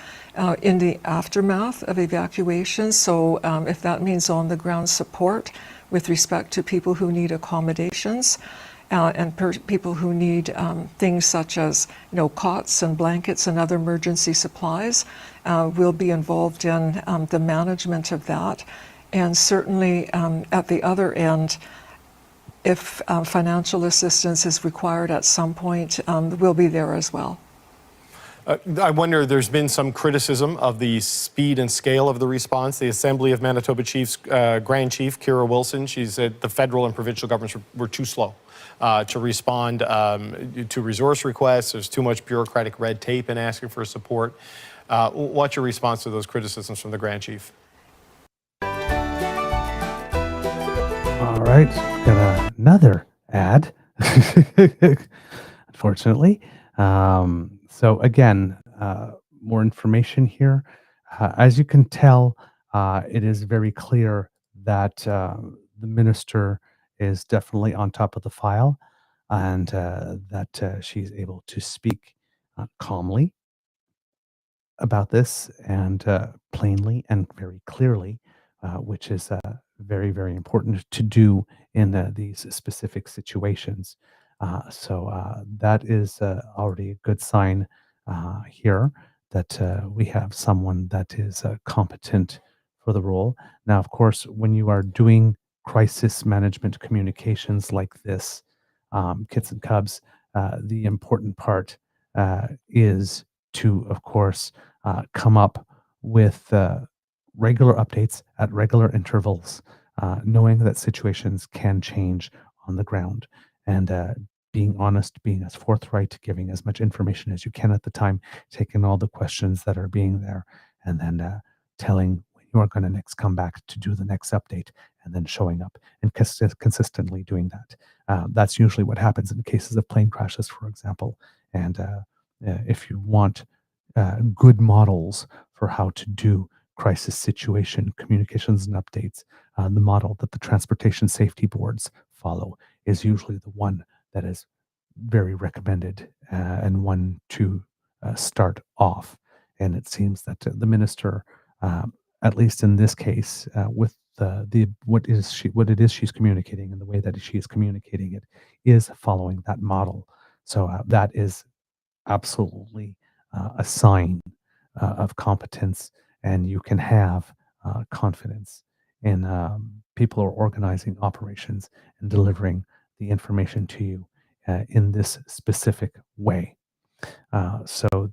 in the aftermath of evacuation. So if that means on the ground support with respect to people who need accommodations, and people who need things such as cots and blankets and other emergency supplies, we'll be involved in the management of that. And certainly at the other end, if financial assistance is required at some point, we'll be there as well. I wonder, there's been some criticism of the speed and scale of the response. The Assembly of Manitoba Chiefs Grand Chief, Kira Wilson, she said the federal and provincial governments were too slow to respond to resource requests. There's too much bureaucratic red tape in asking for support. What's your response to those criticisms from the Grand Chief? All right, got another ad, unfortunately. So again, more information here. As you can tell, it is very clear that the minister is definitely on top of the file, and that she's able to speak calmly about this, and plainly and very clearly, which is very, very important to do in these specific situations. So that is already a good sign here that we have someone that is competent for the role. Now, of course, when you are doing crisis management communications like this, Kits and Cubs, the important part is to, of course, come up with regular updates at regular intervals, knowing that situations can change on the ground, and being honest, being as forthright, giving as much information as you can at the time, taking all the questions that are being there, and then telling when you are going to next come back to do the next update, and then showing up and consistently doing that. That's usually what happens in cases of plane crashes, for example. And if you want good models for how to do crisis situation communications and updates, the model that the transportation safety boards follow is usually the one that is very recommended and one to start off. And it seems that the minister, at least in this case, with what it is she's communicating and the way that she is communicating it, is following that model. So that is absolutely a sign of competence, and you can have confidence in people who are organizing operations and delivering the information to you in this specific way. So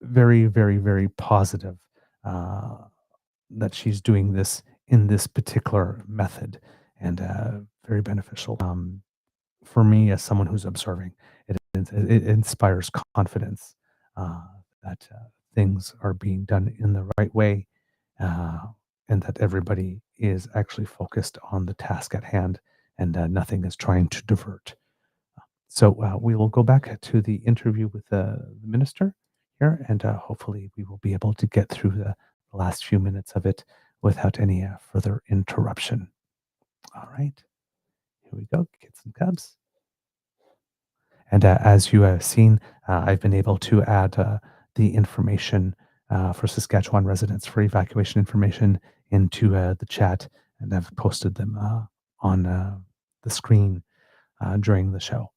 very, very, very positive that she's doing this in this particular method, and very beneficial. For me, as someone who's observing, it inspires confidence that things are being done in the right way, and that everybody is actually focused on the task at hand, and nothing is trying to divert. So we will go back to the interview with the minister here, and hopefully we will be able to get through the last few minutes of it without any further interruption. All right, here we go, kids and cubs. And as you have seen, I've been able to add the information for Saskatchewan residents for evacuation information into the chat, and I've posted them on the screen during the show.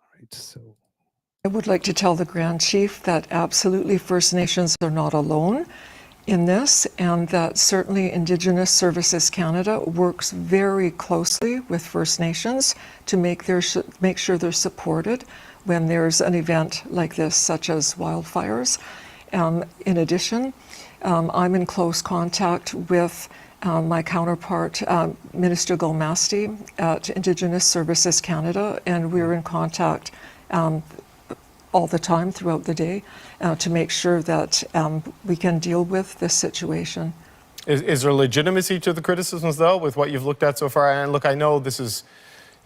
All right, so I would like to tell the Grand Chief that absolutely First Nations are not alone in this, and that certainly Indigenous Services Canada works very closely with First Nations to make sure they're supported when there's an event like this, such as wildfires. In addition, I'm in close contact with my counterpart, Minister Gulmasti at Indigenous Services Canada, and we're in contact all the time throughout the day to make sure that we can deal with this situation. Is there legitimacy to the criticisms, though, with what you've looked at so far? And look, I know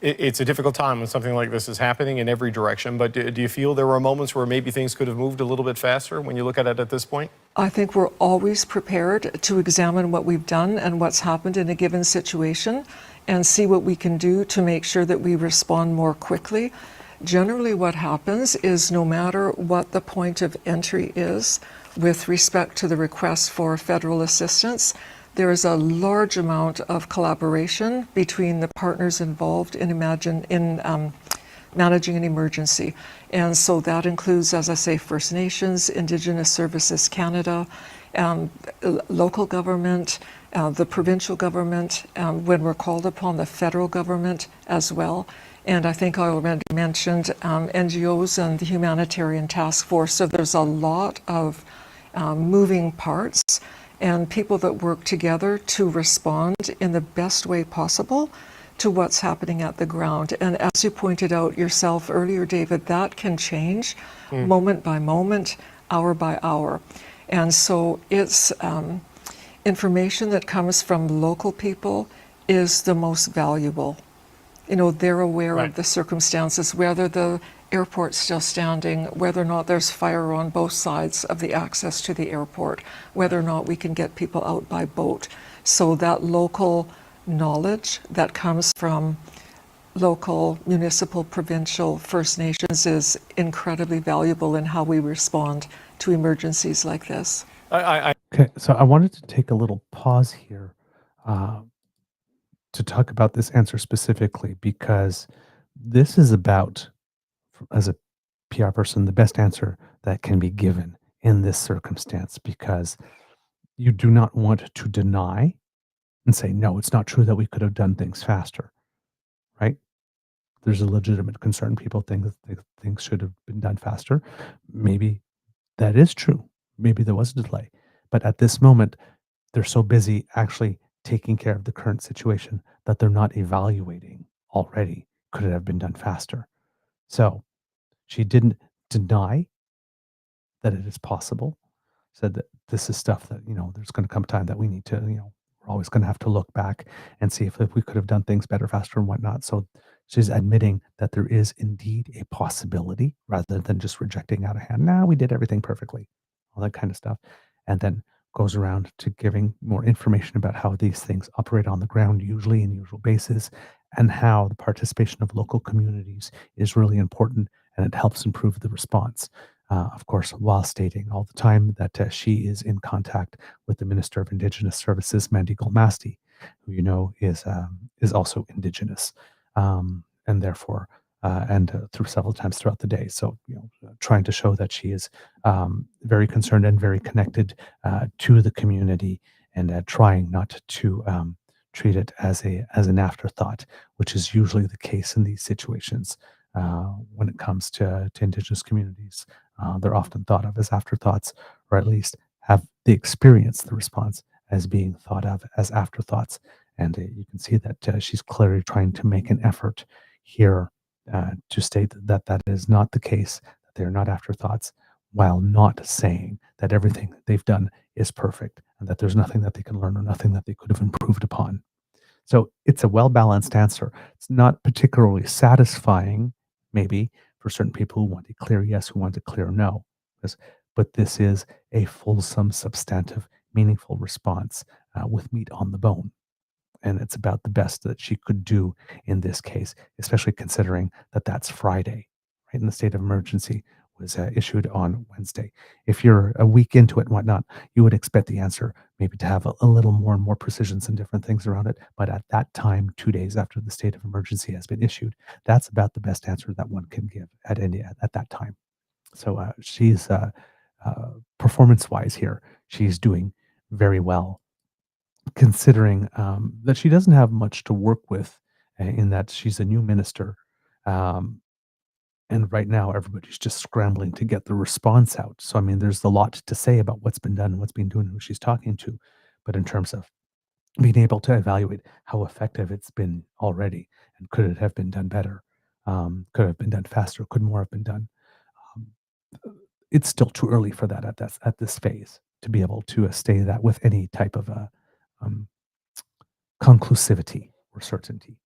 it's a difficult time when something like this is happening in every direction, but do you feel there were moments where maybe things could have moved a little bit faster when you look at it at this point? I think we're always prepared to examine what we've done and what's happened in a given situation and see what we can do to make sure that we respond more quickly. Generally, what happens is no matter what the point of entry is with respect to the request for federal assistance, there is a large amount of collaboration between the partners involved in managing an emergency. And so that includes, as I say, First Nations, Indigenous Services Canada, local government, the provincial government, when we're called upon, the federal government as well. And I think I already mentioned NGOs and the Humanitarian Task Force. So there's a lot of moving parts and people that work together to respond in the best way possible to what's happening at the ground. And as you pointed out yourself earlier, David, that can change moment by moment, hour by hour. And so it's information that comes from local people is the most valuable. You know, they're aware of the circumstances, whether the airport's still standing, whether or not there's fire on both sides of the access to the airport, whether or not we can get people out by boat. So that local knowledge that comes from local, municipal, provincial, First Nations is incredibly valuable in how we respond to emergencies like this. Okay, so I wanted to take a little pause here to talk about this answer specifically, because this is about, as a PR person, the best answer that can be given in this circumstance, because you do not want to deny and say, no, it's not true that we could have done things faster, right? There's a legitimate concern. People think that things should have been done faster. Maybe that is true. Maybe there was a delay. But at this moment, they're so busy actually taking care of the current situation that they're not evaluating already. Could it have been done faster? So she didn't deny that it is possible. said that this is stuff that, there's going to come a time that we need to, we're always going to have to look back and see if we could have done things better, faster, and whatnot. So she's admitting that there is indeed a possibility rather than just rejecting out of hand. Now we did everything perfectly, all that kind of stuff. And then goes around to giving more information about how these things operate on the ground, usually in usual basis, and how the participation of local communities is really important and it helps improve the response. Of course, while stating all the time that she is in contact with the Minister of Indigenous Services, Mandy Golmasti, who is also Indigenous, and therefore, through several times throughout the day. So, trying to show that she is very concerned and very connected to the community, and trying not to treat it as an afterthought, which is usually the case in these situations. When it comes to Indigenous communities, they're often thought of as afterthoughts, or at least have the response as being thought of as afterthoughts. And you can see that she's clearly trying to make an effort here to state that that is not the case, that they're not afterthoughts, while not saying that everything that they've done is perfect and that there's nothing that they can learn or nothing that they could have improved upon. So it's a well-balanced answer. It's not particularly satisfying, maybe, for certain people who want a clear yes, who want a clear no. But this is a fulsome, substantive, meaningful response with meat on the bone. And it's about the best that she could do in this case, especially considering that that's Friday, right? And the state of emergency was issued on Wednesday. If you're a week into it and whatnot, you would expect the answer maybe to have a little more and more precisions and different things around it. But at that time, 2 days after the state of emergency has been issued, that's about the best answer that one can give at that time. So she's performance-wise here, she's doing very well, considering that she doesn't have much to work with in that she's a new minister. And right now, everybody's just scrambling to get the response out. So, I mean, there's a lot to say about what's been done, what's been doing, who she's talking to. But in terms of being able to evaluate how effective it's been already, and could it have been done better? Could it have been done faster? Could more have been done? It's still too early for that at this phase to be able to say that with any type of conclusivity or certainty.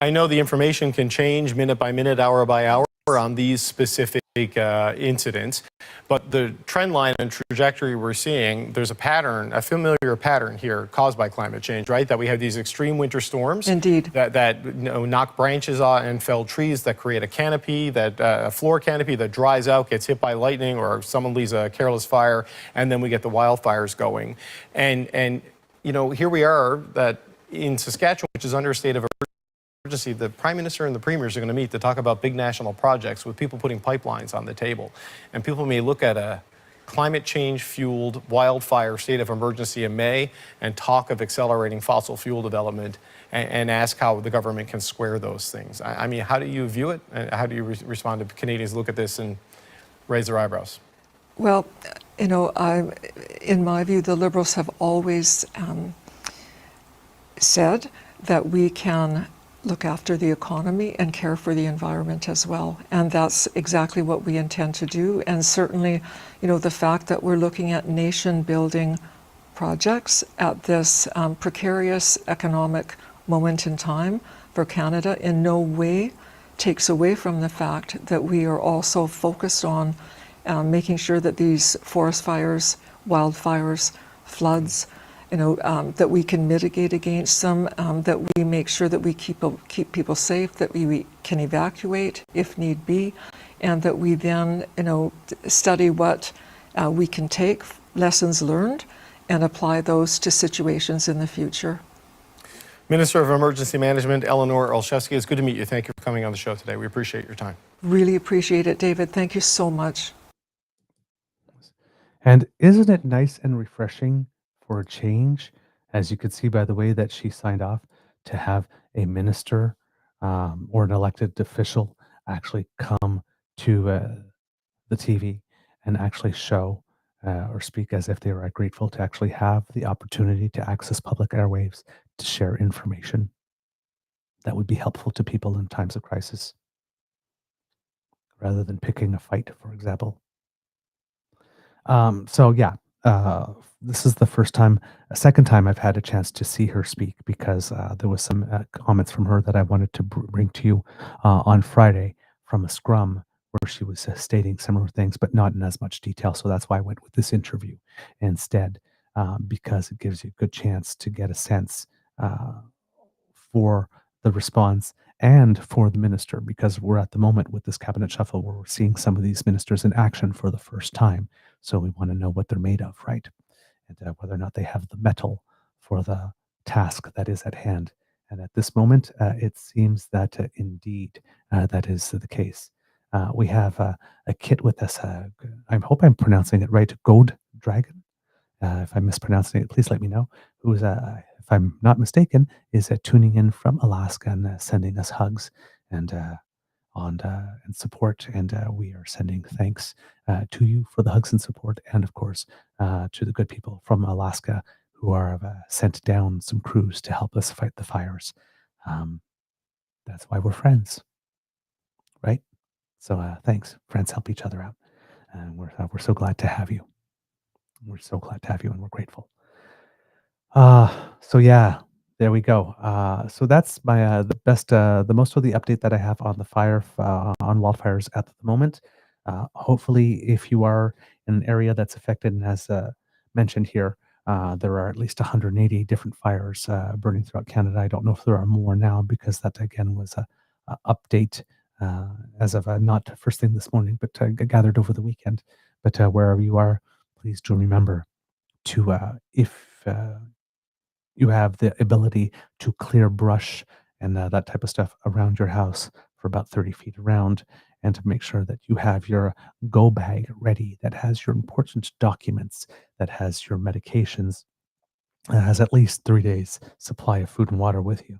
I know the information can change minute by minute, hour by hour on these specific incidents, but the trend line and trajectory we're seeing, there's a pattern, a familiar pattern here caused by climate change, right? That we have these extreme winter storms. Indeed. That knock branches off and fell trees, that create a canopy, a floor canopy that dries out, gets hit by lightning, or someone leaves a careless fire, and then we get the wildfires going. And here we are that in Saskatchewan, which is under a state of emergency, the Prime Minister and the Premiers are going to meet to talk about big national projects with people putting pipelines on the table. And people may look at a climate change-fueled wildfire state of emergency in May and talk of accelerating fossil fuel development and ask how the government can square those things. I mean, how do you view it? And how do you respond to Canadians look at this and raise their eyebrows? Well, in my view, the Liberals have always said that we can look after the economy and care for the environment as well. And that's exactly what we intend to do. And certainly, the fact that we're looking at nation-building projects at this precarious economic moment in time for Canada in no way takes away from the fact that we are also focused on making sure that these forest fires, wildfires, floods, that we can mitigate against them, that we make sure that we keep people safe, that we can evacuate if need be, and that we then, study what we can take, lessons learned, and apply those to situations in the future. Minister of Emergency Management, Eleanor Olszewski, it's good to meet you. Thank you for coming on the show today. We appreciate your time. Really appreciate it, David. Thank you so much. And isn't it nice and refreshing for a change, as you could see by the way that she signed off, to have a minister or an elected official actually come to the TV and actually show or speak as if they were grateful to actually have the opportunity to access public airwaves to share information that would be helpful to people in times of crisis, rather than picking a fight, for example. So yeah, this is the second time I've had a chance to see her speak because there was some comments from her that I wanted to bring to you on Friday from a scrum where she was stating similar things, but not in as much detail. So that's why I went with this interview instead, because it gives you a good chance to get a sense for the response and for the minister, because we're at the moment with this cabinet shuffle where we're seeing some of these ministers in action for the first time. So we want to know what they're made of, right? And whether or not they have the mettle for the task that is at hand. And at this moment, it seems that indeed that is the case. We have a kit with us. I hope I'm pronouncing it right. Gold Dragon. If I'm mispronouncing it, please let me know. Who's, if I'm not mistaken, is tuning in from Alaska and sending us hugs and and support. And we are sending thanks to you for the hugs and support, and of course to the good people from Alaska who are sent down some crews to help us fight the fires. That's why we're friends, right? So thanks, friends. Help each other out, and we're so glad to have you. We're so glad to have you, and we're grateful. So yeah, there we go. So that's my the most of the update that I have on the on wildfires at the moment. Hopefully, if you are in an area that's affected, and as mentioned here, there are at least 180 different fires burning throughout Canada. I don't know if there are more now because that again was a update as of not first thing this morning, but gathered over the weekend. But wherever you are, please do remember to if you have the ability to clear brush and that type of stuff around your house for about 30 feet around, and to make sure that you have your go bag ready that has your important documents, that has your medications, that has at least 3 days supply of food and water with you.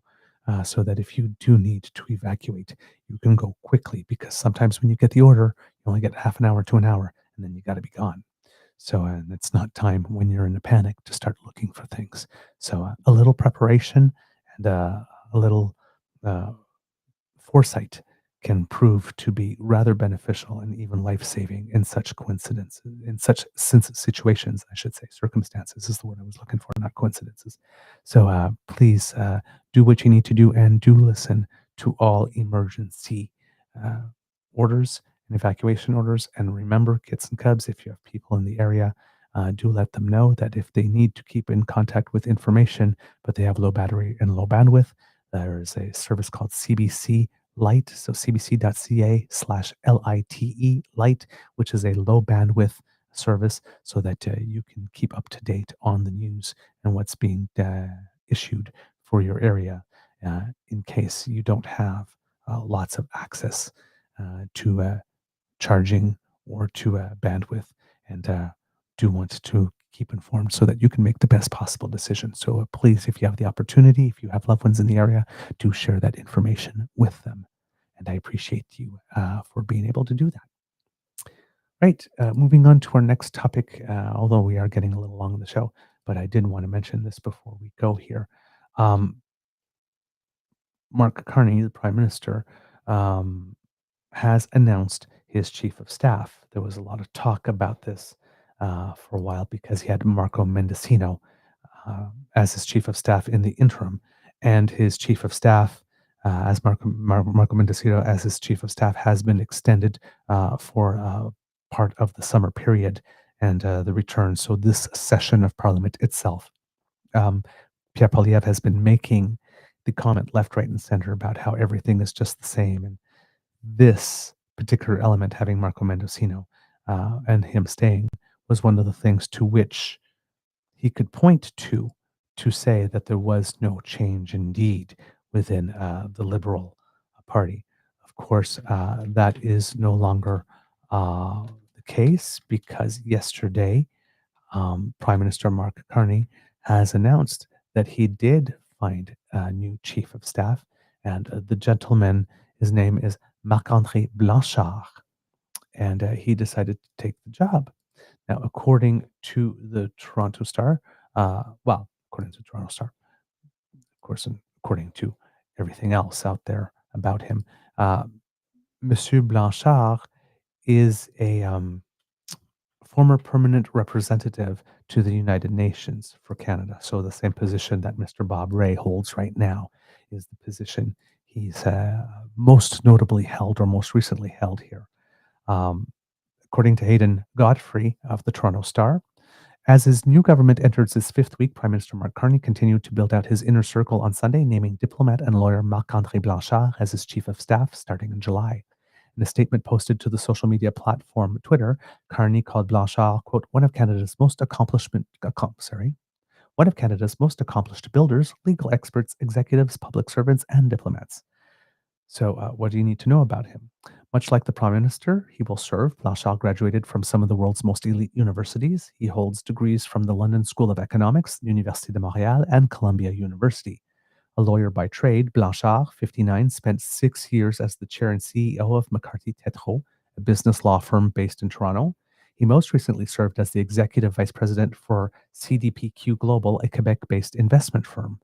So that if you do need to evacuate, you can go quickly, because sometimes when you get the order, you only get half an hour to an hour, and then you got to be gone. So, and it's not time when you're in a panic to start looking for things. So, a little preparation and a little uh, foresight can prove to be rather beneficial and even life-saving in such coincidences, in such situations, I should say. Circumstances is the word I was looking for, not coincidences. So, please do what you need to do, and do listen to all emergency orders and evacuation orders. And remember, kids and cubs, if you have people in the area, do let them know that if they need to keep in contact with information, but they have low battery and low bandwidth, there is a service called CBC Light. So cbc.ca/LITE Light, which is a low bandwidth service, so that you can keep up to date on the news and what's being issued for your area, in case you don't have lots of access to charging or to bandwidth, and do want to keep informed so that you can make the best possible decision. So please, if you have the opportunity, if you have loved ones in the area, do share that information with them. And I appreciate you for being able to do that. Right, moving on to our next topic, although we are getting a little long in the show, but I did want to mention this before we go here. Mark Carney, the Prime Minister, has announced his chief of staff. There was a lot of talk about this for a while, because he had Marco Mendicino as his chief of staff in the interim, and his chief of staff, as Marco Mendicino as his chief of staff, has been extended for part of the summer period and the return. So this session of Parliament itself, Pierre Poilievre has been making the comment left, right, and center about how everything is just the same, and this particular element, having Marco Mendicino and him staying, was one of the things to which he could point to say that there was no change indeed within the Liberal Party. Of course, that is no longer the case, because yesterday Prime Minister Mark Carney has announced that he did find a new chief of staff, and the gentleman, his name is Marc-André Blanchard, and he decided to take the job. Now, according to the Toronto Star, according to the Toronto Star, of course, and according to everything else out there about him, Monsieur Blanchard is a former permanent representative to the United Nations for Canada. So the same position that Mr. Bob Rae holds right now is the position he's most notably held or most recently held here. According to Hayden Godfrey of the Toronto Star, as his new government enters its fifth week, Prime Minister Mark Carney continued to build out his inner circle on Sunday, naming diplomat and lawyer Marc-André Blanchard as his chief of staff starting in July. In a statement posted to the social media platform Twitter, Carney called Blanchard, quote, one of Canada's most accomplished builders, legal experts, executives, public servants, and diplomats. So what do you need to know about him? Much like the Prime Minister, he will serve. Blanchard graduated from some of the world's most elite universities. He holds degrees from the London School of Economics, Université de Montréal, and Columbia University. A lawyer by trade, Blanchard, 59, spent 6 years as the chair and CEO of McCarthy Tétrault, a business law firm based in Toronto. He most recently served as the executive vice president for CDPQ Global, a Quebec-based investment firm.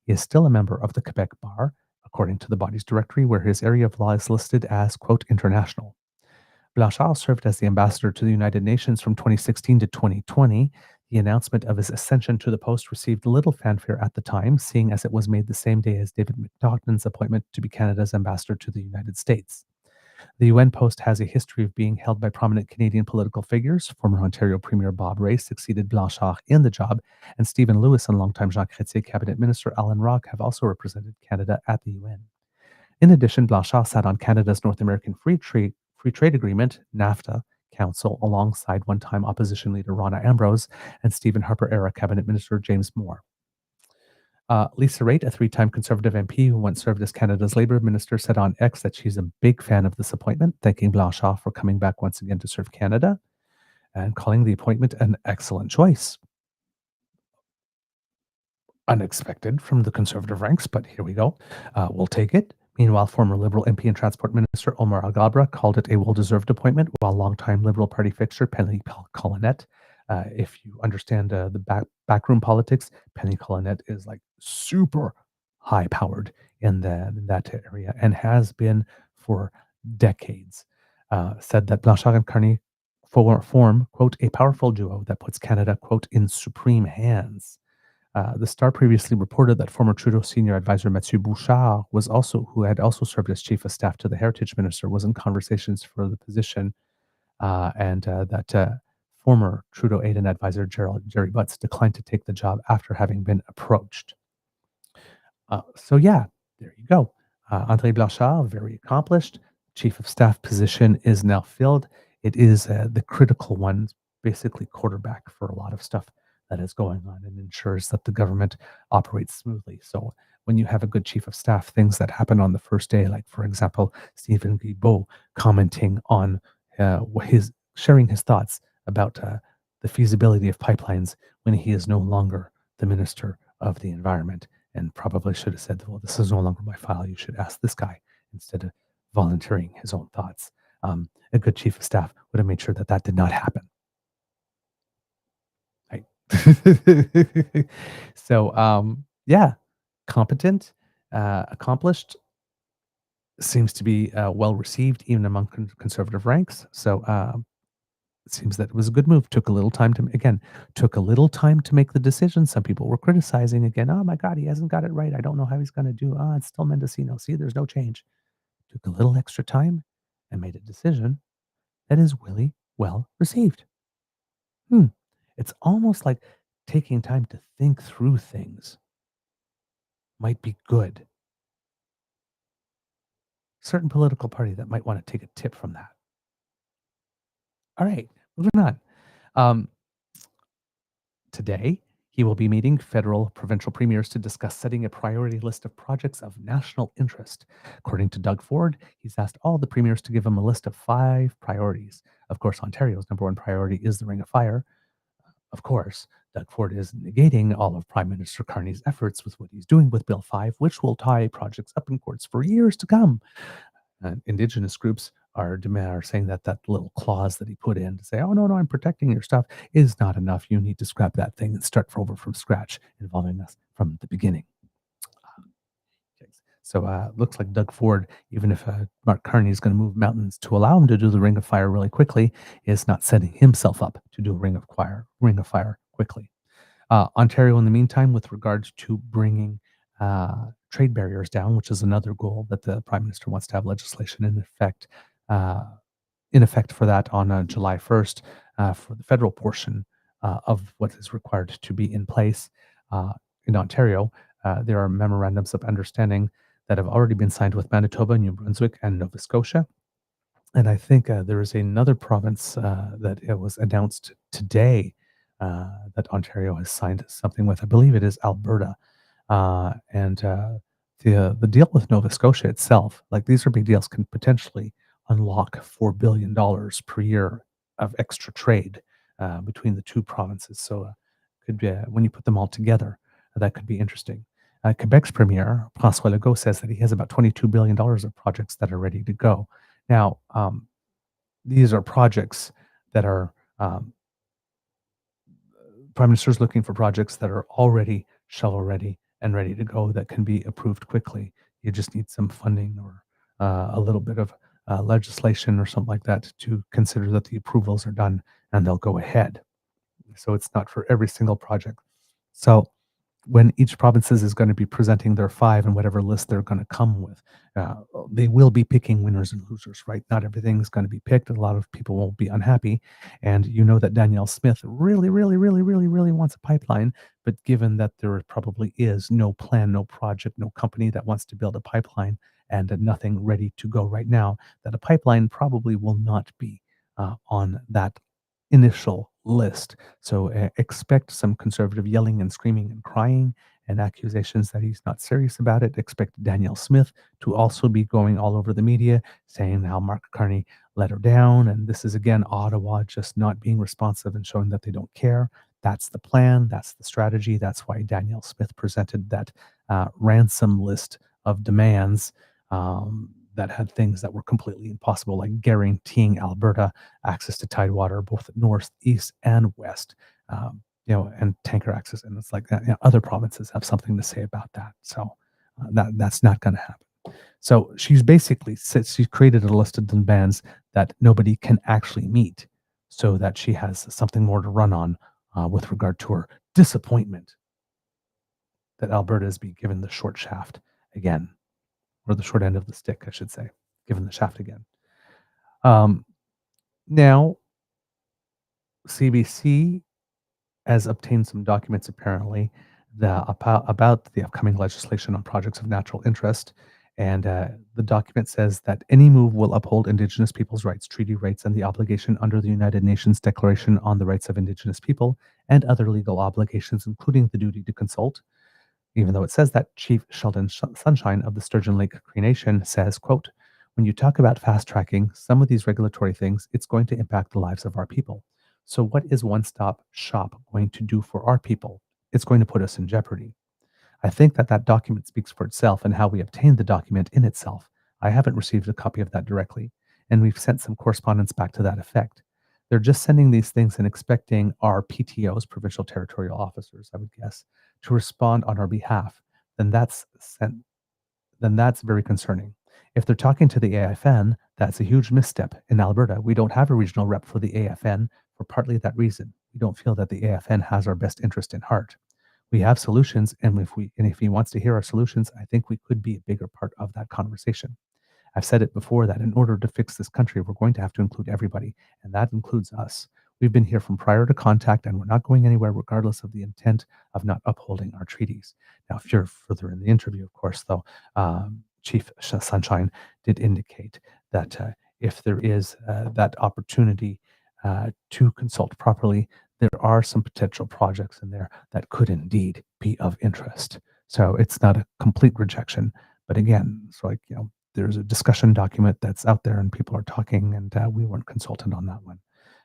He is still a member of the Quebec Bar, according to the body's directory, where his area of law is listed as, quote, international. Blanchard served as the ambassador to the United Nations from 2016 to 2020. The announcement of his ascension to the post received little fanfare at the time, seeing as it was made the same day as David Macnaughton's appointment to be Canada's ambassador to the United States. The UN post has a history of being held by prominent Canadian political figures. Former Ontario Premier Bob Rae succeeded Blanchard in the job, and Stephen Lewis and longtime Jean Chrétien cabinet minister Alan Rock have also represented Canada at the UN. In addition, Blanchard sat on Canada's North American Free Trade Agreement, NAFTA, Council, alongside one-time opposition leader Rona Ambrose and Stephen Harper-era cabinet minister James Moore. Lisa Raitt, a three-time Conservative MP who once served as Canada's Labour Minister, said on X that she's a big fan of this appointment, thanking Blanchard for coming back once again to serve Canada and calling the appointment an excellent choice. Unexpected from the Conservative ranks, but here we go. We'll take it. Meanwhile, former Liberal MP and Transport Minister Omar Alghabra called it a well-deserved appointment, while longtime Liberal Party fixture Penny Collenette, if you understand the backroom politics, Penny Collenette is like super high-powered in that area and has been for decades. Said that Blanchard and Carney form, quote, a powerful duo that puts Canada, quote, in supreme hands. The Star previously reported that former Trudeau senior advisor Mathieu Bouchard who had also served as chief of staff to the Heritage Minister, was in conversations for the position, and that former Trudeau aide and advisor Jerry Butts declined to take the job after having been approached. So yeah, there you go. André Blanchard, very accomplished. Chief of staff position is now filled. It is the critical one, basically quarterback for a lot of stuff that is going on and ensures that the government operates smoothly. So when you have a good chief of staff, things that happen on the first day, like for example, Stephen Guilbeault commenting on sharing his thoughts about the feasibility of pipelines when he is no longer the Minister of the Environment, and probably should have said, well, this is no longer my file. You should ask this guy, instead of volunteering his own thoughts. A good chief of staff would have made sure that that did not happen. Right. So, yeah, competent, accomplished, seems to be well received even among conservative ranks. So it seems that it was a good move. Took a little time to make the decision. Some people were criticizing again. Oh my God, he hasn't got it right. I don't know how he's going to do. It's still Mendocino. See, there's no change. Took a little extra time and made a decision that is really well received. It's almost like taking time to think through things might be good. Certain political party that might want to take a tip from that. All right, moving on. Today, he will be meeting federal provincial premiers to discuss setting a priority list of projects of national interest. According to Doug Ford, he's asked all the premiers to give him a list of 5 priorities. Of course, Ontario's number 1 priority is the Ring of Fire. Of course, Doug Ford is negating all of Prime Minister Carney's efforts with what he's doing with Bill 5, which will tie projects up in courts for years to come. Indigenous groups are saying that that little clause that he put in to say, oh, no, I'm protecting your stuff is not enough. You need to scrap that thing and start over from scratch, involving us from the beginning. So looks like Doug Ford, even if Mark Carney is going to move mountains to allow him to do the Ring of Fire really quickly, is not setting himself up to do a Ring of Fire quickly. Ontario, in the meantime, with regards to bringing trade barriers down, which is another goal that the Prime Minister wants to have legislation in effect for that on July 1st for the federal portion of what is required to be in place. In Ontario, there are memorandums of understanding that have already been signed with Manitoba, New Brunswick, and Nova Scotia. And I think there is another province that it was announced today that Ontario has signed something with. I believe it is Alberta. And the deal with Nova Scotia itself, like these are big deals, can potentially unlock $4 billion per year of extra trade between the two provinces. So could be, when you put them all together, that could be interesting. Quebec's premier, François Legault, says that he has about $22 billion of projects that are ready to go. Now, these are projects that are Prime Minister's looking for projects that are already shovel ready and ready to go that can be approved quickly. You just need some funding or a little bit of legislation or something like that to consider that the approvals are done and they'll go ahead. So it's not for every single project. So when each province is going to be presenting their 5 and whatever list they're going to come with, they will be picking winners and losers, right? Not everything's going to be picked. A lot of people will be unhappy. And you know that Danielle Smith really wants a pipeline. But given that there probably is no plan, no project, no company that wants to build a pipeline and nothing ready to go right now, that a pipeline probably will not be on that initial list. So expect some conservative yelling and screaming and crying and accusations that he's not serious about it. Expect Danielle Smith to also be going all over the media saying how Mark Carney let her down. And this is, again, Ottawa just not being responsive and showing that they don't care. That's the plan. That's the strategy. That's why Danielle Smith presented that ransom list of demands that had things that were completely impossible, like guaranteeing Alberta access to tidewater, both north, east, and west, and tanker access. And it's like that. Other provinces have something to say about that. So that's not going to happen. So she's basically she's created a list of demands that nobody can actually meet, so that she has something more to run on with regard to her disappointment that Alberta is being given the short shaft again. Or the short end of the stick, I should say, given the shaft again. Now, CBC has obtained some documents, apparently, about the upcoming legislation on projects of natural interest. And the document says that any move will uphold Indigenous peoples' rights, treaty rights, and the obligation under the United Nations Declaration on the Rights of Indigenous People, and other legal obligations, including the duty to consult. Even though it says that, Chief Sheldon Sunshine of the Sturgeon Lake Cree Nation says, quote, "When you talk about fast-tracking some of these regulatory things, it's going to impact the lives of our people. So what is one-stop shop going to do for our people? It's going to put us in jeopardy." I think that document speaks for itself and how we obtained the document in itself. I haven't received a copy of that directly, and we've sent some correspondence back to that effect. They're just sending these things and expecting our PTOs, provincial territorial officers, I would guess, to respond on our behalf. Then that's very concerning. If they're talking to the AFN, that's a huge misstep. In Alberta, we don't have a regional rep for the AFN for partly that reason. We don't feel that the AFN has our best interest in heart. We have solutions, and if he wants to hear our solutions, I think we could be a bigger part of that conversation. I've said it before that in order to fix this country, we're going to have to include everybody, and that includes us. We've been here from prior to contact, and we're not going anywhere regardless of the intent of not upholding our treaties. Now, if you're further in the interview, of course, though, Chief Sunshine did indicate that if there is that opportunity to consult properly, there are some potential projects in there that could indeed be of interest. So it's not a complete rejection, but again, it's like, there's a discussion document that's out there and people are talking, and we weren't consulted on that one.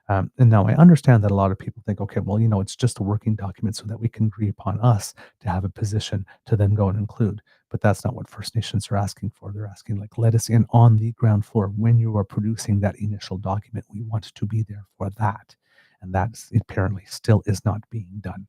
And now I understand that a lot of people think, okay, well, it's just a working document so that we can agree upon us to have a position to then go and include. But that's not what First Nations are asking for. They're asking, like, let us in on the ground floor when you are producing that initial document. We want to be there for that. And that apparently still is not being done.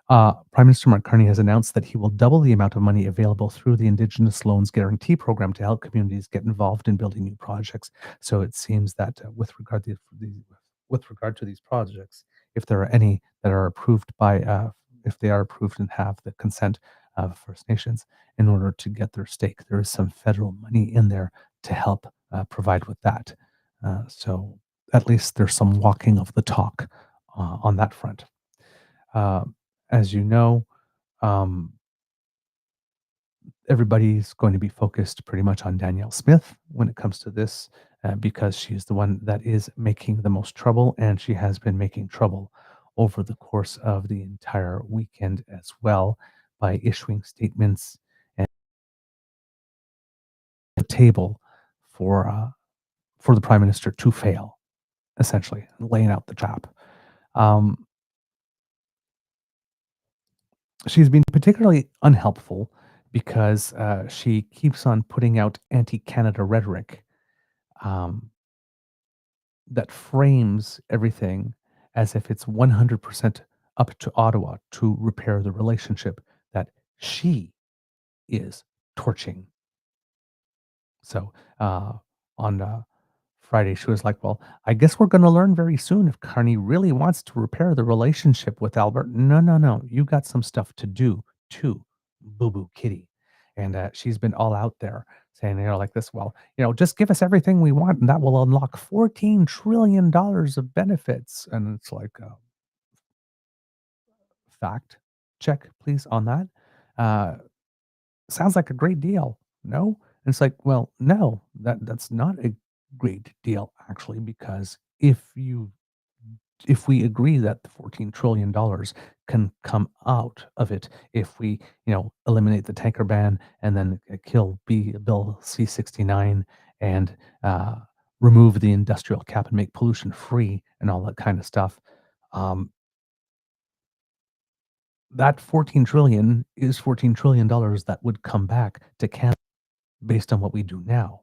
Prime Minister Mark Carney has announced that he will double the amount of money available through the Indigenous Loans Guarantee Program to help communities get involved in building new projects. So it seems that with regard to these projects, if there are any that are approved by, if they are approved and have the consent of First Nations, in order to get their stake, there is some federal money in there to help provide with that. So at least there's some walking of the talk on that front. As you know, um, everybody's going to be focused pretty much on Danielle Smith when it comes to this, because she's the one that is making the most trouble, and she has been making trouble over the course of the entire weekend as well by issuing statements and a table for the Prime Minister to fail, essentially, laying out the trap. She's been particularly unhelpful because she keeps on putting out anti-Canada rhetoric that frames everything as if it's 100% up to Ottawa to repair the relationship that she is torching. So on Friday, she was like, well, I guess we're going to learn very soon if Carney really wants to repair the relationship with Albert. No. You got some stuff to do too, boo boo kitty. And she's been all out there saying, like this, well, just give us everything we want and that will unlock $14 trillion of benefits. And it's like, fact check, please, on that. Sounds like a great deal. No? And it's like, well, no, that's not a great deal, actually, because if we agree that the $14 trillion can come out of it, if we, eliminate the tanker ban and then kill Bill C-69 and remove the industrial cap and make pollution free and all that kind of stuff, that 14 trillion is $14 trillion that would come back to Canada based on what we do now.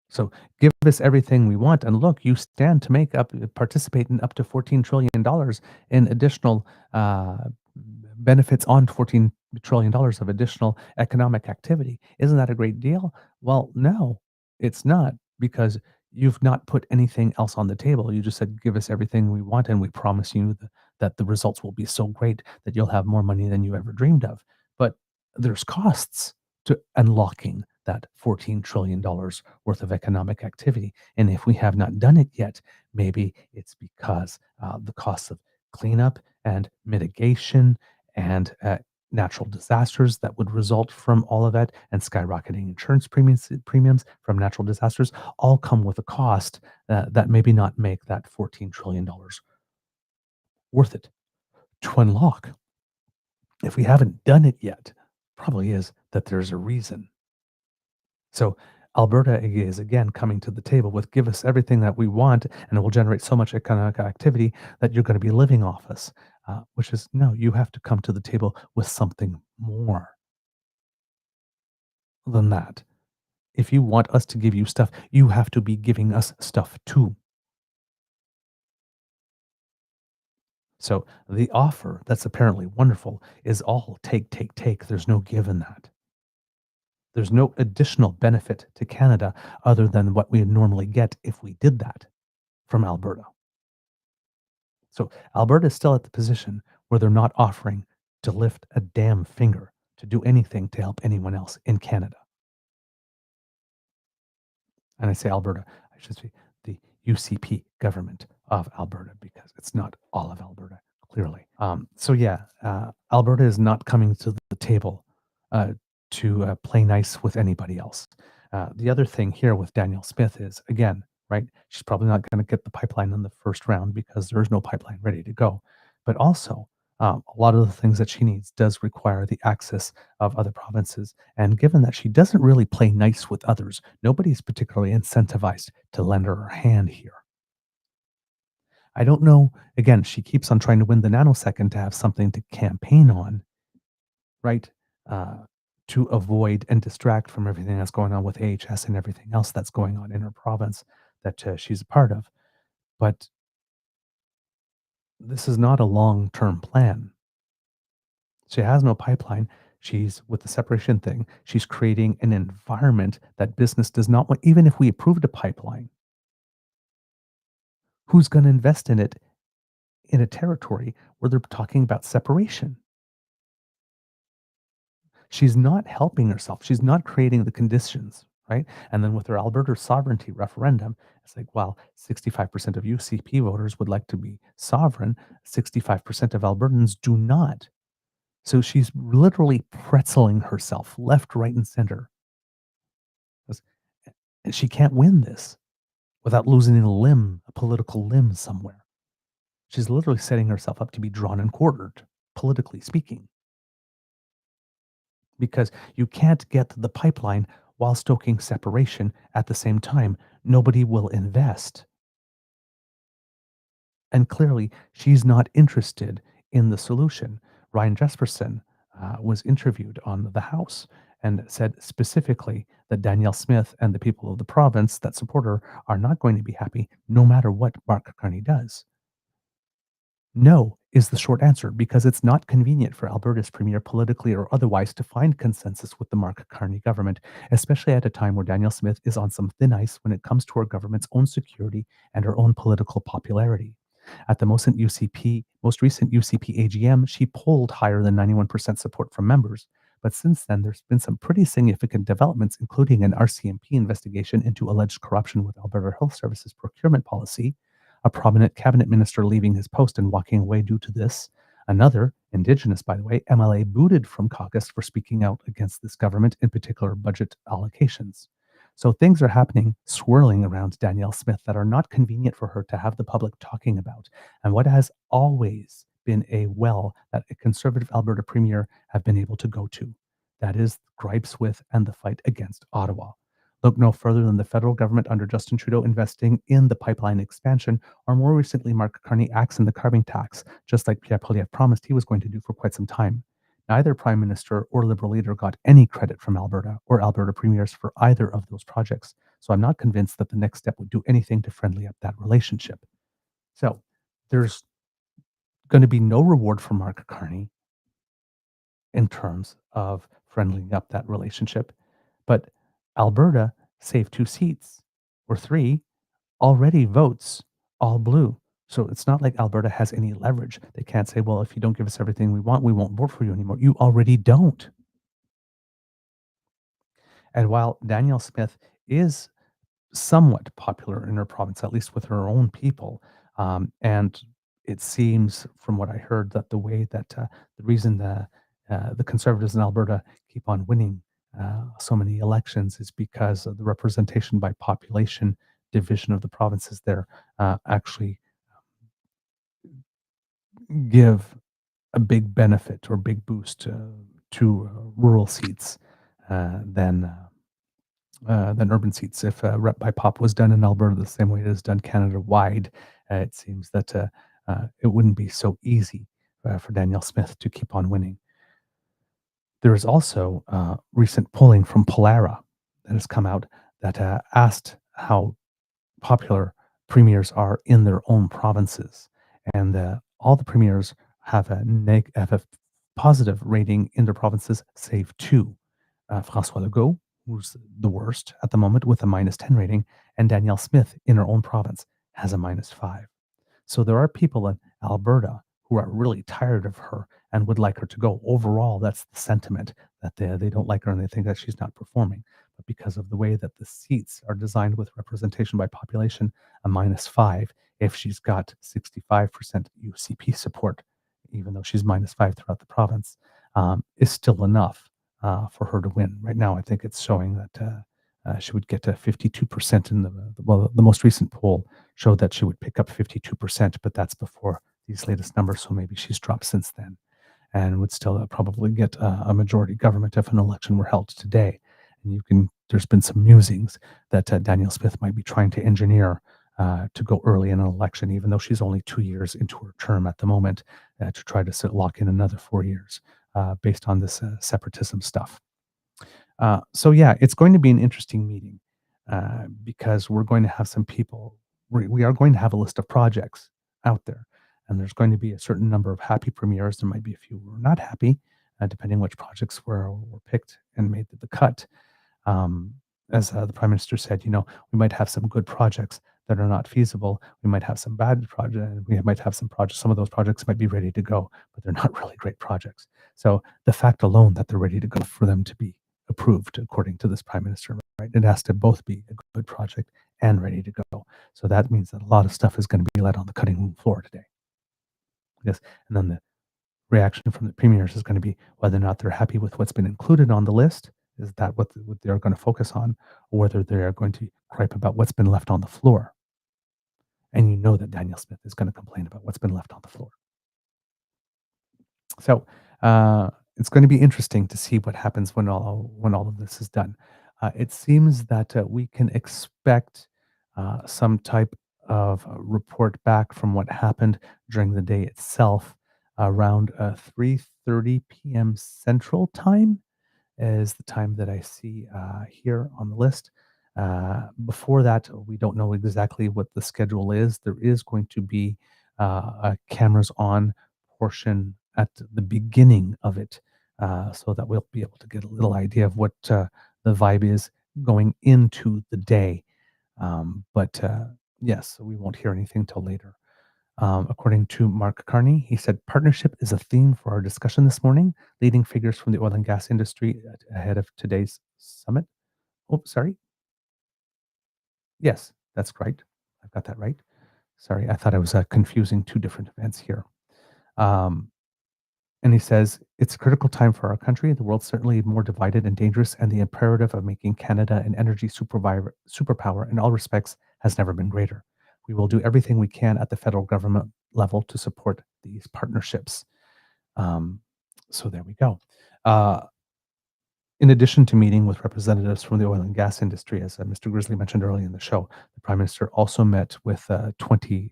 So give us everything we want, and look, you stand to participate in up to $14 trillion in additional benefits on $14 trillion of additional economic activity. Isn't that a great deal? Well, no, it's not, because you've not put anything else on the table. You just said, give us everything we want, and we promise you that the results will be so great that you'll have more money than you ever dreamed of. But there's costs to unlocking that $14 trillion worth of economic activity. And if we have not done it yet, maybe it's because the costs of cleanup and mitigation and natural disasters that would result from all of that, and skyrocketing insurance premiums from natural disasters, all come with a cost that maybe not make that $14 trillion worth it to unlock. If we haven't done it yet, probably is that there's a reason. So Alberta is again coming to the table with, give us everything that we want and it will generate so much economic activity that you're going to be living off us, which is, no, you have to come to the table with something more than that. If you want us to give you stuff, you have to be giving us stuff too. So the offer that's apparently wonderful is all take. There's no give in that. There's no additional benefit to Canada other than what we would normally get if we did that from Alberta. So Alberta is still at the position where they're not offering to lift a damn finger to do anything to help anyone else in Canada. And I say Alberta, I should say the UCP government of Alberta, because it's not all of Alberta, clearly. Alberta is not coming to the table to play nice with anybody else. The other thing here with Danielle Smith is, again, right, she's probably not going to get the pipeline in the first round because there's no pipeline ready to go. But also, a lot of the things that she needs does require the access of other provinces. And given that she doesn't really play nice with others, nobody's particularly incentivized to lend her a hand here. I don't know. Again, she keeps on trying to win the nanosecond to have something to campaign on, right? To avoid and distract from everything that's going on with AHS and everything else that's going on in her province that she's a part of. But this is not a long-term plan. She has no pipeline. She's with the separation thing. She's creating an environment that business does not want. Even if we approved a pipeline, who's going to invest in it in a territory where they're talking about separation? She's not helping herself. She's not creating the conditions, right? And then with her Alberta sovereignty referendum, it's like, well, 65% of UCP voters would like to be sovereign. 65% of Albertans do not. So she's literally pretzeling herself left, right, and center. And she can't win this without losing a political limb somewhere. She's literally setting herself up to be drawn and quartered, politically speaking. Because you can't get the pipeline while stoking separation at the same time. Nobody will invest. And clearly, she's not interested in the solution. Ryan Jesperson was interviewed on the House and said specifically that Danielle Smith and the people of the province that support her are not going to be happy no matter what Mark Carney does. No is the short answer, because it's not convenient for Alberta's premier, politically or otherwise, to find consensus with the Mark Carney government, especially at a time where Danielle Smith is on some thin ice when it comes to her government's own security and her own political popularity. At the most recent UCP AGM, she polled higher than 91% support from members. But since then, there's been some pretty significant developments, including an RCMP investigation into alleged corruption with Alberta Health Services procurement policy, a prominent cabinet minister leaving his post and walking away due to this, another, Indigenous by the way, MLA booted from caucus for speaking out against this government, in particular budget allocations. So things are happening, swirling around Danielle Smith, that are not convenient for her to have the public talking about. And what has always been a well that a conservative Alberta premier have been able to go to, that is gripes with and the fight against Ottawa. Look no further than the federal government under Justin Trudeau investing in the pipeline expansion, or more recently, Mark Carney acts in the carbon tax, just like Pierre Poilievre promised he was going to do for quite some time. Neither Prime Minister or Liberal leader got any credit from Alberta or Alberta premiers for either of those projects, so I'm not convinced that the next step would do anything to friendly up that relationship. So there's going to be no reward for Mark Carney in terms of friendlying up that relationship, but Alberta saved 2 seats or 3, already votes all blue. So it's not like Alberta has any leverage. They can't say, well, if you don't give us everything we want, we won't vote for you anymore. You already don't. And while Danielle Smith is somewhat popular in her province, at least with her own people, and it seems from what I heard that the way that the reason the Conservatives in Alberta keep on winning so many elections is because of the representation by population division of the provinces there actually give a big benefit or big boost to rural seats than urban seats. If rep by pop was done in Alberta the same way it is done Canada-wide, it seems that it wouldn't be so easy for Danielle Smith to keep on winning. There is also recent polling from Polara that has come out that asked how popular premiers are in their own provinces. And all the premiers have a positive rating in their provinces, save 2. François Legault, who's the worst at the moment with a -10 rating, and Danielle Smith in her own province has a -5. So there are people in Alberta who are really tired of her and would like her to go. Overall, that's the sentiment, that they don't like her and they think that she's not performing. But because of the way that the seats are designed with representation by population, a -5, if she's got 65% UCP support, even though she's -5 throughout the province, is still enough for her to win. Right now, I think it's showing that she would get to 52% in the most recent poll showed that she would pick up 52%, but that's before these latest numbers, so maybe she's dropped since then, and would still probably get a majority government if an election were held today. And there's been some musings that Danielle Smith might be trying to engineer to go early in an election, even though she's only 2 years into her term at the moment, to try to lock in another 4 years based on this separatism stuff. So yeah, it's going to be an interesting meeting because we're going to have some people. We are going to have a list of projects out there and there's going to be a certain number of happy premiers. There might be a few who are not happy, depending which projects were picked and made the cut. As the Prime Minister said, we might have some good projects that are not feasible. We might have some bad projects. We might have some projects. Some of those projects might be ready to go, but they're not really great projects. So the fact alone that they're ready to go for them to be approved, according to this Prime Minister, right? It has to both be a good project and ready to go. So that means that a lot of stuff is going to be let on the cutting room floor today. Yes, and then the reaction from the premiers is going to be whether or not they're happy with what's been included on the list. Is that what they're going to focus on, or whether they're going to gripe about what's been left on the floor? And you know that Danielle Smith is going to complain about what's been left on the floor. So it's going to be interesting to see what happens when all of this is done. It seems that we can expect some type of report back from what happened during the day itself around 3:30 p.m. Central Time is the time that I see here on the list. Before that, we don't know exactly what the schedule is. There is going to be a cameras on portion at the beginning of it, so that we'll be able to get a little idea of what the vibe is going into the day. But yes, we won't hear anything till later. According to Mark Carney, he said, partnership is a theme for our discussion this morning. Leading figures from the oil and gas industry ahead of today's summit. Oh, sorry. Yes, that's right. I've got that right. Sorry, I thought I was confusing two different events here. And he says, it's a critical time for our country. The world's certainly more divided and dangerous, and the imperative of making Canada an energy superpower in all respects has never been greater. We will do everything we can at the federal government level to support these partnerships. So there we go. In addition to meeting with representatives from the oil and gas industry, as Mr. Grizzly mentioned earlier in the show, the Prime Minister also met with 20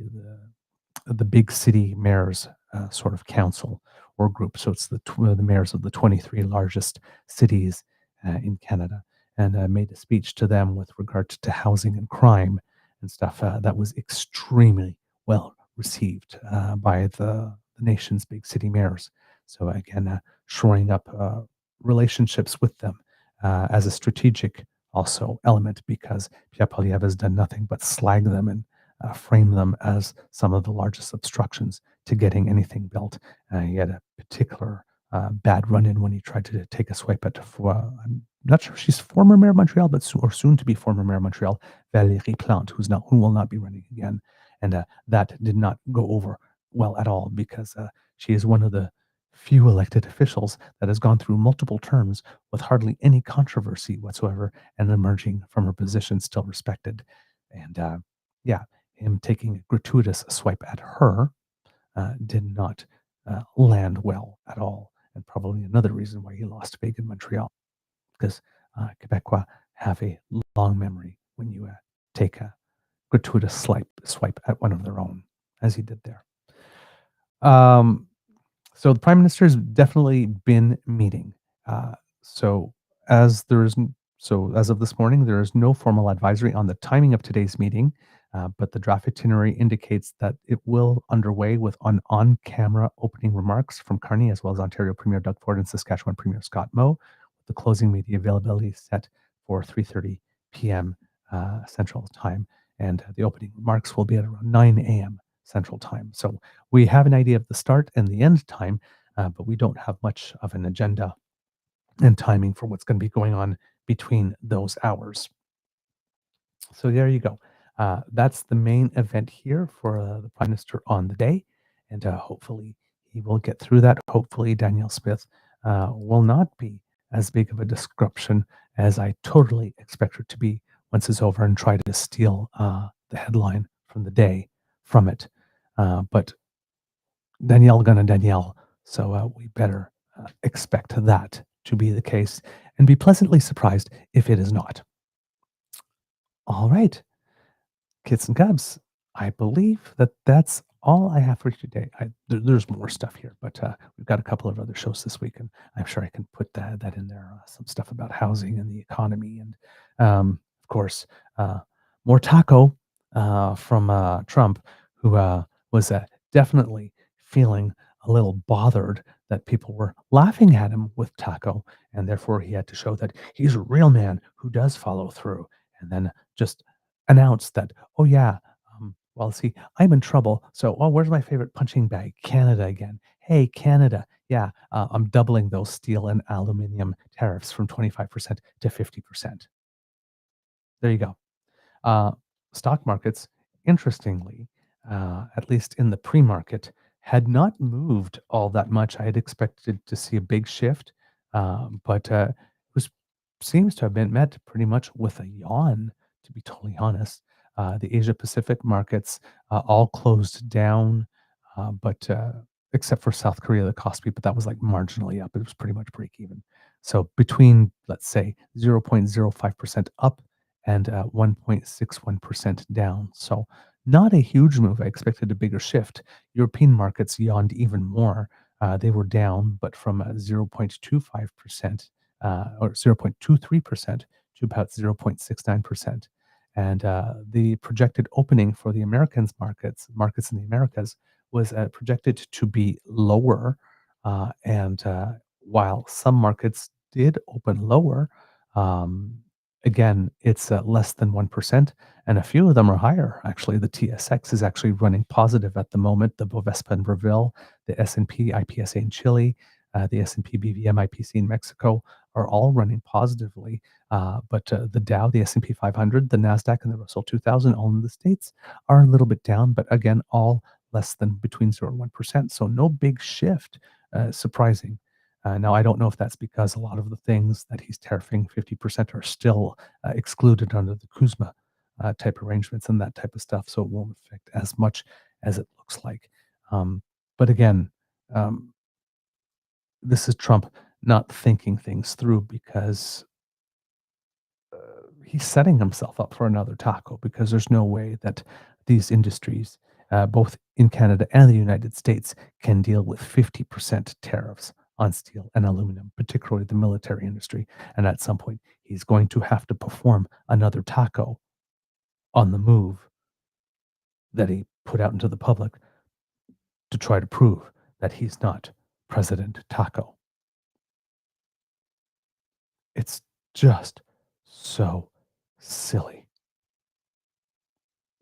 the big city mayors sort of council or group. So it's the mayors of the 23 largest cities in Canada, and made a speech to them with regard to housing and crime and stuff that was extremely well received by the nation's big city mayors. So again, shoring up relationships with them as a strategic also element, because Pierre Poilievre has done nothing but slag them and frame them as some of the largest obstructions to getting anything built. He had a particular bad run-in when he tried to take a swipe at, I'm not sure if she's former mayor of Montreal, but soon to be former mayor of Montreal, Valérie Plante, who will not be running again. And that did not go over well at all, because she is one of the few elected officials that has gone through multiple terms with hardly any controversy whatsoever, and emerging from her position still respected. And him taking a gratuitous swipe at her did not land well at all, and probably another reason why he lost big in Montreal, because Quebecois have a long memory when you take a gratuitous swipe at one of their own, as he did there. So the Prime Minister has definitely been meeting. So as of this morning, there is no formal advisory on the timing of today's meeting, but the draft itinerary indicates that it will underway with on-camera opening remarks from Carney, as well as Ontario Premier Doug Ford and Saskatchewan Premier Scott Moe. The closing media availability set for 3:30 p.m. Central Time, and the opening remarks will be at around 9 a.m. Central Time. So we have an idea of the start and the end time, but we don't have much of an agenda and timing for what's going to be going on between those hours. So there you go. That's the main event here for the Prime Minister on the day, and hopefully he will get through that. Hopefully Danielle Smith will not be as big of a disruption as I totally expect her to be once it's over, and try to steal the headline from the day from it. But Danielle gonna Danielle, so we better expect that to be the case, and be pleasantly surprised if it is not. All right, kids and cubs, I believe that's all I have for you today. There's more stuff here, but we've got a couple of other shows this week, and I'm sure I can put that in there. Some stuff about housing and the economy, and of course, more taco from Trump, who was definitely feeling a little bothered that people were laughing at him with Taco, and therefore he had to show that he's a real man who does follow through, and then just announce that, oh yeah, well, see, I'm in trouble. So, oh, where's my favorite punching bag? Canada again. Hey, Canada. Yeah, I'm doubling those steel and aluminium tariffs from 25% to 50%. There you go. Stock markets, interestingly, at least in the pre-market, had not moved all that much. I had expected to see a big shift, but it was seems to have been met pretty much with a yawn, to be totally honest. The Asia Pacific markets all closed down, but except for South Korea, the Kospi, but that was like marginally up. It was pretty much break even. So between, let's say, 0.05% up and 1.61% down. So not a huge move. I expected a bigger shift. European markets yawned even more. They were down, but from 0.25% or 0.23% to about 0.69%. And the projected opening for the markets in the Americas, was projected to be lower. And while some markets did open lower, again, it's less than 1%, and a few of them are higher. Actually, the TSX is actually running positive at the moment. The Bovespa in Brazil, the S&P IPSA in Chile, the S&P BVM IPC in Mexico are all running positively. But the Dow, the S&P 500, the NASDAQ, and the Russell 2000, all in the States, are a little bit down, but again, all less than between 0 and 1%. So no big shift, surprising. Now, I don't know if that's because a lot of the things that he's tariffing 50% are still excluded under the Kuzma type arrangements and that type of stuff. So it won't affect as much as it looks like. But again, this is Trump not thinking things through, because he's setting himself up for another taco, because there's no way that these industries, both in Canada and the United States, can deal with 50% tariffs on steel and aluminum, particularly the military industry. And at some point, he's going to have to perform another taco on the move that he put out into the public to try to prove that he's not President Taco. It's just so silly.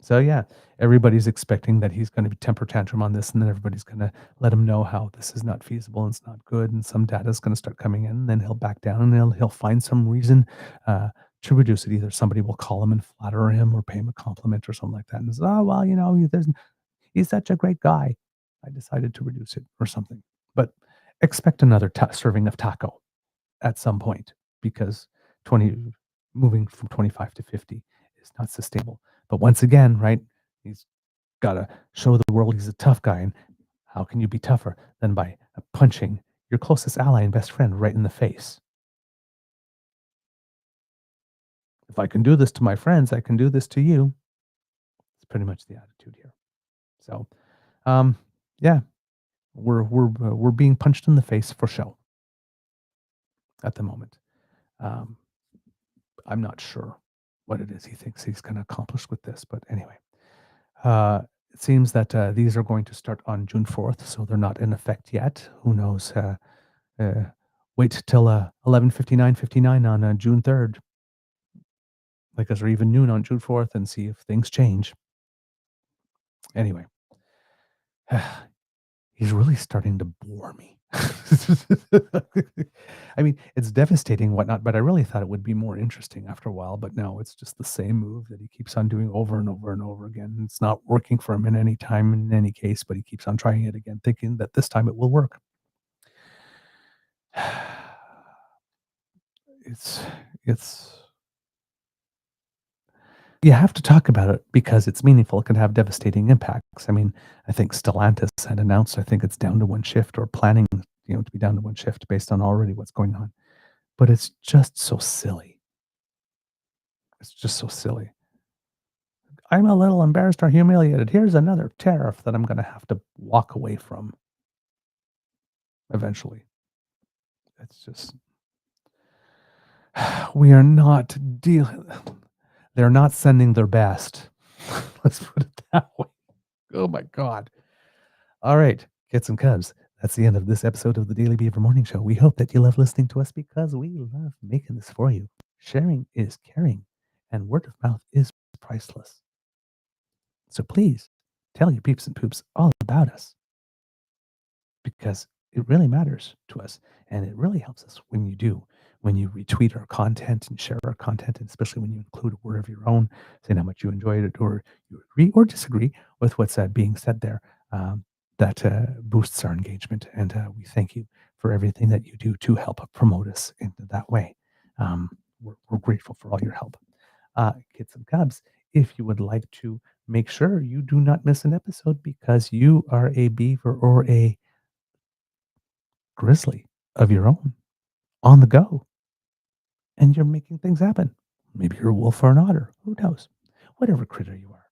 So yeah, everybody's expecting that he's going to be temper tantrum on this, and then everybody's going to let him know how this is not feasible and it's not good, and some data is going to start coming in, and then he'll back down, and he'll find some reason to reduce it. Either somebody will call him and flatter him, or pay him a compliment or something like that, and say, oh well, he's such a great guy, I decided to reduce it or something. But expect another serving of taco at some point, because moving from 25 to 50 is not sustainable. But once again, right, he's got to show the world he's a tough guy. And how can you be tougher than by punching your closest ally and best friend right in the face? If I can do this to my friends, I can do this to you. It's pretty much the attitude here. So, yeah, we're being punched in the face for show at the moment. I'm not sure what it is he thinks he's going to accomplish with this, but anyway, it seems that these are going to start on June 4th, so they're not in effect yet. Who knows? Wait till 11:59:59 on June 3rd, because or even noon on June 4th, and see if things change. Anyway, he's really starting to bore me. I mean, it's devastating, whatnot, but I really thought it would be more interesting after a while. But no, it's just the same move that he keeps on doing over and over and over again. It's not working for him in any time, in any case, but he keeps on trying it again, thinking that this time it will work. It's you have to talk about it because it's meaningful. It can have devastating impacts. I mean, I think Stellantis had announced, I think it's down to one shift, or planning, to be down to one shift based on already what's going on. But it's just so silly. It's just so silly. I'm a little embarrassed or humiliated. Here's another tariff that I'm going to have to walk away from eventually. It's just, we are not dealing. They're not sending their best. Let's put it that way. Oh my God. All right, kids and cubs, that's the end of this episode of the Daily Beaver Morning Show. We hope that you love listening to us because we love making this for you. Sharing is caring, and word of mouth is priceless. So please tell your peeps and poops all about us because it really matters to us, and it really helps us when you do. When you retweet our content and share our content, and especially when you include a word of your own, saying how much you enjoyed it, or you agree or disagree with what's being said there, that boosts our engagement. And we thank you for everything that you do to help promote us in that way. We're grateful for all your help. Kids and cubs, if you would like to make sure you do not miss an episode because you are a beaver or a grizzly of your own on the go, and you're making things happen. Maybe you're a wolf or an otter. Who knows? Whatever critter you are,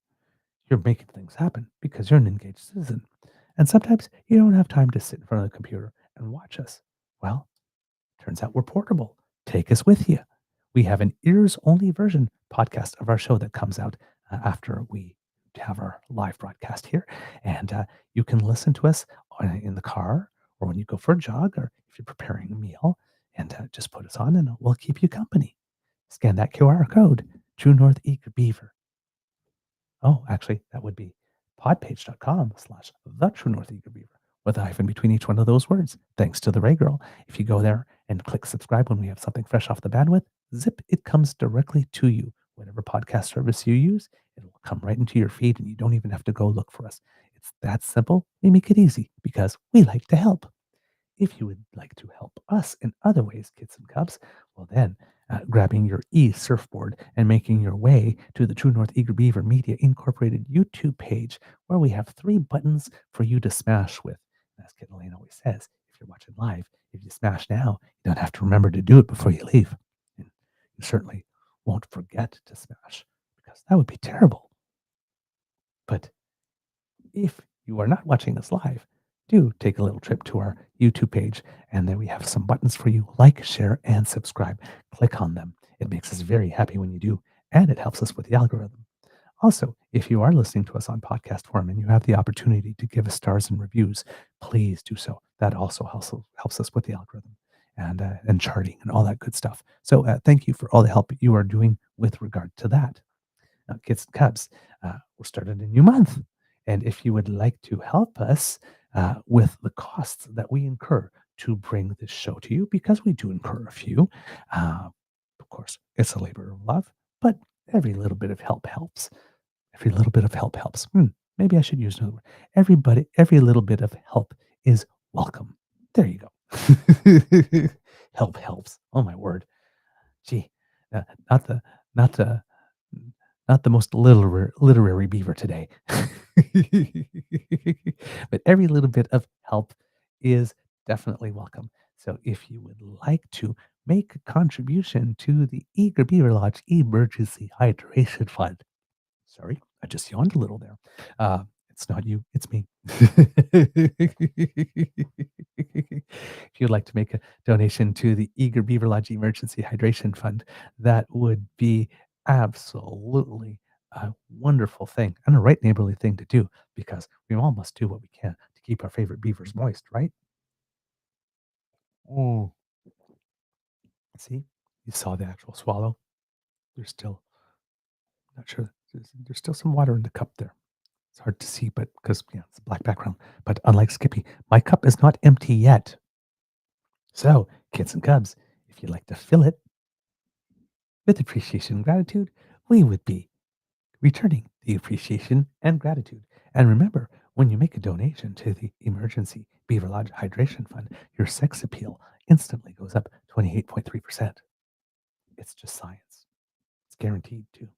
you're making things happen because you're an engaged citizen. And sometimes you don't have time to sit in front of the computer and watch us. Well, turns out we're portable. Take us with you. We have an ears-only version podcast of our show that comes out after we have our live broadcast here. And you can listen to us in the car or when you go for a jog or if you're preparing a meal. And just put us on and we'll keep you company. Scan that QR code, True North Eager Beaver. Oh, actually, that would be podpage.com/the True North Eager Beaver with a hyphen between each one of those words. Thanks to the Ray Girl. If you go there and click subscribe when we have something fresh off the bandwidth, zip, it comes directly to you. Whatever podcast service you use, it will come right into your feed and you don't even have to go look for us. It's that simple. We make it easy because we like to help. If you would like to help us in other ways, kids and cubs, well then, grabbing your e-surfboard and making your way to the True North Eager Beaver Media Incorporated YouTube page where we have 3 buttons for you to smash with. As Kid Elaine always says, if you're watching live, if you smash now, you don't have to remember to do it before you leave. And you certainly won't forget to smash because that would be terrible. But if you are not watching us live, do take a little trip to our YouTube page, and then we have some buttons for you: like, share, and subscribe. Click on them. It makes us very happy when you do, and it helps us with the algorithm. Also, if you are listening to us on podcast form and you have the opportunity to give us stars and reviews, please do so. That also helps us with the algorithm and charting and all that good stuff. So thank you for all the help you are doing with regard to that. Now, kids and cubs, we're starting a new month. And if you would like to help us with the costs that we incur to bring this show to you, because we do incur a few, of course, it's a labor of love, but every little bit of help helps. Every little bit of help helps. Maybe I should use another word. Every little bit of help is welcome. There you go. Help helps. Oh my word. Gee, not the most literary beaver today. But every little bit of help is definitely welcome. So if you would like to make a contribution to the Eager Beaver Lodge Emergency Hydration Fund. Sorry, I just yawned a little there. It's not you, it's me. If you'd like to make a donation to the Eager Beaver Lodge Emergency Hydration Fund, that would be absolutely a wonderful thing and a right neighborly thing to do, because we all must do what we can to keep our favorite beavers moist, right? Oh, see, you saw the actual swallow. There's still, not sure, there's still some water in the cup there. It's hard to see, but because it's a black background. But unlike Skippy, my cup is not empty yet. So, kids and cubs, if you'd like to fill it with appreciation and gratitude, we would be returning the appreciation and gratitude. And remember, when you make a donation to the Emergency Beaver Lodge Hydration Fund, your sex appeal instantly goes up 28.3%. It's just science. It's guaranteed too.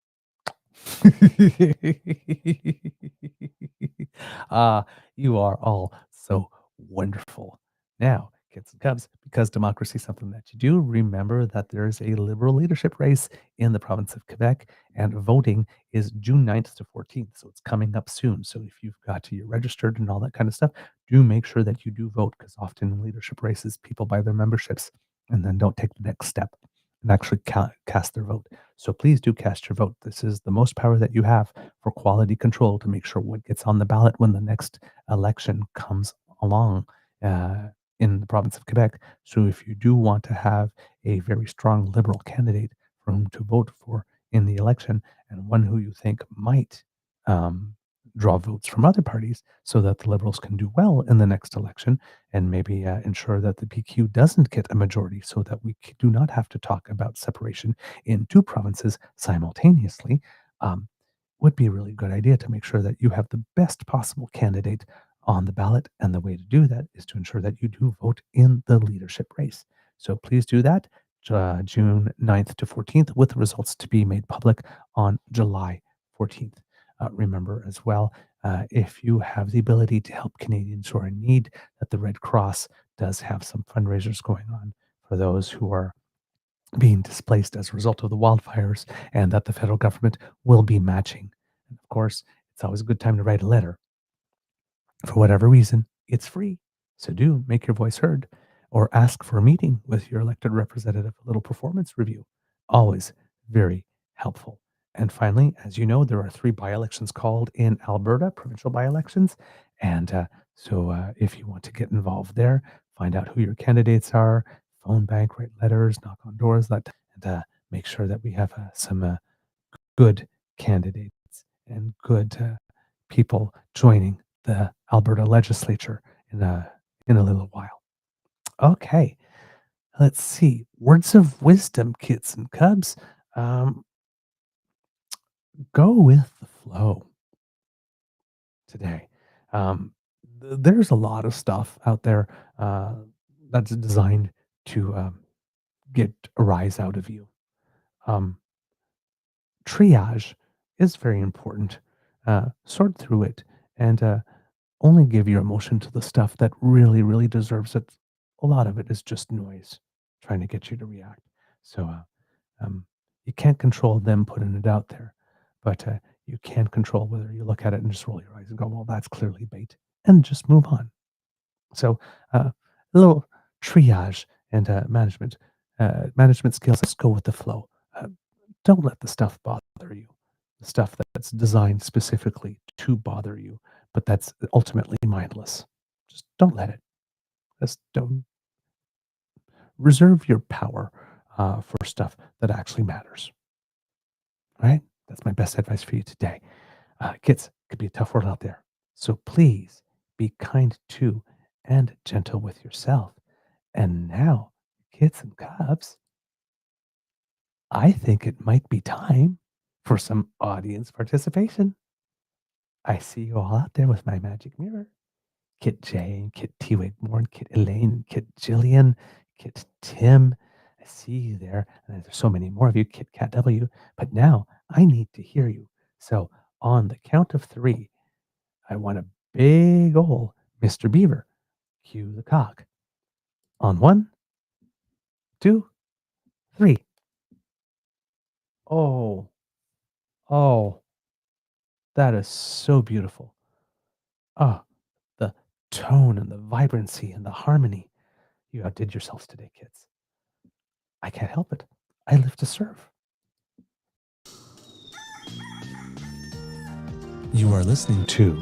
You are all so wonderful. Now, kids and cubs, because democracy is something that you do, remember that there is a liberal leadership race in the province of Quebec, and voting is June 9th to 14th. So it's coming up soon. So if you've got you're registered and all that kind of stuff, do make sure that you do vote, because often in leadership races, people buy their memberships and then don't take the next step. and actually cast their vote. So please do cast your vote. This is the most power that you have for quality control to make sure what gets on the ballot when the next election comes along in the province of Quebec. So if you do want to have a very strong Liberal candidate for whom to vote for in the election, and one who you think might um, draw votes from other parties so that the Liberals can do well in the next election, and maybe ensure that the PQ doesn't get a majority so that we do not have to talk about separation in two provinces simultaneously, would be a really good idea to make sure that you have the best possible candidate on the ballot. And the way to do that is to ensure that you do vote in the leadership race. So please do that June 9th to 14th, with the results to be made public on July 14th. Remember as well, if you have the ability to help Canadians who are in need, that the Red Cross does have some fundraisers going on for those who are being displaced as a result of the wildfires, and that the federal government will be matching. And of course, it's always a good time to write a letter. For whatever reason, it's free. So do make your voice heard, or ask for a meeting with your elected representative, a little performance review. Always very helpful. And finally, as you know, there are 3 by-elections called in Alberta, provincial by-elections. And so if you want to get involved there, find out who your candidates are, phone bank, write letters, knock on doors, and make sure that we have some good candidates and good people joining the Alberta legislature in a little while. Okay, let's see. Words of wisdom, kids and cubs. Go with the flow today. There's a lot of stuff out there that's designed to get a rise out of you. Triage is very important. Sort through it and only give your emotion to the stuff that really, really deserves it. A lot of it is just noise trying to get you to react. So you can't control them putting it out there, but you can control whether you look at it and just roll your eyes and go, well, that's clearly bait, and just move on. So a little triage and management skills. Let's go with the flow. Don't let the stuff bother you. The stuff that's designed specifically to bother you, but that's ultimately mindless. Just don't let it. Just don't reserve your power for stuff that actually matters. All right? That's my best advice for you today. Kids, it could be a tough world out there. So please be kind to and gentle with yourself. And now, kids and cubs, I think it might be time for some audience participation. I see you all out there with my magic mirror. Kit J and Kit T Wigmore, Kit Elaine, and Kit Jillian, Kit Tim. I see you there. And there's so many more of you, Kit Kat W. But now I need to hear you. So on the count of 3, I want a big ol' Mr. Beaver. Cue the cock. On 1, 2, 3. Oh, oh, that is so beautiful. Ah, the tone and the vibrancy and the harmony. You outdid yourselves today, kids. I can't help it. I live to serve. You are listening to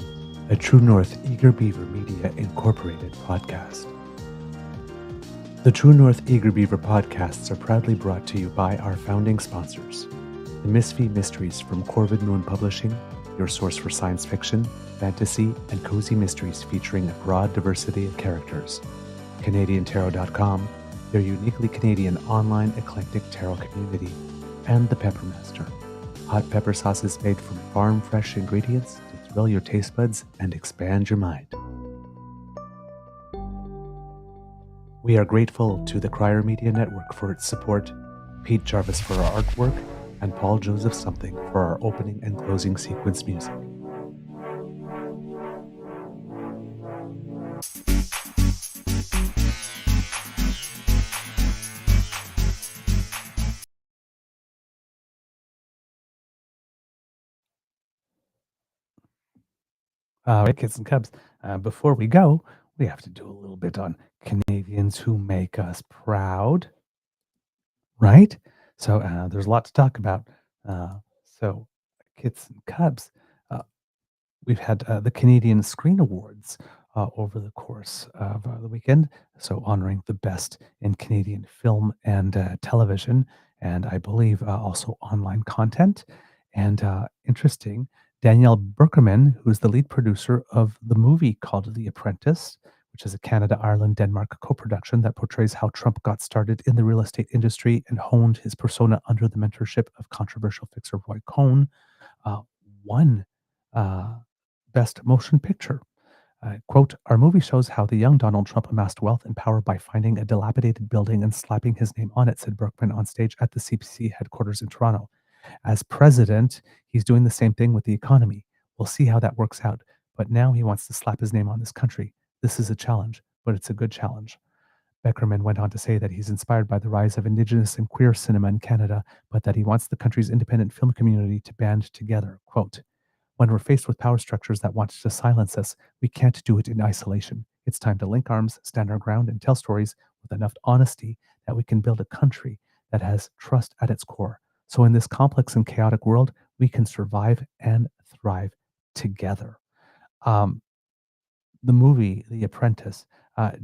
a True North Eager Beaver Media Incorporated podcast. The True North Eager Beaver podcasts are proudly brought to you by our founding sponsors, the Misfit Mysteries from Corvid Moon Publishing, your source for science fiction, fantasy, and cozy mysteries featuring a broad diversity of characters. CanadianTarot.com, their uniquely Canadian online eclectic tarot community, and The Peppermaster, hot pepper sauces made from farm-fresh ingredients to thrill your taste buds and expand your mind. We are grateful to the Crier Media Network for its support, Pete Jarvis for our artwork, and Paul Joseph Something for our opening and closing sequence music. All right, kids and cubs, before we go, we have to do a little bit on Canadians who make us proud. right? So there's a lot to talk about. So, Kids and Cubs, uh, we've had the Canadian Screen Awards over the course of the weekend. So, honoring the best in Canadian film and television, and I believe also online content. And interesting, Danielle Berkerman, who is the lead producer of the movie called The Apprentice, which is a Canada, Ireland, Denmark co production that portrays how Trump got started in the real estate industry and honed his persona under the mentorship of controversial fixer Roy Cohn, uh, won uh, Best Motion Picture. Quote, our movie shows how the young Donald Trump amassed wealth and power by finding a dilapidated building and slapping his name on it, said Berkman on stage at the CPC headquarters in Toronto. As president, he's doing the same thing with the economy. We'll see how that works out. But now he wants to slap his name on this country. This is a challenge, but it's a good challenge. Beckerman went on to say that he's inspired by the rise of Indigenous and queer cinema in Canada, but that he wants the country's independent film community to band together. Quote, when we're faced with power structures that want to silence us, we can't do it in isolation. It's time to link arms, stand our ground, and tell stories with enough honesty that we can build a country that has trust at its core. So in this complex and chaotic world, we can survive and thrive together. Um, the movie, The Apprentice,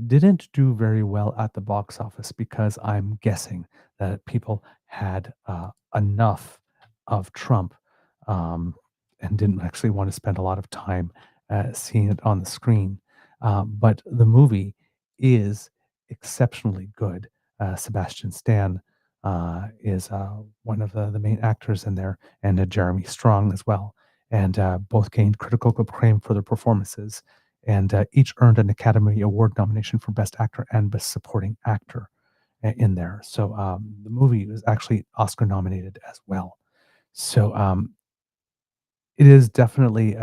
didn't do very well at the box office because I'm guessing that people had enough of Trump um, and didn't actually want to spend a lot of time seeing it on the screen. But the movie is exceptionally good. Sebastian Stan is one of the main actors in there, and Jeremy Strong as well. And both gained critical acclaim for their performances, and each earned an Academy Award nomination for Best Actor and Best Supporting Actor in there. So the movie was actually Oscar nominated as well. So it is definitely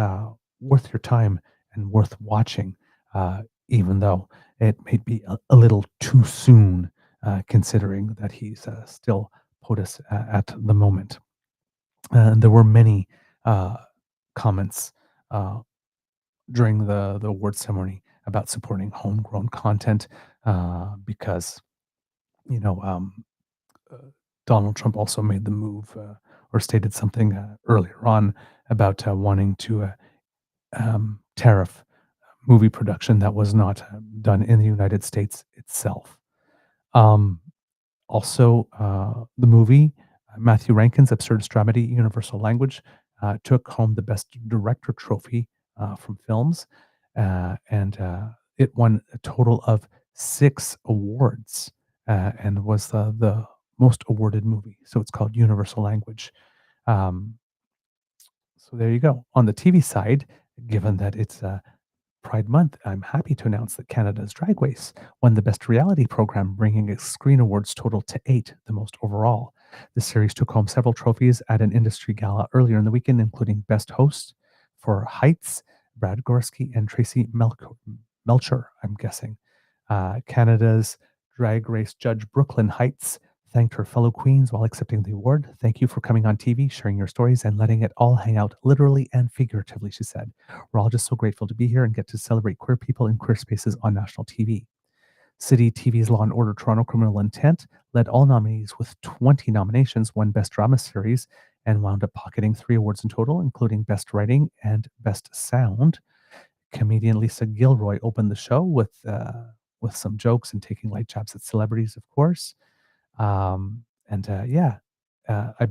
worth your time and worth watching, even though it may be a little too soon, considering that he's still POTUS at the moment. And there were many comments during the award ceremony about supporting homegrown content because Donald Trump also made the move or stated something earlier on about wanting to tariff movie production that was not done in the United States itself. Um, Also, the movie, Matthew Rankin's absurd dramedy, Universal Language, took home the Best Director trophy from films, and it won a total of 6 awards and was the most awarded movie. So it's called Universal Language. Um, so there you go. On the TV side, given that it's Pride Month, I'm happy to announce that Canada's Drag Race won the Best Reality Program, bringing its Screen Awards total to 8, the most overall. The series took home several trophies at an industry gala earlier in the weekend, including Best Host for Heights, Brad Gorski, and Tracy Melcher, I'm guessing. Canada's Drag Race judge Brooklyn Heights thanked her fellow queens while accepting the award. Thank you for coming on TV, sharing your stories, and letting it all hang out literally and figuratively, she said. We're all just so grateful to be here and get to celebrate queer people in queer spaces on national TV. City TV's Law & Order Toronto Criminal Intent led all nominees with 20 nominations, won Best Drama Series, and wound up pocketing 3 awards in total, including Best Writing and Best Sound. Comedian Lisa Gilroy opened the show with some jokes and taking light jabs at celebrities, of course. I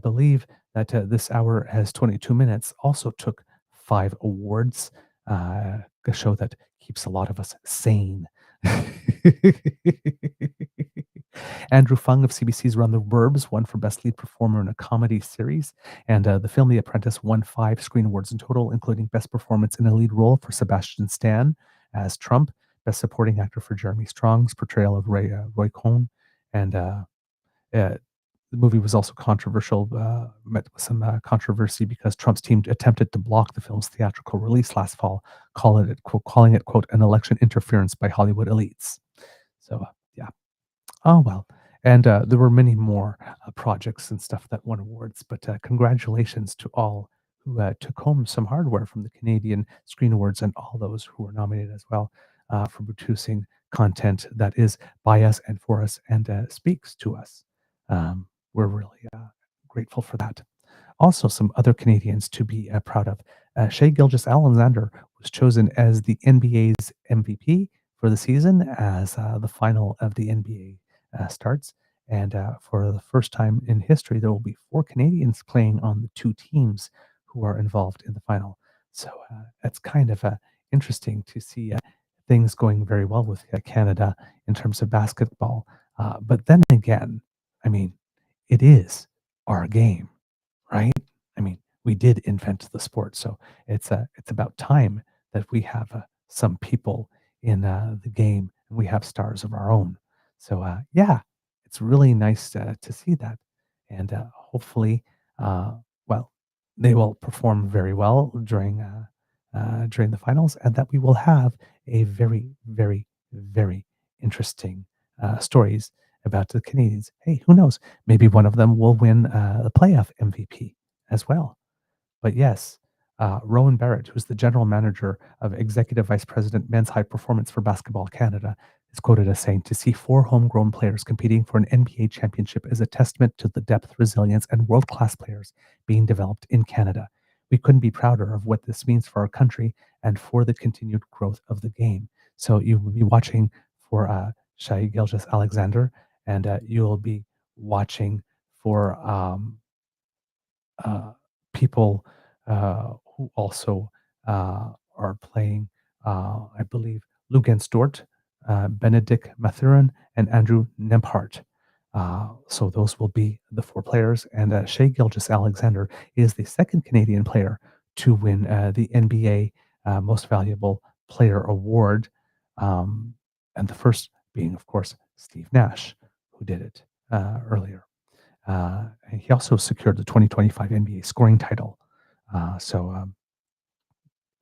believe that This Hour Has 22 Minutes also took 5 awards, a show that keeps a lot of us sane. Andrew Fung of CBC's Run the Burbs won for Best Lead Performer in a Comedy Series, and the film The Apprentice won 5 Screen Awards in total, including Best Performance in a Lead Role for Sebastian Stan as Trump, Best Supporting Actor for Jeremy Strong's portrayal of Roy Cohn, and the movie was also controversial, met with some controversy because Trump's team attempted to block the film's theatrical release last fall, calling it, quote, an election interference by Hollywood elites. So, yeah. Oh, well. And there were many more projects and stuff that won awards, but congratulations to all who took home some hardware from the Canadian Screen Awards and all those who were nominated as well for producing content that is by us and for us and speaks to us. we're really grateful for that. Also, some other Canadians to be proud of. Shai Gilgeous-Alexander was chosen as the NBA's MVP for the season as the final of the NBA starts. And for the first time in history, there will be 4 Canadians playing on the 2 teams who are involved in the final. So it's kind of interesting to see things going very well with Canada in terms of basketball. But then again, I mean, it is our game, right? I mean, we did invent the sport, so it's about time that we have some people in the game, and we have stars of our own. So yeah, it's really nice to see that, and hopefully, well, they will perform very well during the finals, and that we will have a very, very, very interesting stories about the Canadians. Hey, who knows? Maybe one of them will win the playoff MVP as well. But yes, Rowan Barrett, who's the general manager of Executive Vice President Men's High Performance for Basketball Canada, is quoted as saying, "To see 4 homegrown players competing for an NBA championship is a testament to the depth, resilience, and world-class players being developed in Canada. We couldn't be prouder of what this means for our country and for the continued growth of the game." So you will be watching for Shai Gilgeous-Alexander, and you'll be watching for people who also are playing, I believe, Lugens Dort, Benedict Mathurin, and Andrew Nembhard. So those will be the 4 players. And Shai Gilgeous-Alexander is the 2nd Canadian player to win the NBA Most Valuable Player Award. And the first being, of course, Steve Nash, who did it earlier. He also secured the 2025 NBA scoring title. So a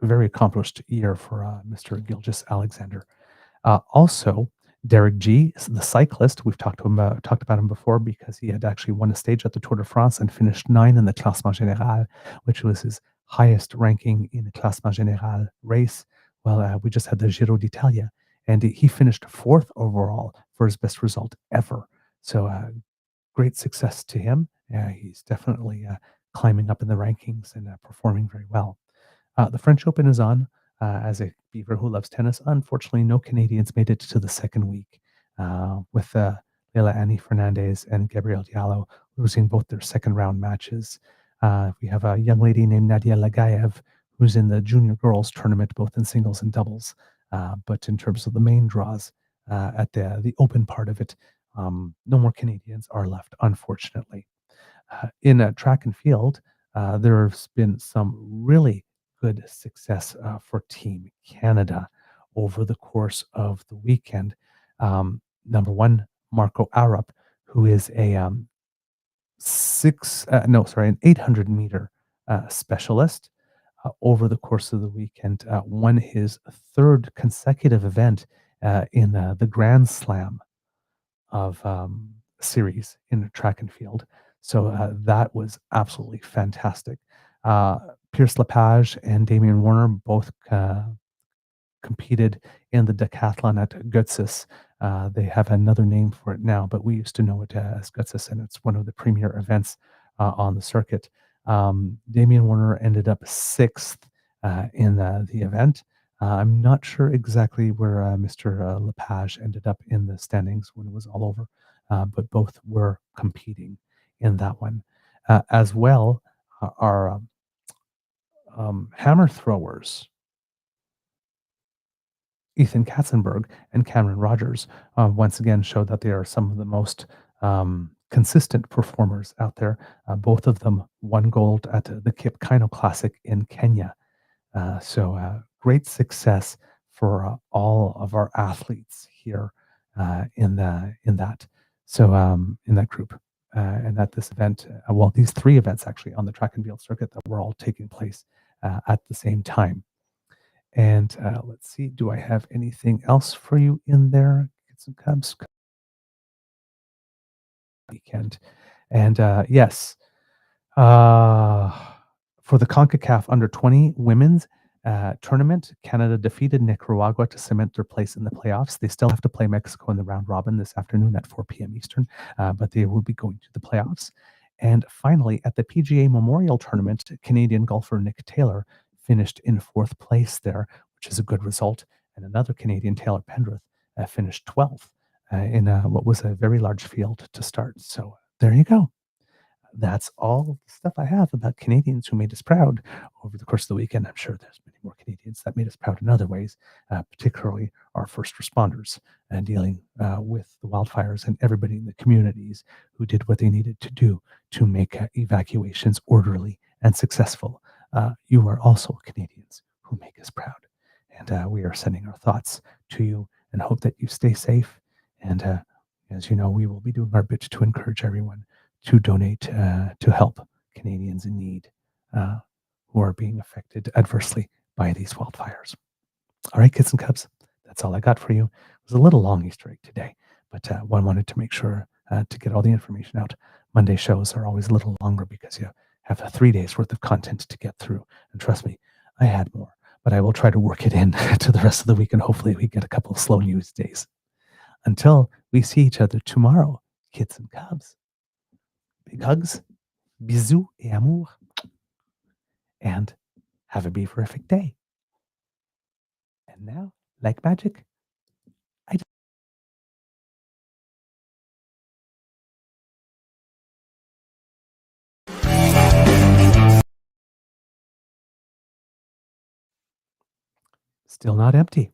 very accomplished year for Mr. Gilgeous-Alexander. Also, Derek G, the cyclist, we've talked about him before because he had actually won a stage at the Tour de France and finished 9 in the Classement Général, which was his highest ranking in the Classement Général race. Well, we just had the Giro d'Italia, and he finished 4th overall for his best result ever. So great success to him. He's definitely climbing up in the rankings and performing very well. The French Open is on. As a Beaver who loves tennis, unfortunately, no Canadians made it to the second week, with Leila Annie Fernandez and Gabrielle Diallo losing both their second round matches. We have a young lady named Nadia Lagaev who's in the junior girls tournament, both in singles and doubles. But in terms of the main draws at the open part of it, no more Canadians are left, unfortunately. In track and field, there's been some really good success for Team Canada over the course of the weekend. Number one, Marco Arup, who is an 800 meter specialist, over the course of the weekend, won his 3rd consecutive event in the Grand Slam of series in track and field. So that was absolutely fantastic. Pierce Lepage and Damian Warner both competed in the decathlon at Götzis. They have another name for it now, but we used to know it as Götzis, and it's one of the premier events on the circuit. Damian Warner ended up 6th in the event. I'm not sure exactly where Mr. Lepage ended up in the standings when it was all over, but both were competing in that one. As well, our hammer throwers, Ethan Katzenberg and Cameron Rogers, once again showed that they are some of the most consistent performers out there. Both of them won gold at the Kip Keino Classic in Kenya. So great success for all of our athletes here in that. So in that group and at this event, well, these 3 events actually on the track and field circuit that were all taking place at the same time. And let's see, do I have anything else for you in there? Get some Cubs weekend. And yes, for the CONCACAF Under 20 Women's tournament, Canada defeated Nicaragua to cement their place in the playoffs. They still have to play Mexico in the round robin this afternoon at 4 p.m. Eastern, but they will be going to the playoffs. And finally, at the PGA Memorial Tournament, Canadian golfer Nick Taylor finished in 4th place there, which is a good result. And another Canadian, Taylor Pendrith, finished 12th in what was a very large field to start. So there you go. That's all the stuff I have about Canadians who made us proud over the course of the weekend. I'm sure there's many more Canadians that made us proud in other ways, particularly our first responders and dealing with the wildfires and everybody in the communities who did what they needed to do to make evacuations orderly and successful. You are also Canadians who make us proud. And we are sending our thoughts to you and hope that you stay safe. And as you know, we will be doing our bit to encourage everyone to donate to help Canadians in need who are being affected adversely by these wildfires. All right, kids and cubs, that's all I got for you. It was a little long Easter egg today, but one wanted to make sure to get all the information out. Monday shows are always a little longer because you have 3 days worth of content to get through. And trust me, I had more, but I will try to work it in to the rest of the week, and hopefully we get a couple of slow news days. Until we see each other tomorrow, kids and cubs. Big hugs, bisous et amour, and have a beaverific day. And now, like magic, still not empty.